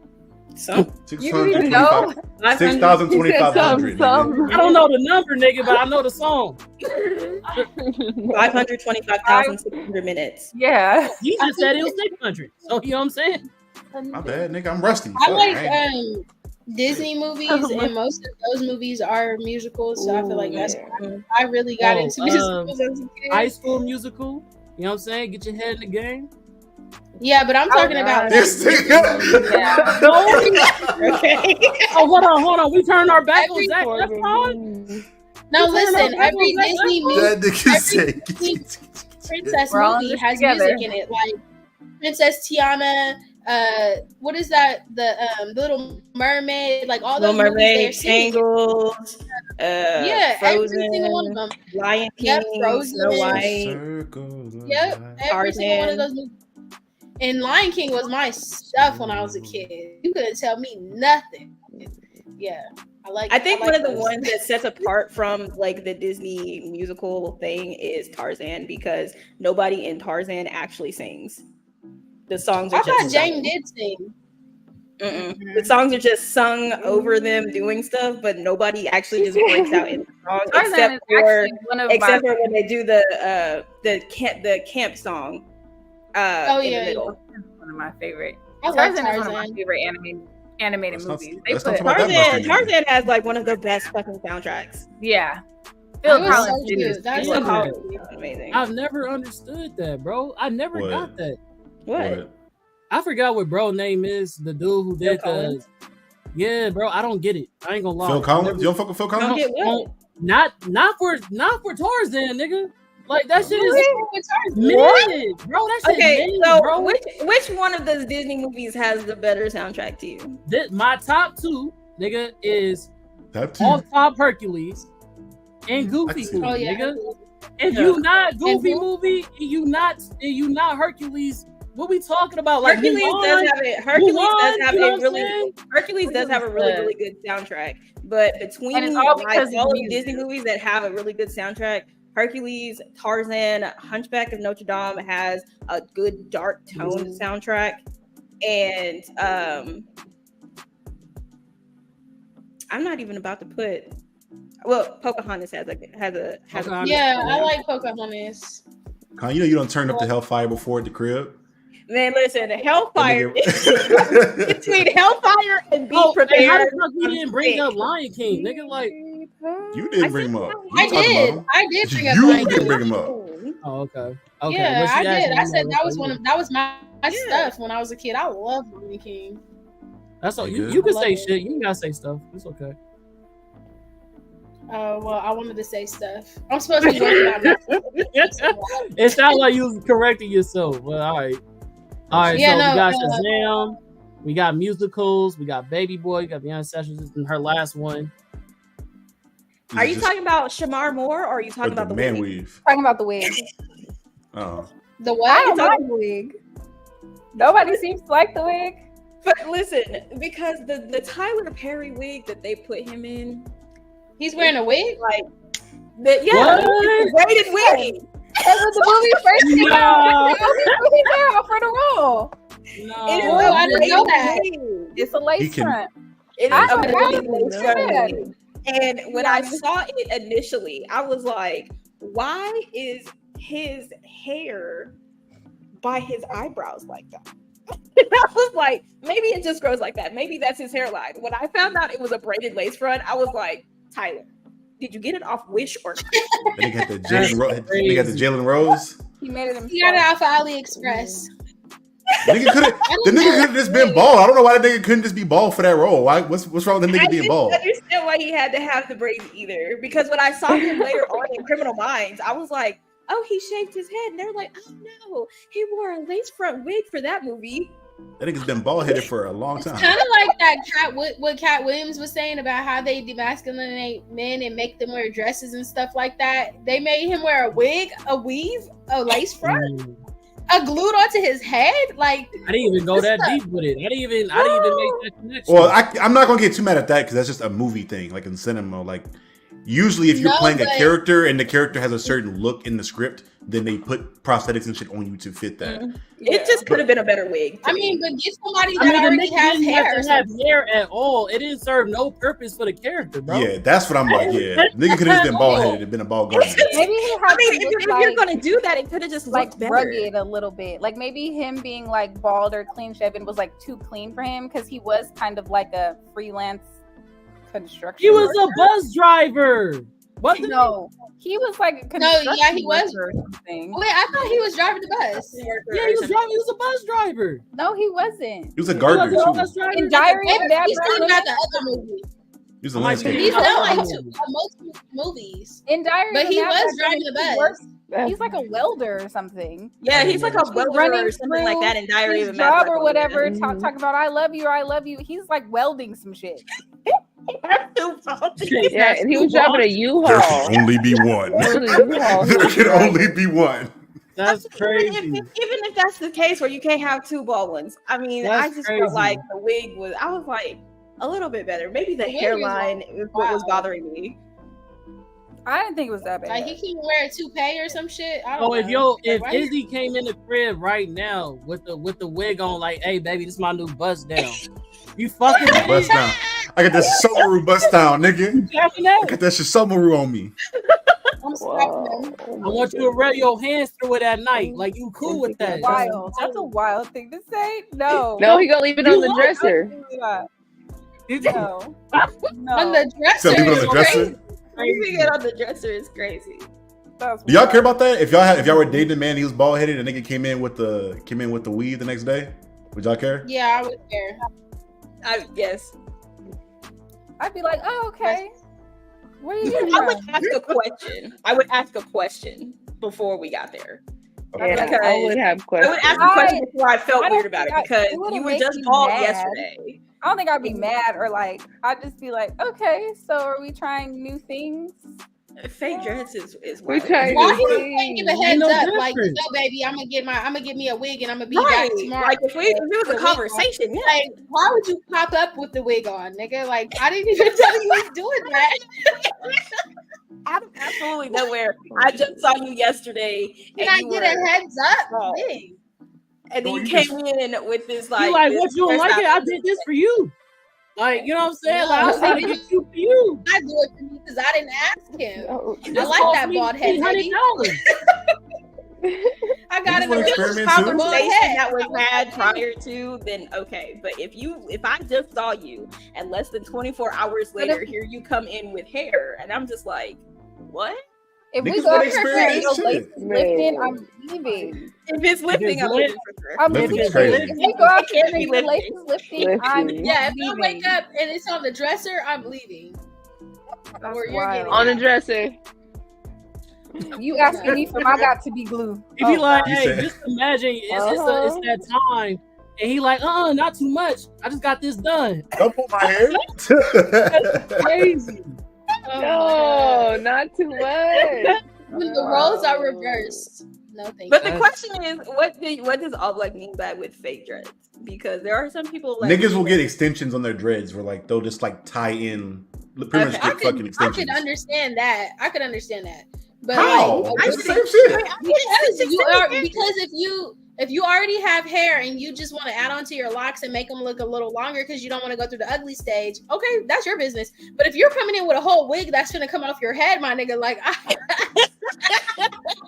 Some 6,025. 6,2,500. I don't know the number, nigga, but I know the song. 525,600 minutes. Yeah. You just said it was 600. So you know what I'm saying? My bad, nigga. I'm rusty. I like Disney movies, and most of those movies are musicals. So I feel like that's why I really got into musicals as a kid. High School Musical. You know what I'm saying? Get your head in the game. Yeah, but I'm talking about this thing. Okay. Oh, hold on. We turned our back on Zac Efron. No, listen. Every Disney movie, princess movie has music in it, like Princess Tiana. What is that? The Little Mermaid, like all those Mermaid, Tangled, yeah, Frozen, every single one of them. Lion King, Frozen, Snow White, every single one of those movies. And Lion King was my stuff when I was a kid. You couldn't tell me nothing. Yeah, I think one of the ones that sets apart from like the Disney musical thing is Tarzan, because nobody in Tarzan actually sings. The songs are I thought Jane did sing. The songs are just sung over them doing stuff, but nobody actually just breaks out in the song except for when they do the camp song. In the middle. One of my favorite. Tarzan is one of my favorite animated movies. Tarzan has like one of the best fucking soundtracks. Yeah. Phil Collins. That's amazing. I've never understood that, bro. I never got that. What? I forgot what bro name is. The dude who did the. Yeah, bro. I don't get it. I ain't gonna lie. Phil Collins? You don't fuck with Phil Collins? Not for Tarzan, nigga. Like that shit is mid, bro. That shit mid, so bro. which one of those Disney movies has the better soundtrack to you? My top two, nigga, is Off Top Hercules and Goofy movie, nigga. If you not Goofy movie, and you not Hercules, what we talking about? Like Hercules does have it. Hercules does have a really, really good soundtrack. But between all the Disney movies that have a really good soundtrack, Hercules, Tarzan, Hunchback of Notre Dame has a good dark tone soundtrack, and I'm not even about to put. Well, Pocahontas has a. Yeah, I like Pocahontas. You know you don't turn up the Hellfire before at the crib. Man, listen, the Hellfire between Hellfire and Be Prepared. How the fuck you didn't bring up Lion King, nigga? Like you didn't bring him up. I did bring up You Lion didn't King. bring him up. Oh, okay. Yeah, I did. I said that was my stuff when I was a kid. I love Lion King. That's all. You can say shit. You gotta say stuff. It's okay. Well, I wanted to say stuff. I'm supposed to be working on that. It sounds like you was correcting yourself, but all right. Yeah, so we got Shazam, we got musicals, we got Baby Boy, we got Beyonce Sessions in her last one. Are you talking about Shamar Moore, or are you talking about the man wig? weave? Talking about the wig. Oh. The what? I don't like the wig. Nobody seems to like the wig. But listen, because the Tyler Perry wig that they put him in, he's wearing a wig? Like, it's a braided wig. And when the movie first came out, he down for the role. No, I didn't know that. It's a lace front. It is a braided lace front. And when I saw it initially, I was like, why is his hair by his eyebrows like that? I was like, maybe it just grows like that. Maybe that's his hairline. When I found out it was a braided lace front, I was like, Tyler, did you get it off Wish or not? They got the Jalen Rose. He made it himself. He got it off of AliExpress. The nigga could have just been bald. I don't know why the nigga couldn't just be bald for that role. Why? What's wrong with the nigga being bald? I didn't understand why he had to have the braids either. Because when I saw him later on in Criminal Minds, I was like, oh, he shaved his head. And they were like, oh no, he wore a lace front wig for that movie. That nigga's been bald headed for a long time. Kind of like that what Cat Williams was saying about how they demasculinate men and make them wear dresses and stuff like that. They made him wear a wig, a weave, a lace front, glued onto his head. Like I didn't even go that deep with it. I didn't even make that connection. Well, I'm not gonna get too mad at that because that's just a movie thing, like in cinema. Like usually, if you're playing a character and the character has a certain look in the script, then they put prosthetics and shit on you to fit that. It just could have been a better wig. I mean, but get somebody that already has hair. Have hair at all. It didn't serve no purpose for the character, bro. Yeah, that's what I'm like. Yeah, nigga could have just been bald headed and been a bald guardian. Maybe he had if you're gonna do that, it could have just like looked better. rugged a little bit. Like maybe him being like bald or clean shaven was like too clean for him because he was kind of like a freelance construction. He was a bus driver. No, he was like a he was or something. Wait, I thought he was driving the bus. Yeah, he was a bus driver. No, he wasn't. He was a gardener too. In Diary of Dad, he's talking about the other movie. He was a landscaper. He's done like multiple movies. In Diary, but he was driving the bus. He's like a welder or something. Yeah, he's like a welder or something like that in Diary of a job or whatever. Talk about I love you or I love you. He's like welding some shit. Yeah, and he was driving a U-Haul. There can only be one. There can only be one. That's crazy. Even if that's the case where you can't have two bald ones, I mean, I just felt like the wig was. I was like a little bit better. Maybe the hairline is what was bothering me. I didn't think it was that bad. Like he can wear a toupee or some shit. I don't know. If Izzy came in the crib right now with the wig on, like, hey baby, this is my new bust down. You fucking bust down. I got that Subaru bust down, nigga. I got that shit Subaru on me. I want you to rub your hands through it at night. Like you cool with that. Wild. That's a wild thing to say. No, he gonna leave it on the dresser. No. On the dresser. So leave it on the dresser. Leaving it on the dresser is crazy. Do y'all care about that? If y'all were dating a man, he was bald headed, and nigga came in with the weave the next day, would y'all care? Yeah, I would care. Yes. I'd be like, oh, okay. What are you doing? I would ask a question. I would ask a question before we got there. Yeah, Because I would have I questions. would ask a question before I felt I don't weird about it think because it wouldn't you were make just me bald mad. yesterday. I don't think I'd be mad or like I'd just be like, okay, so are we trying new things? Fake dreads is We wild. trying Why to you see. can't give a Ain't heads no up? Like, difference. no, baby, I'm gonna get me a wig and I'm gonna be Right. back tomorrow. Like if it was a conversation, yeah. Like, why would you pop up with the wig on, nigga? Like, I didn't even tell you was doing that. Out of absolutely nowhere. I just saw you yesterday. Can and I you get were a heads up? bald. Thing? And then Well, you you came in with this You like this what you don't like it? I hairstyle. did this for you. Like, you know what I'm saying? Like, No, I'm trying to get you for you. I do it for me because I didn't ask him. No. I like that bald head, baby. $800. I got You in wanna the experiment pop too? a bald Conversation head. that was had prior to, then okay. But if I just saw you and less than 24 hours But later, here you come in with hair, and I'm just like, what? If we Niggas go wanna up here experience and shit. laces lifting, I'm leaving. If it's lifting, I'm lit, leaving for sure. I'm Lifting leaving. is crazy. If we go up here Can't be and do lifting. laces lifting, I'm Lifting. Yeah, if I leaving. wake up and it's on the dresser, I'm leaving. That's Or you're wild. getting On the dresser. You asking me for my got to be glue. If he like, You hey, said- just imagine it's Uh-huh. that time. And he like, not too much. I just got this done. Don't pull my hair. Crazy. No, not too much. When the roles are reversed. No, thank But you. the question is, what does all black mean by with fake dreads? Because there are some people like Niggas will get extensions on their dreads where like they'll just like tie in pretty much Okay. get fucking I extensions. could understand that. But How? like, It's the same shit. because if you already have hair and you just want to add on to your locks and make them look a little longer because you don't want to go through the ugly stage, okay, that's your business. But if you're coming in with a whole wig that's gonna come off your head, my nigga, like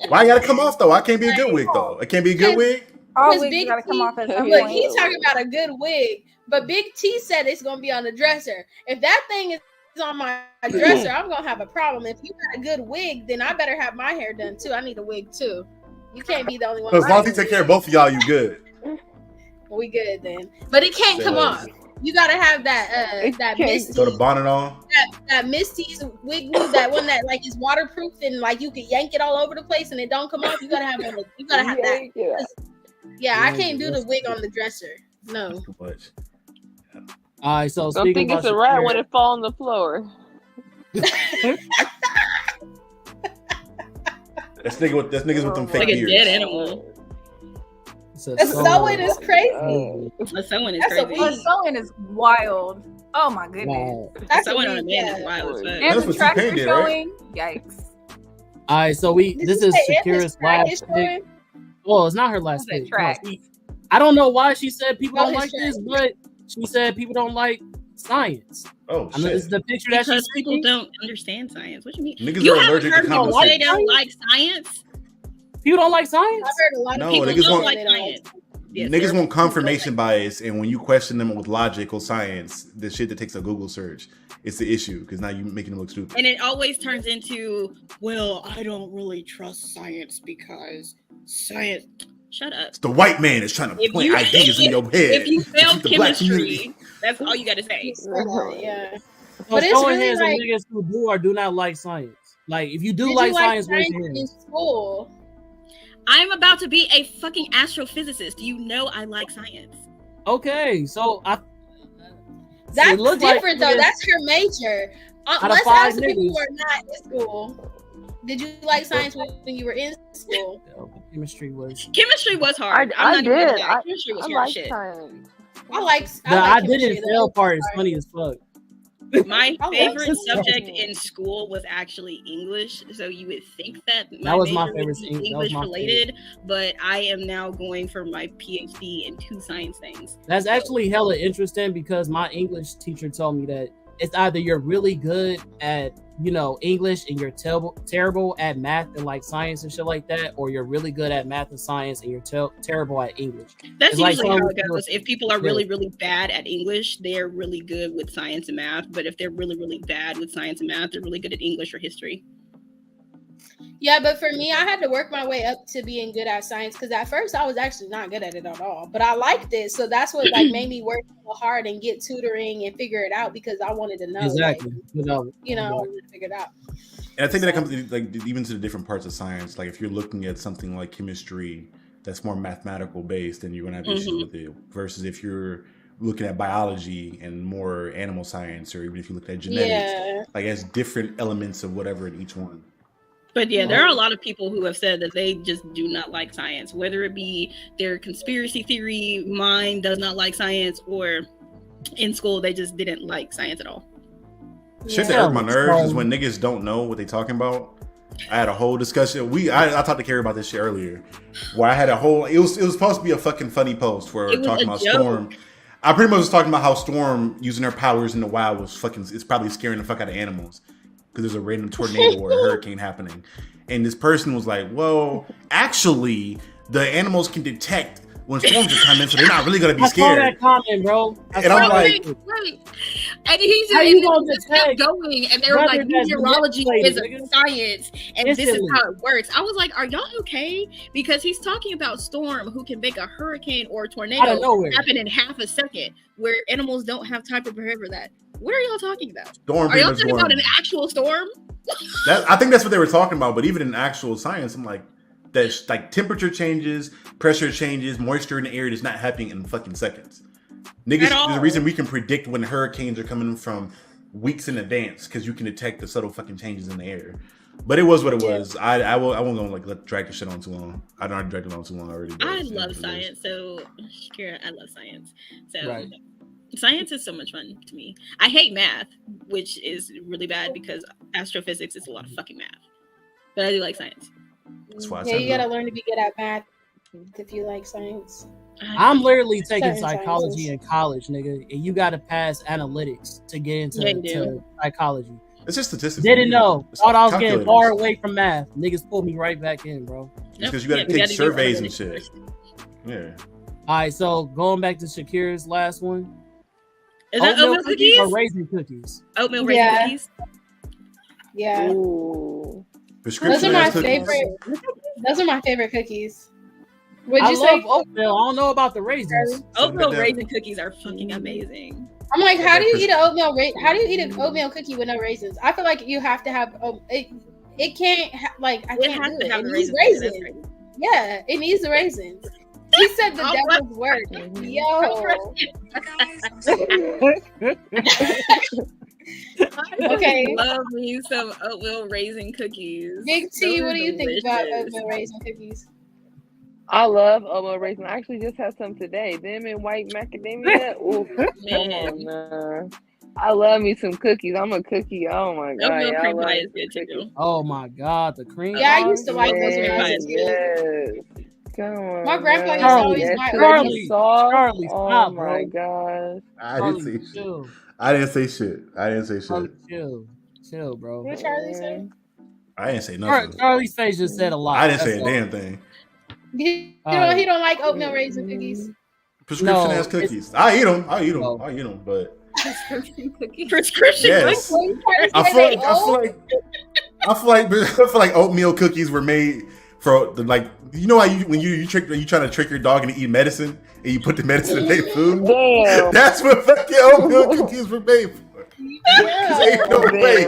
Why I gotta come off though? I can't be a good wig though. It can't be a good wig. All Because wigs Big gotta come T- off at some look, point. he's talking about a good wig, but Big T said it's gonna be on the dresser. If that thing is on my dresser, I'm gonna have a problem. If you got a good wig, then I better have my hair done too. I need a wig too. You can't be the only one. As long as you rocking take care of both of y'all, you good. We good then. But it can't come off. You gotta have that that can't. Misty, Throw the bonnet on. that Misty's wig glue, that one that like is waterproof and like you can yank it all over the place and it don't come off. You gotta have one. You gotta have that. Yeah. Yeah, I can't do the wig on the dresser. No. Too much. All right, so Don't speaking think it's about a rat Shakira- when it fall on the floor. That's niggas with them fake like a beards. dead animal. it's a The sewing is crazy. The sewing is That's a crazy. The sewing is wild. Oh my goodness. Wow. That's Sewing a on a wig, man is yeah. wild as fuck. And That's the what tracks T-Pain are did, right? showing. Yikes. All right, so Did this you is say Emma's Shakira's track last is pick. showing? Well, it's not her last What's that pick. track? No, I don't know why she said people Oh, don't his like track. this, but she said people don't like science. Oh I know this is shit. the picture that Because she's people don't understand science. What you mean? Niggas You are haven't allergic to heard people common say sense. they don't like science? People don't like science. I've heard a lot No, of people niggas don't want- like science. Yes, Niggas they're- want confirmation bias, and when you question them with logical science, the shit that takes a Google search, it's the issue because now you're making them look stupid. And it always turns into, well, I don't really trust science because science. Shut up. It's the white man that's trying to If plant you- ideas in your head. If you to fail keep the black community. chemistry, that's all you got to say. Yeah. So But it's show of really hands like- of niggas who do or do not like science. Like if you do Did like you like science, raise science your in hands. school? I'm about to be a fucking astrophysicist. You know I like science. Okay, so That's look like different though. niggas- That's your major. of Let's 5 ask the people niggas- who are not in school. Did you like science when you were in school? chemistry was. Chemistry was hard. I I'm not even did. gonna lie. Chemistry was I hard like as shit. science. I like. The like I chemistry, didn't though. fail part is funny as fuck. My I like favorite this. subject in school was actually English. So you would think that That was my major would favorite be that was English my related, but I am now going for my PhD in 2 science things. That's actually hella interesting because my English teacher told me that it's either you're really good at, you know, English and you're terrible at math and like science and shit like that, or you're really good at math and science and you're terrible at English. That's It's like usually how some- it goes. If people are really, really bad at English, they're really good with science and math. But if they're really, really bad with science and math, they're really good at English or history. Yeah, but for me, I had to work my way up to being good at science because at first I was actually not good at it at all. But I liked it, so that's what like made me work so hard and get tutoring and figure it out because I wanted to know. Exactly. Like, I wanted to figure it out. And I think that comes like even to the different parts of science. Like if you're looking at something like chemistry that's more mathematical based, then you're gonna have issues with it. Versus if you're looking at biology and more animal science, or even if you look at genetics, like has different elements of whatever in each one. But yeah, there are a lot of people who have said that they just do not like science, whether it be their conspiracy theory mind does not like science, or in school they just didn't like science at all. Shit that irks my nerves is when niggas don't know what they talking about. I had a whole discussion. I talked to Carrie about this shit earlier, where I had a whole. It was supposed to be a fucking funny post where we're talking about joke. Storm. I pretty much was talking about how Storm using her powers in the wild was fucking. It's probably scaring the fuck out of animals because there's a random tornado or a hurricane happening, and this person was like, "Well, actually, the animals can detect when storms are coming, so they're not really gonna be scared." I saw that comment, bro. And I'm like, wait. And he's just kept going, and they were like, meteorology is a science, and this is how it works. I was like, are y'all okay? Because he's talking about Storm, who can make a hurricane or a tornado happen in half a second, where animals don't have time to prepare for that. What are y'all talking about? Storm are y'all talking about an actual storm? I think that's what they were talking about. But even in actual science, I'm like, that's like temperature changes, pressure changes, moisture in the air is not happening in fucking seconds. Niggas, there's a reason we can predict when hurricanes are coming from weeks in advance because you can detect the subtle fucking changes in the air. But it was what it was. I won't gonna like drag the shit on too long. I don't drag it on too long already. I love science, so Shakira, I love science. So science is so much fun to me. I hate math, which is really bad because astrophysics is a lot of fucking math. But I do like science. That's why you gotta learn to be good at math if you like science. I'm literally taking psychology in college, nigga, and you gotta pass analytics to get into psychology. It's just statistics. Didn't know. Thought I was getting far away from math. Niggas pulled me right back in, bro. Because you gotta take surveys and shit. Yeah. All right, so going back to Shakira's last one. Is that oatmeal cookies or raisin cookies? Oatmeal raisin cookies. Yeah. Ooh. Those are my favorite. Those are my favorite cookies. I love oatmeal. I don't know about the raisins. Oatmeal raisin cookies are fucking amazing. I'm like, how do you eat an oatmeal? How do you eat an oatmeal cookie with no raisins? I feel like you have to have. It can't I can't do it. It needs raisins. Yeah, it needs the raisins. He said the devil's word. Okay. Love me some oatmeal raisin cookies. Big T, what do you think about oatmeal raisin cookies? I love oatmeal raisin. I actually just had some today. Them and white macadamia. Ooh, man. I love me some cookies. I'm a cookie. Oh my god. Oatmeal cream pie is good too. Oh my god, the cream. Yeah, I used to like those when I was a kid. Come on, my grandpa used to always buy Charlie, oh my god. I didn't say shit. Chill, bro. What Charlie say? I didn't say nothing. Charlie's face just said a lot. I didn't say a damn thing. He don't like oatmeal raisin cookies. Prescription ass cookies. I eat them, but prescription cookies. Prescription yes. I feel like oatmeal cookies were made for the you know how when you trying to trick your dog into eat medicine and you put the medicine in their food. Damn. That's what fucking oatmeal cookies were made for. Ain't no way.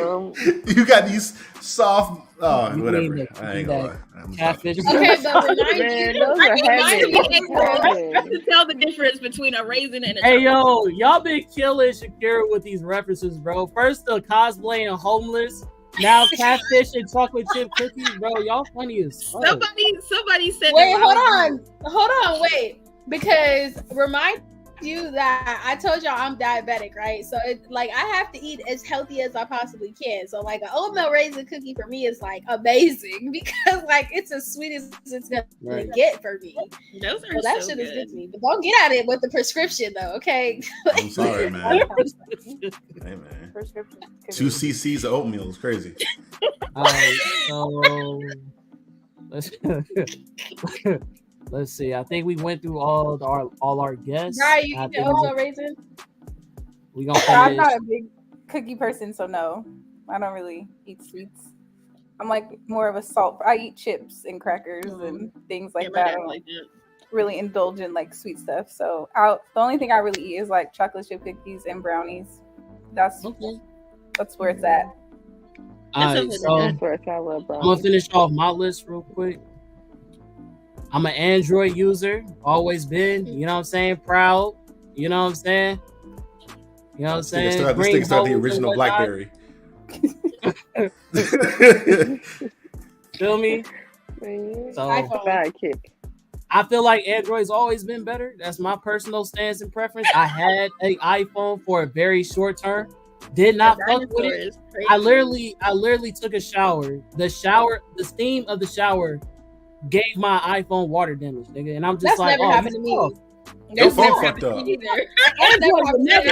You got these soft. Oh, whatever. I ain't gonna lie. Catfish. Okay, but man, those are heavy. To tell the difference between a raisin and a Hey yo, y'all been killing Shakira with these references, bro. First the cosplay and homeless, now catfish and chocolate chip cookies, bro. Y'all funny as fuck. Somebody said. Wait, hold on, wait, because remind you that I told y'all I'm diabetic, right? So it's like I have to eat as healthy as I possibly can. So like an oatmeal raisin cookie for me is like amazing because like it's as sweet as it's gonna get for me. Those are that shit is good to me. But don't get at it with the prescription though, okay? I'm sorry, man. Hey man. 2 cc's of oatmeal is crazy. All right, so let's see. I think we went through all our guests. Right, you eat the oatmeal raisin? We gonna I'm not a big cookie person, so no. I don't really eat sweets. I'm like more of a salt. I eat chips and crackers and things like that. I don't really indulge in like sweet stuff. So the only thing I really eat is like chocolate chip cookies and brownies. That's where it's at. All right, so I'm gonna finish off my list real quick. I'm an Android user, always been. You know what I'm saying? Proud. You know what I'm saying? You know what I'm saying? This thing started the original BlackBerry. Feel me? So I feel like Android's always been better. That's my personal stance and preference. I had an iPhone for a very short term. Did not fuck with it. I literally took a shower. The steam of the shower gave my iPhone water damage, nigga. And I'm just that's never happened to me. Your phone fucked up. Android would never,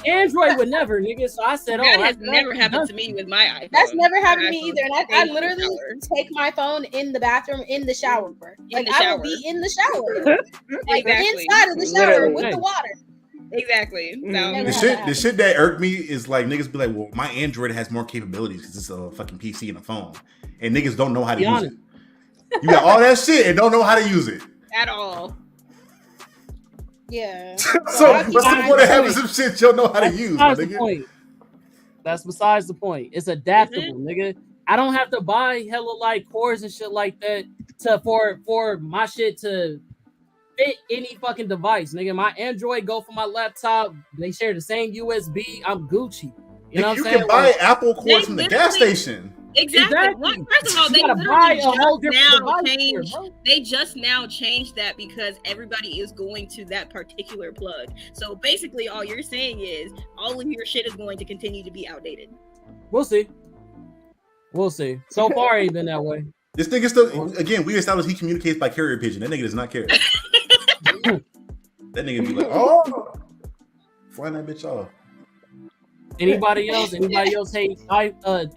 Android would never, nigga. So I said, that has never happened to me with my iPhone. That's never happened to me either. And I literally take my phone in the bathroom in the shower. I will be in the shower, like inside of the shower with the water. Exactly. No. The shit that irked me is like niggas be like, well, my Android has more capabilities because it's a fucking PC and a phone, and niggas don't know how to use it. You got all that shit and don't know how to use it at all. Yeah. So what's the point of having some shit you don't know how to use, my nigga? That's besides the point. It's adaptable, nigga. I don't have to buy hella like cores and shit like that for my shit to fit any fucking device, nigga. My Android go for my laptop. They share the same USB. I'm Gucci. You know what I'm saying? You can buy Apple cords from the gas station. Exactly. First of all, they just now changed that because everybody is going to that particular plug. So basically, all you're saying is all of your shit is going to continue to be outdated. We'll see. So far, it ain't been that way. This nigga still, again, we established he communicates by carrier pigeon. That nigga does not care. That nigga be like, oh, flying that bitch off. Anybody else hate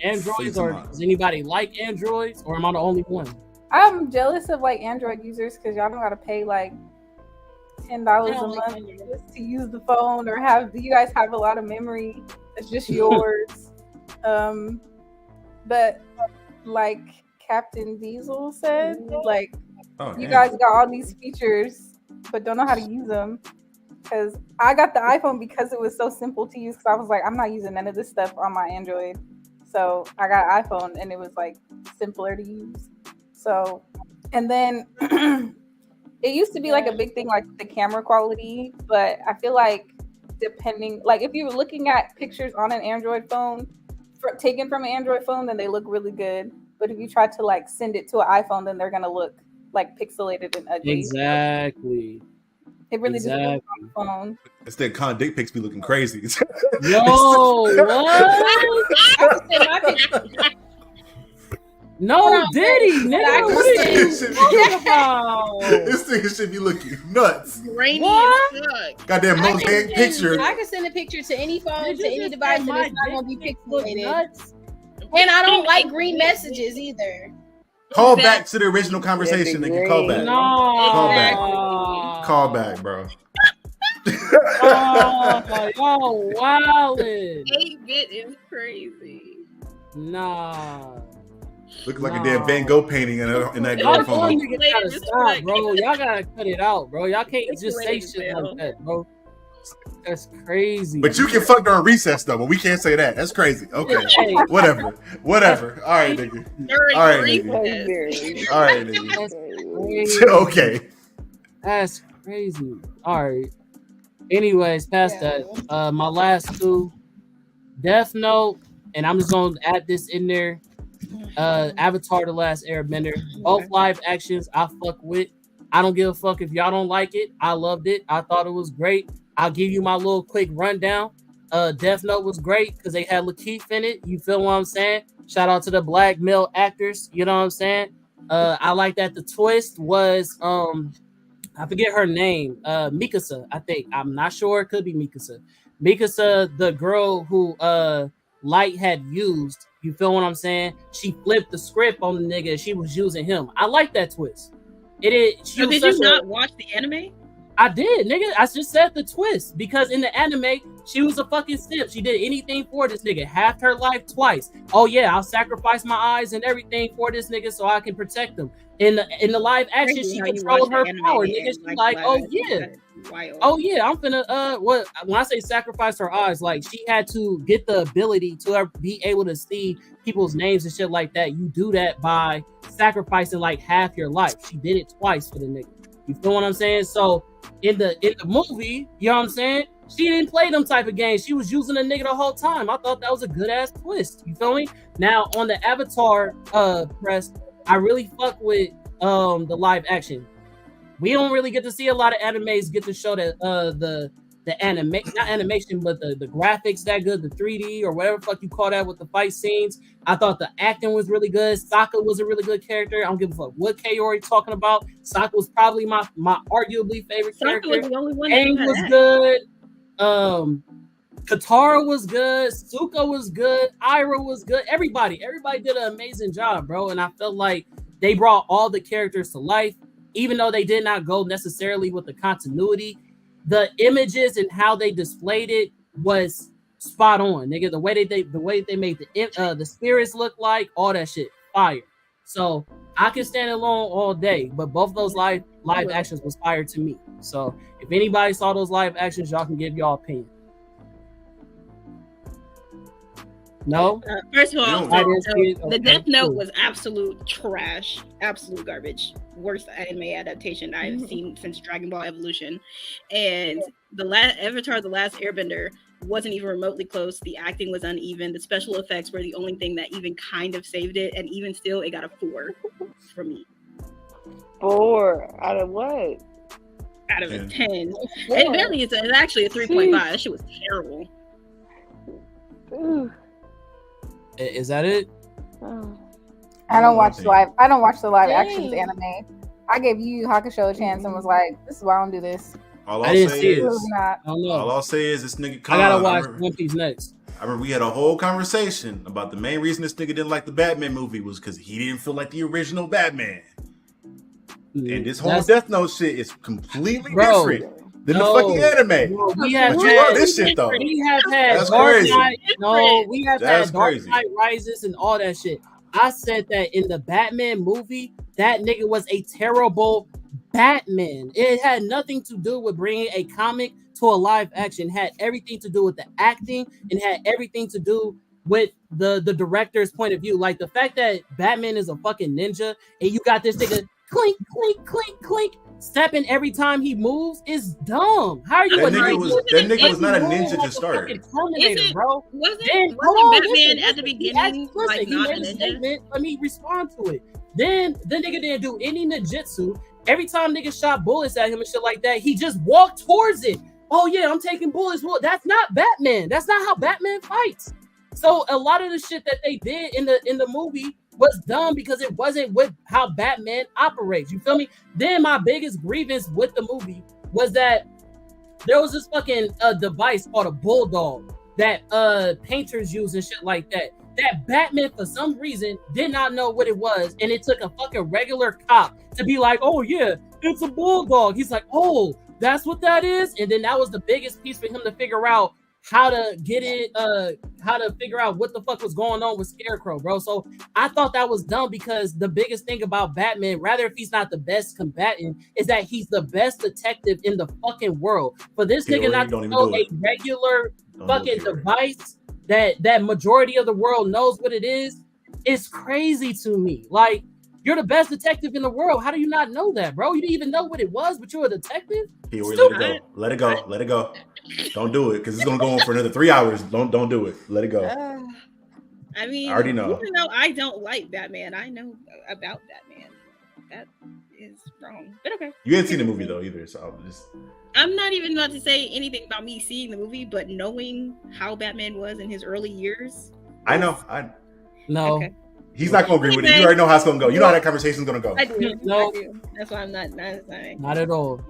Androids, or does anybody like Androids, or am I the only one? I'm jealous of like Android users because y'all don't gotta pay like $10 a month just to use the phone, or you guys have a lot of memory that's just yours. But like Captain Diesel said, like you guys got all these features but don't know how to use them. Because I got the iPhone because it was so simple to use. Because I was like, I'm not using none of this stuff on my Android. So I got an iPhone and it was like simpler to use. So, and then it used to be like a big thing, like the camera quality. But I feel like depending, like if you're looking at pictures on an Android phone, taken from an Android phone, then they look really good. But if you try to like send it to an iPhone, then they're going to look like pixelated and ugly. Exactly. It really just looks on the phone. Instead, con dick pics be looking crazy. Yo, what? No, Diddy, nigga. What are you talking about? This nigga should be looking nuts. Rainy goddamn mosaic picture. I can send a picture to any phone, to any device, and it's not going to be pixelated. And I don't like green messages either. Call back to the original conversation, nigga. Call back. Call back, bro. Yo, wildin'. 8-bit is crazy. Nah. Looking like a damn Van Gogh painting in that girl phone. Y'all gotta stop, bro. Y'all gotta cut it out, bro. Y'all can't just say shit like that, bro. That's crazy. But you can fuck during recess though, but we can't say that. That's crazy. Okay. Whatever. All right, nigga. All right, nigga. Okay. That's crazy. All right. Anyways, past that. My last two, Death Note, and I'm just gonna add this in there. Avatar: The Last Airbender. Both live actions I fuck with. I don't give a fuck if y'all don't like it. I loved it. I thought it was great. I'll give you my little quick rundown. Death Note was great because they had Lakeith in it. You feel what I'm saying? Shout out to the black male actors. You know what I'm saying? I like that the twist was I forget her name. Mikasa, I think. I'm not sure. It could be Mikasa. Mikasa, the girl who Light had used. You feel what I'm saying? She flipped the script on the nigga. She was using him. I like that twist. It is. So did you not watch the anime? I did, nigga. I just said the twist because in the anime, she was a fucking simp. She did anything for this nigga. Halved her life twice. Oh yeah, I'll sacrifice my eyes and everything for this nigga so I can protect him. In the live action, she controlled her power, nigga. She like, oh yeah. Oh yeah, I'm finna what when I say sacrifice her eyes, like she had to get the ability to be able to see people's names and shit like that. You do that by sacrificing like half your life. She did it twice for the nigga. You feel what I'm saying? So in the movie, you know what I'm saying? She didn't play them type of games. She was using a nigga the whole time. I thought that was a good ass twist. You feel me? Now on the Avatar press, I really fuck with the live action. We don't really get to see a lot of animes get to show that not animation, but the graphics that good, the 3D or whatever fuck you call that with the fight scenes. I thought the acting was really good. Sokka was a really good character. I don't give a fuck what Kaori talking about. Sokka was probably my arguably favorite character. Was the only one Aang was good. Katara was good. Sokka was good. Iroh was good. Everybody did an amazing job, bro. And I felt like they brought all the characters to life, even though they did not go necessarily with the continuity. The images and how they displayed it was spot on, nigga. The way they made the spirits look like, all that shit, fire. So I can stand alone all day, but both of those live actions was fire to me. So if anybody saw those live actions, y'all can give y'all opinion. No. First of all, the Death Note was absolute trash, absolute garbage. Worst anime adaptation I've seen since Dragon Ball Evolution, and the last Avatar: The Last Airbender wasn't even remotely close. The acting was uneven. The special effects were the only thing that even kind of saved it, and even still, it got a 4 from me. 4 out of what? Out of a 10. It barely is. It's actually a 3.5. That shit was terrible. Ooh. Is that it? I don't watch the live actions anime. I gave Yu Yu Hakusho a chance and was like, "This is why I don't do this." All I'll say is this nigga. I gotta watch One Piece next. I remember we had a whole conversation about the main reason this nigga didn't like the Batman movie was because he didn't feel like the original Batman. And this whole Death Note shit is completely different than the fucking anime. We have had this shit though. We have had Dark Knight. No, we have had Dark Knight Rises and all that shit. I said that in the Batman movie, that nigga was a terrible Batman. It had nothing to do with bringing a comic to a live action. It had everything to do with the acting and had everything to do with the director's point of view. Like the fact that Batman is a fucking ninja and you got this nigga clink, clink, clink, clink, stepping every time he moves is dumb. How are you? That nigga was not a ninja to start. Bro. Wasn't Batman at the beginning like not a ninja? Let me respond to it. Then the nigga didn't do any ninjutsu. Every time niggas shot bullets at him and shit like that, he just walked towards it. Oh yeah, I'm taking bullets. Well, that's not Batman. That's not how Batman fights. So a lot of the shit that they did in the movie was dumb because it wasn't with how Batman operates. You feel me? Then my biggest grievance with the movie was that there was this fucking device called a bulldog that painters use and shit like that. That Batman, for some reason, did not know what it was, and it took a fucking regular cop to be like, "Oh yeah, it's a bulldog." He's like, "Oh, that's what that is," and then that was the biggest piece for him to figure out how to get it, how to figure out what the fuck was going on with Scarecrow, bro. So I thought that was dumb because the biggest thing about Batman, rather if he's not the best combatant, is that he's the best detective in the fucking world. For this nigga not to know a regular fucking device that majority of the world knows what it is crazy to me. Like, you're the best detective in the world. How do you not know that, bro? You didn't even know what it was, but you're a detective? Let it go. Don't do it, because it's gonna go on for another 3 hours. Don't do it. Let it go. I mean, I already know. Even though I don't like Batman, I know about Batman. That is wrong. But okay. You ain't seen the movie though either, so I'm not even about to say anything about me seeing the movie, but knowing how Batman was in his early years. I know. No. Okay. He's not gonna agree with it. You already know how it's gonna go. You know how that conversation's gonna go. I do. No. I do. That's why I'm not Not at all.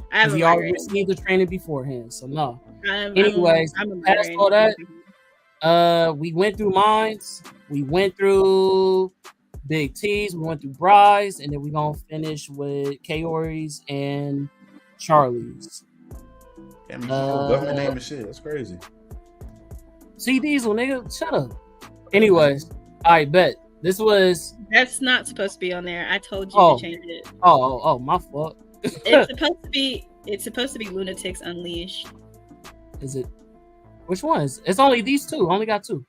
Because he already received the training beforehand, so no. Anyways, past all that, we went through mines, we went through Big T's, we went through Bry's, and then we're gonna finish with Kaori's and Charlie's. Damn, you know government name and shit. That's crazy. C Diesel, nigga, shut up. Anyways, I bet this was. That's not supposed to be on there. I told you to change it. Oh, my fault. It's supposed to be Lunatics Unleashed. Is it? Which ones? It's only these two. I only got two.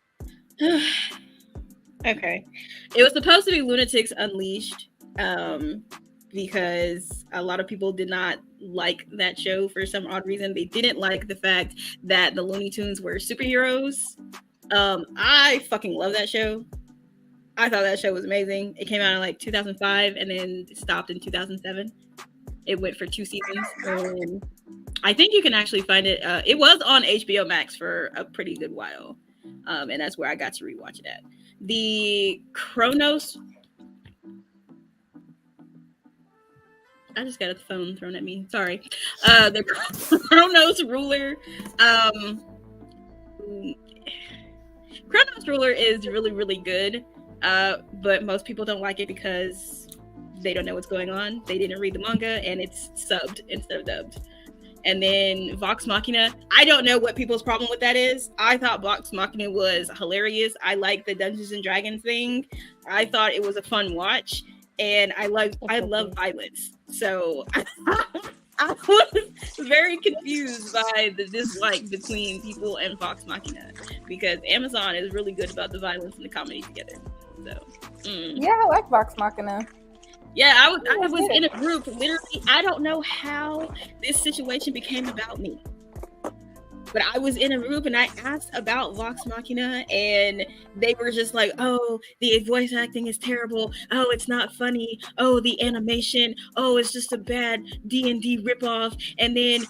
Okay, it was supposed to be Lunatics Unleashed, because a lot of people did not like that show for some odd reason. They didn't like the fact that the Looney Tunes were superheroes. I fucking love that show. I thought that show was amazing. It came out in like 2005 and then stopped in 2007. It went for 2 seasons. And I think you can actually find it. It was on HBO Max for a pretty good while. And that's where I got to rewatch it at. The Kronos. I just got a phone thrown at me. Sorry. The Kronos Ruler. Kronos Ruler is really, really good. But most people don't like it because they don't know what's going on. They didn't read the manga and it's subbed instead of dubbed. And then Vox Machina, I don't know what people's problem with that is. I thought Vox Machina was hilarious. I like the Dungeons and Dragons thing. I thought it was a fun watch, and I love violence. So I was very confused by the dislike between people and Vox Machina, because Amazon is really good about the violence and the comedy together. So yeah, I like Vox Machina. Yeah, I was in a group. Literally, I don't know how this situation became about me, but I was in a group and I asked about Vox Machina, and they were just like, "Oh, the voice acting is terrible. Oh, it's not funny. Oh, the animation. Oh, it's just a bad D&D ripoff." And then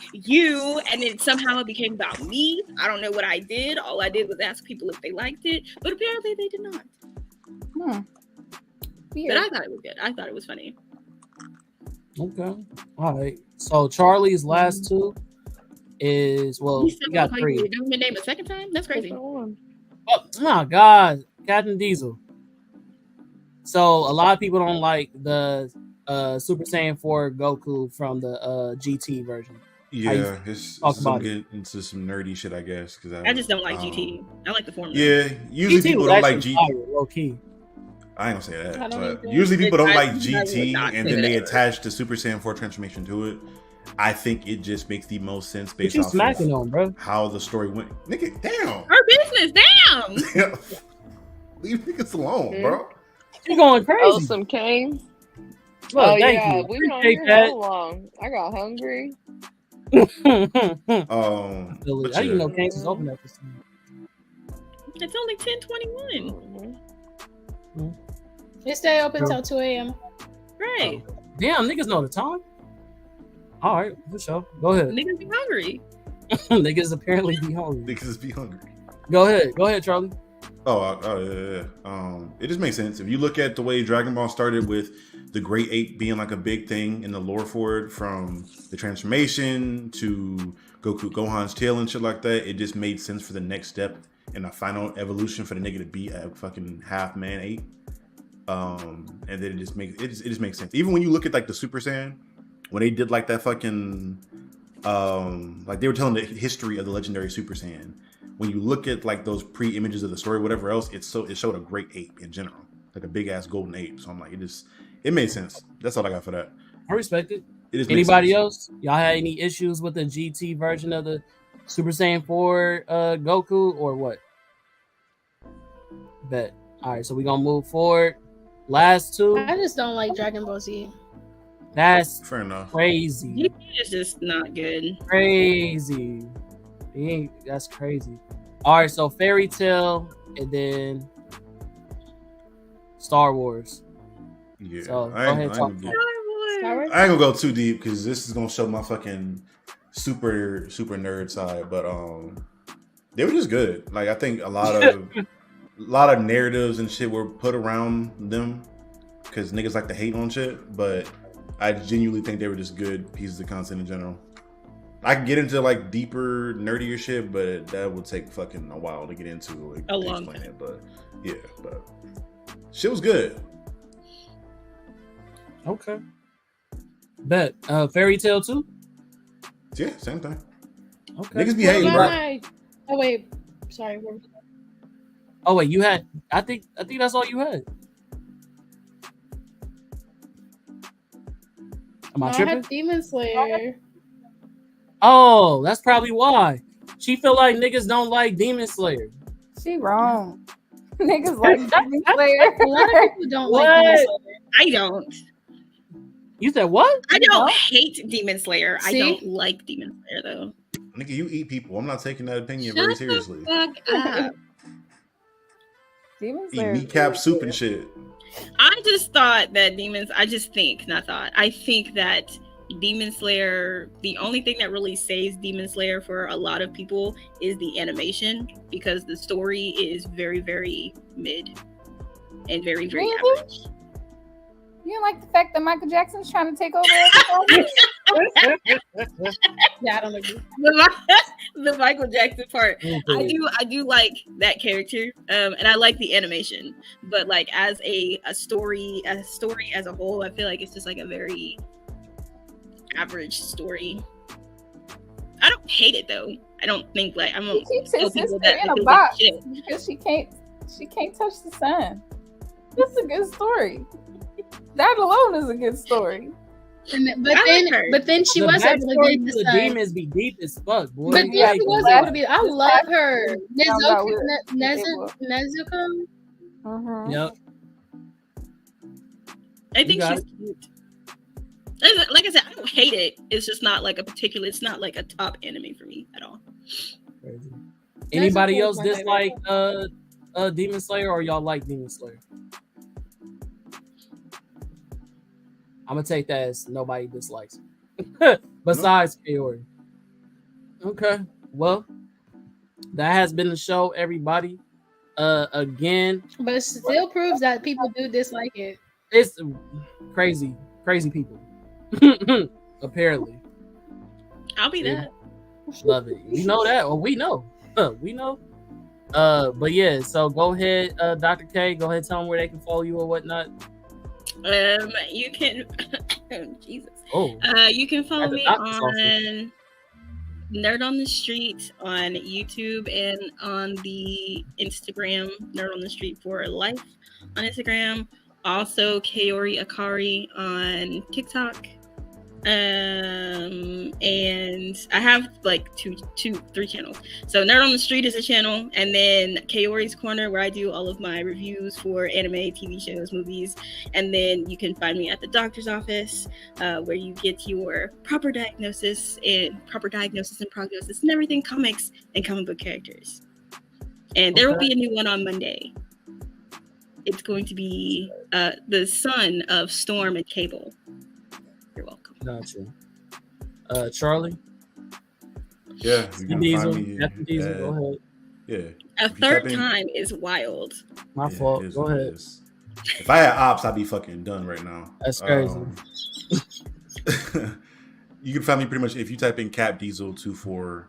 somehow it became about me. I don't know what I did. All I did was ask people if they liked it, but apparently they did not. Weird. But I thought it was good. I thought it was funny. Okay. All right. So Charlie's last two is, well, you got 3. Your government name a second time? That's crazy. Oh my God, Captain Diesel. So a lot of people don't like the Super Saiyan 4 Goku from the GT version. Yeah, it's getting into some nerdy shit, I guess. Because I just don't like GT. I like the formula. Yeah, usually people don't like GT. Low key. I ain't gonna say that, but usually people don't like GT, and then they attach the Super Saiyan 4 transformation to it. I think it just makes the most sense based off of how the story went. Nigga, damn. Our business, damn. Leave niggas alone, bro. You going crazy? Oh, some canes. Look, yeah, we've been on here so long. I got hungry. How you know Canes is open at this time? It's only 10:21. They stay open till 2 a.m. Right. Damn, niggas know the time. All right, for sure. Go ahead. Niggas be hungry. Niggas apparently be hungry. Niggas be hungry. Go ahead, Charlie. Yeah. It just makes sense. If you look at the way Dragon Ball started with the Great Ape being like a big thing in the lore for it, from the transformation to Gohan's tail and shit like that, it just made sense for the next step in the final evolution for the nigga to be a fucking half man ape. And then it just makes sense. Even when you look at like the Super Saiyan, when they did like that fucking like they were telling the history of the legendary Super Saiyan. When you look at like those pre-images of the story, whatever else, it showed a great ape in general, like a big ass golden ape. So I'm like, it made sense. That's all I got for that. I respect it. Anybody else? Y'all had any issues with the GT version of the Super Saiyan 4 Goku or what? Bet. All right, so we're gonna move forward. Last two. I just don't like Dragon Ball Z. That's fair enough. Crazy. It's just not good. Crazy. That's crazy. All right, so Fairy Tail and then Star Wars. Yeah, so I ain't gonna go too deep because this is gonna show my fucking super nerd side. But they were just good. Like I think a lot of narratives and shit were put around them because niggas like to hate on shit. But I genuinely think they were just good pieces of content in general. I can get into like deeper, nerdier shit, but that would take fucking a while to get into. Like, a long time. It, but yeah, but shit was good. Okay. Bet. Fairy Tail too? Yeah, same thing. Okay. Niggas be hating, bro. Oh wait, sorry. Oh wait, you had. I think that's all you had. Am I tripping? I had Demon Slayer. Oh, that's probably why. She feel like niggas don't like Demon Slayer. She wrong. Niggas like Demon Slayer. A lot of people don't like Demon Slayer. I don't. You said what? I don't hate Demon Slayer. See? I don't like Demon Slayer though. Nigga, you eat people. I'm not taking that opinion very seriously. Demon Slayer. Eat kneecap soup and shit. I just thought that I think that Demon Slayer, the only thing that really saves Demon Slayer for a lot of people is the animation, because the story is very, very mid and very, very average. You don't like the fact that Michael Jackson's trying to take over? Yeah, I don't agree. The Michael Jackson part, I do like that character, and I like the animation. But like as a story as a whole, I feel like it's just like a very average story. I don't hate it though. I don't think like I'm gonna kill people that in a box because she can't touch the sun. That's a good story. That alone is a good story. But then she was able to get the sun. Demons be deep as fuck, boy. But then she was able to be. I love her. Nezuko. Yep. I think she's cute. Like I said, I don't hate it. It's just not like it's not like a top anime for me at all. Crazy. Anybody else dislike Demon Slayer, or y'all like Demon Slayer? I'm gonna take that as nobody dislikes it. Besides Kaori. Okay. Well, that has been the show, everybody. Again. But it still proves that people do dislike it. It's crazy people. Apparently. I'll be that. Love it. You know that, or we know. We know. But yeah, so go ahead, Dr. K, go ahead, tell them where they can follow you or whatnot. You can Jesus. Oh. You can follow me on Nerd on the Street on YouTube and on the Instagram, Nerd on the Street for Life on Instagram. Also Kaori Akari on TikTok. And I have like three channels. So Nerd on the Street is a channel, and then Kaori's Corner, where I do all of my reviews for anime, TV shows, movies. And then you can find me at the doctor's office, where you get your proper diagnosis and prognosis and everything, comics and comic book characters. And there will be a new one on Monday. It's going to be the son of Storm and Cable. You're welcome. Gotcha. Charlie? Yeah. Diesel. Go ahead. Yeah. A third time is wild. My fault. Go ahead. If I had ops, I'd be fucking done right now. That's crazy. You can find me pretty much if you type in Cap Diesel 24.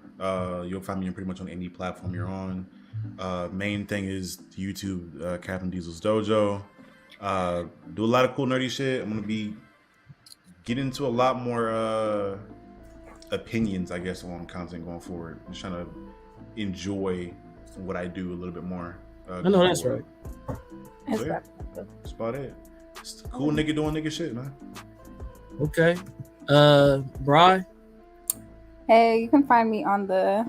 You'll find me pretty much on any platform you're on. Main thing is YouTube, Captain Diesel's Dojo. Do a lot of cool nerdy shit. I'm gonna be getting into a lot more opinions, I guess, on content going forward. I'm just trying to enjoy what I do a little bit more. I know that's right. So, yeah, that's about it. It's a cool nigga doing nigga shit, man. Okay. Bri? Hey, you can find me on the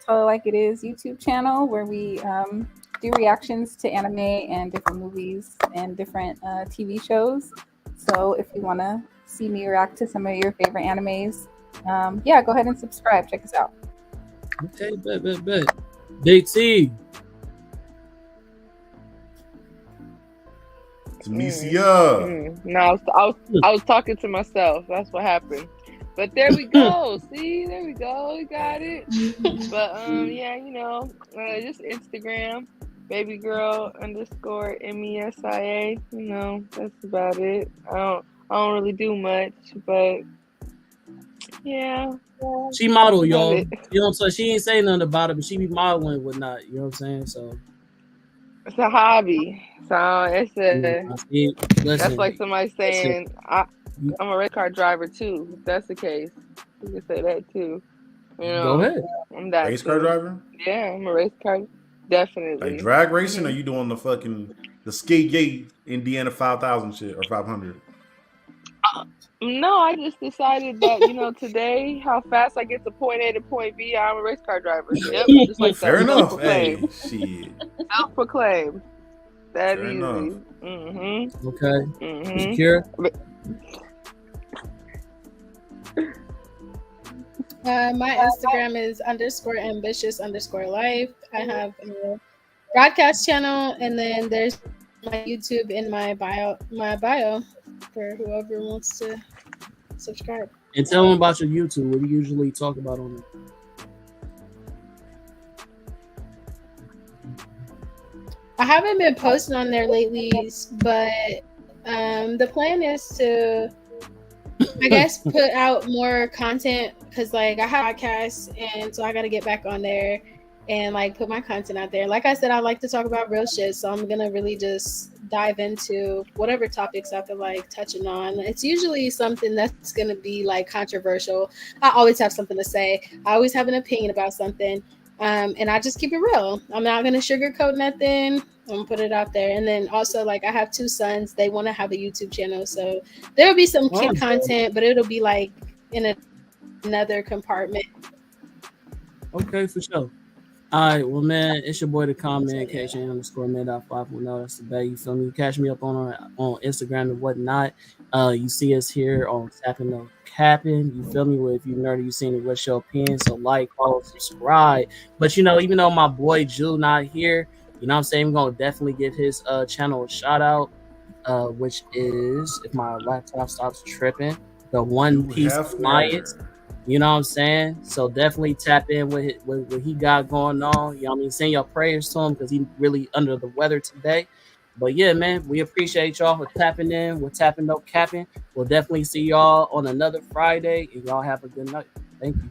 Tell It Like It Is YouTube channel, where we do reactions to anime and different movies and different TV shows. So if you want to see me react to some of your favorite animes, go ahead and subscribe. Check us out. Okay, bet. Big T. No, I was talking to myself. That's what happened. But there we go. See, there we go. We got it. But just Instagram, babygirl_MESIA. That's about it. I don't really do much, but yeah. She model, y'all. You know what I'm saying? She ain't saying nothing about it, but she be modeling and whatnot. You know what I'm saying? So it's a hobby. So that's like somebody saying I'm a red car driver too. If that's the case, You can say that too. You know, Go ahead. I'm that Race car driver? Yeah, I'm a race car. Definitely. Like drag racing, or you doing the ski gate Indiana 5,000 shit or 500? No, I just decided that, today, how fast I get to point A to point B, I'm a race car driver. Yep, just like that. Fair enough. Hey, shit. Self-proclaimed. That Fair easy. enough. Mm-hmm. Okay. Mm-hmm. Secure. My Instagram is _ambitious_life. I have a broadcast channel, and then there's my YouTube in my bio for whoever wants to subscribe. And tell them about your YouTube. What do you usually talk about on it? I haven't been posting on there lately, but the plan is to, I guess, put out more content because, like, I have podcasts, and so I got to get back on there and, like, put my content out there. Like I said, I like to talk about real shit, so I'm gonna really just dive into whatever topics I feel like touching on. It's usually something that's gonna be like controversial. I always have something to say. I always have an opinion about something. And I just keep it real. I'm not gonna sugarcoat nothing. I'm gonna put it out there. And then also, like, I have 2 sons. They want to have a YouTube channel, so there'll be some kid content, but it'll be like in another compartment. Okay, for sure. All right, well, man, it's your boy, the comment, KJ_mid.510. That's the bay. You feel me? You catch me up on Instagram and whatnot. You see us here on Tapping No Capping. You feel me? Well, if you nerdy, you seen it. What's your opinion? So like, follow, subscribe. But even though my boy Jew not here, you know what I'm saying? I'm gonna definitely give his channel a shout out, which is, if my laptop stops tripping, the One Piece Alliance. You know what I'm saying? So definitely tap in with what he got going on. You know what I mean? Send your prayers to him because he's really under the weather today. But yeah, man, we appreciate y'all for tapping in. We're tapping no capping. We'll definitely see y'all on another Friday, and y'all have a good night. Thank you.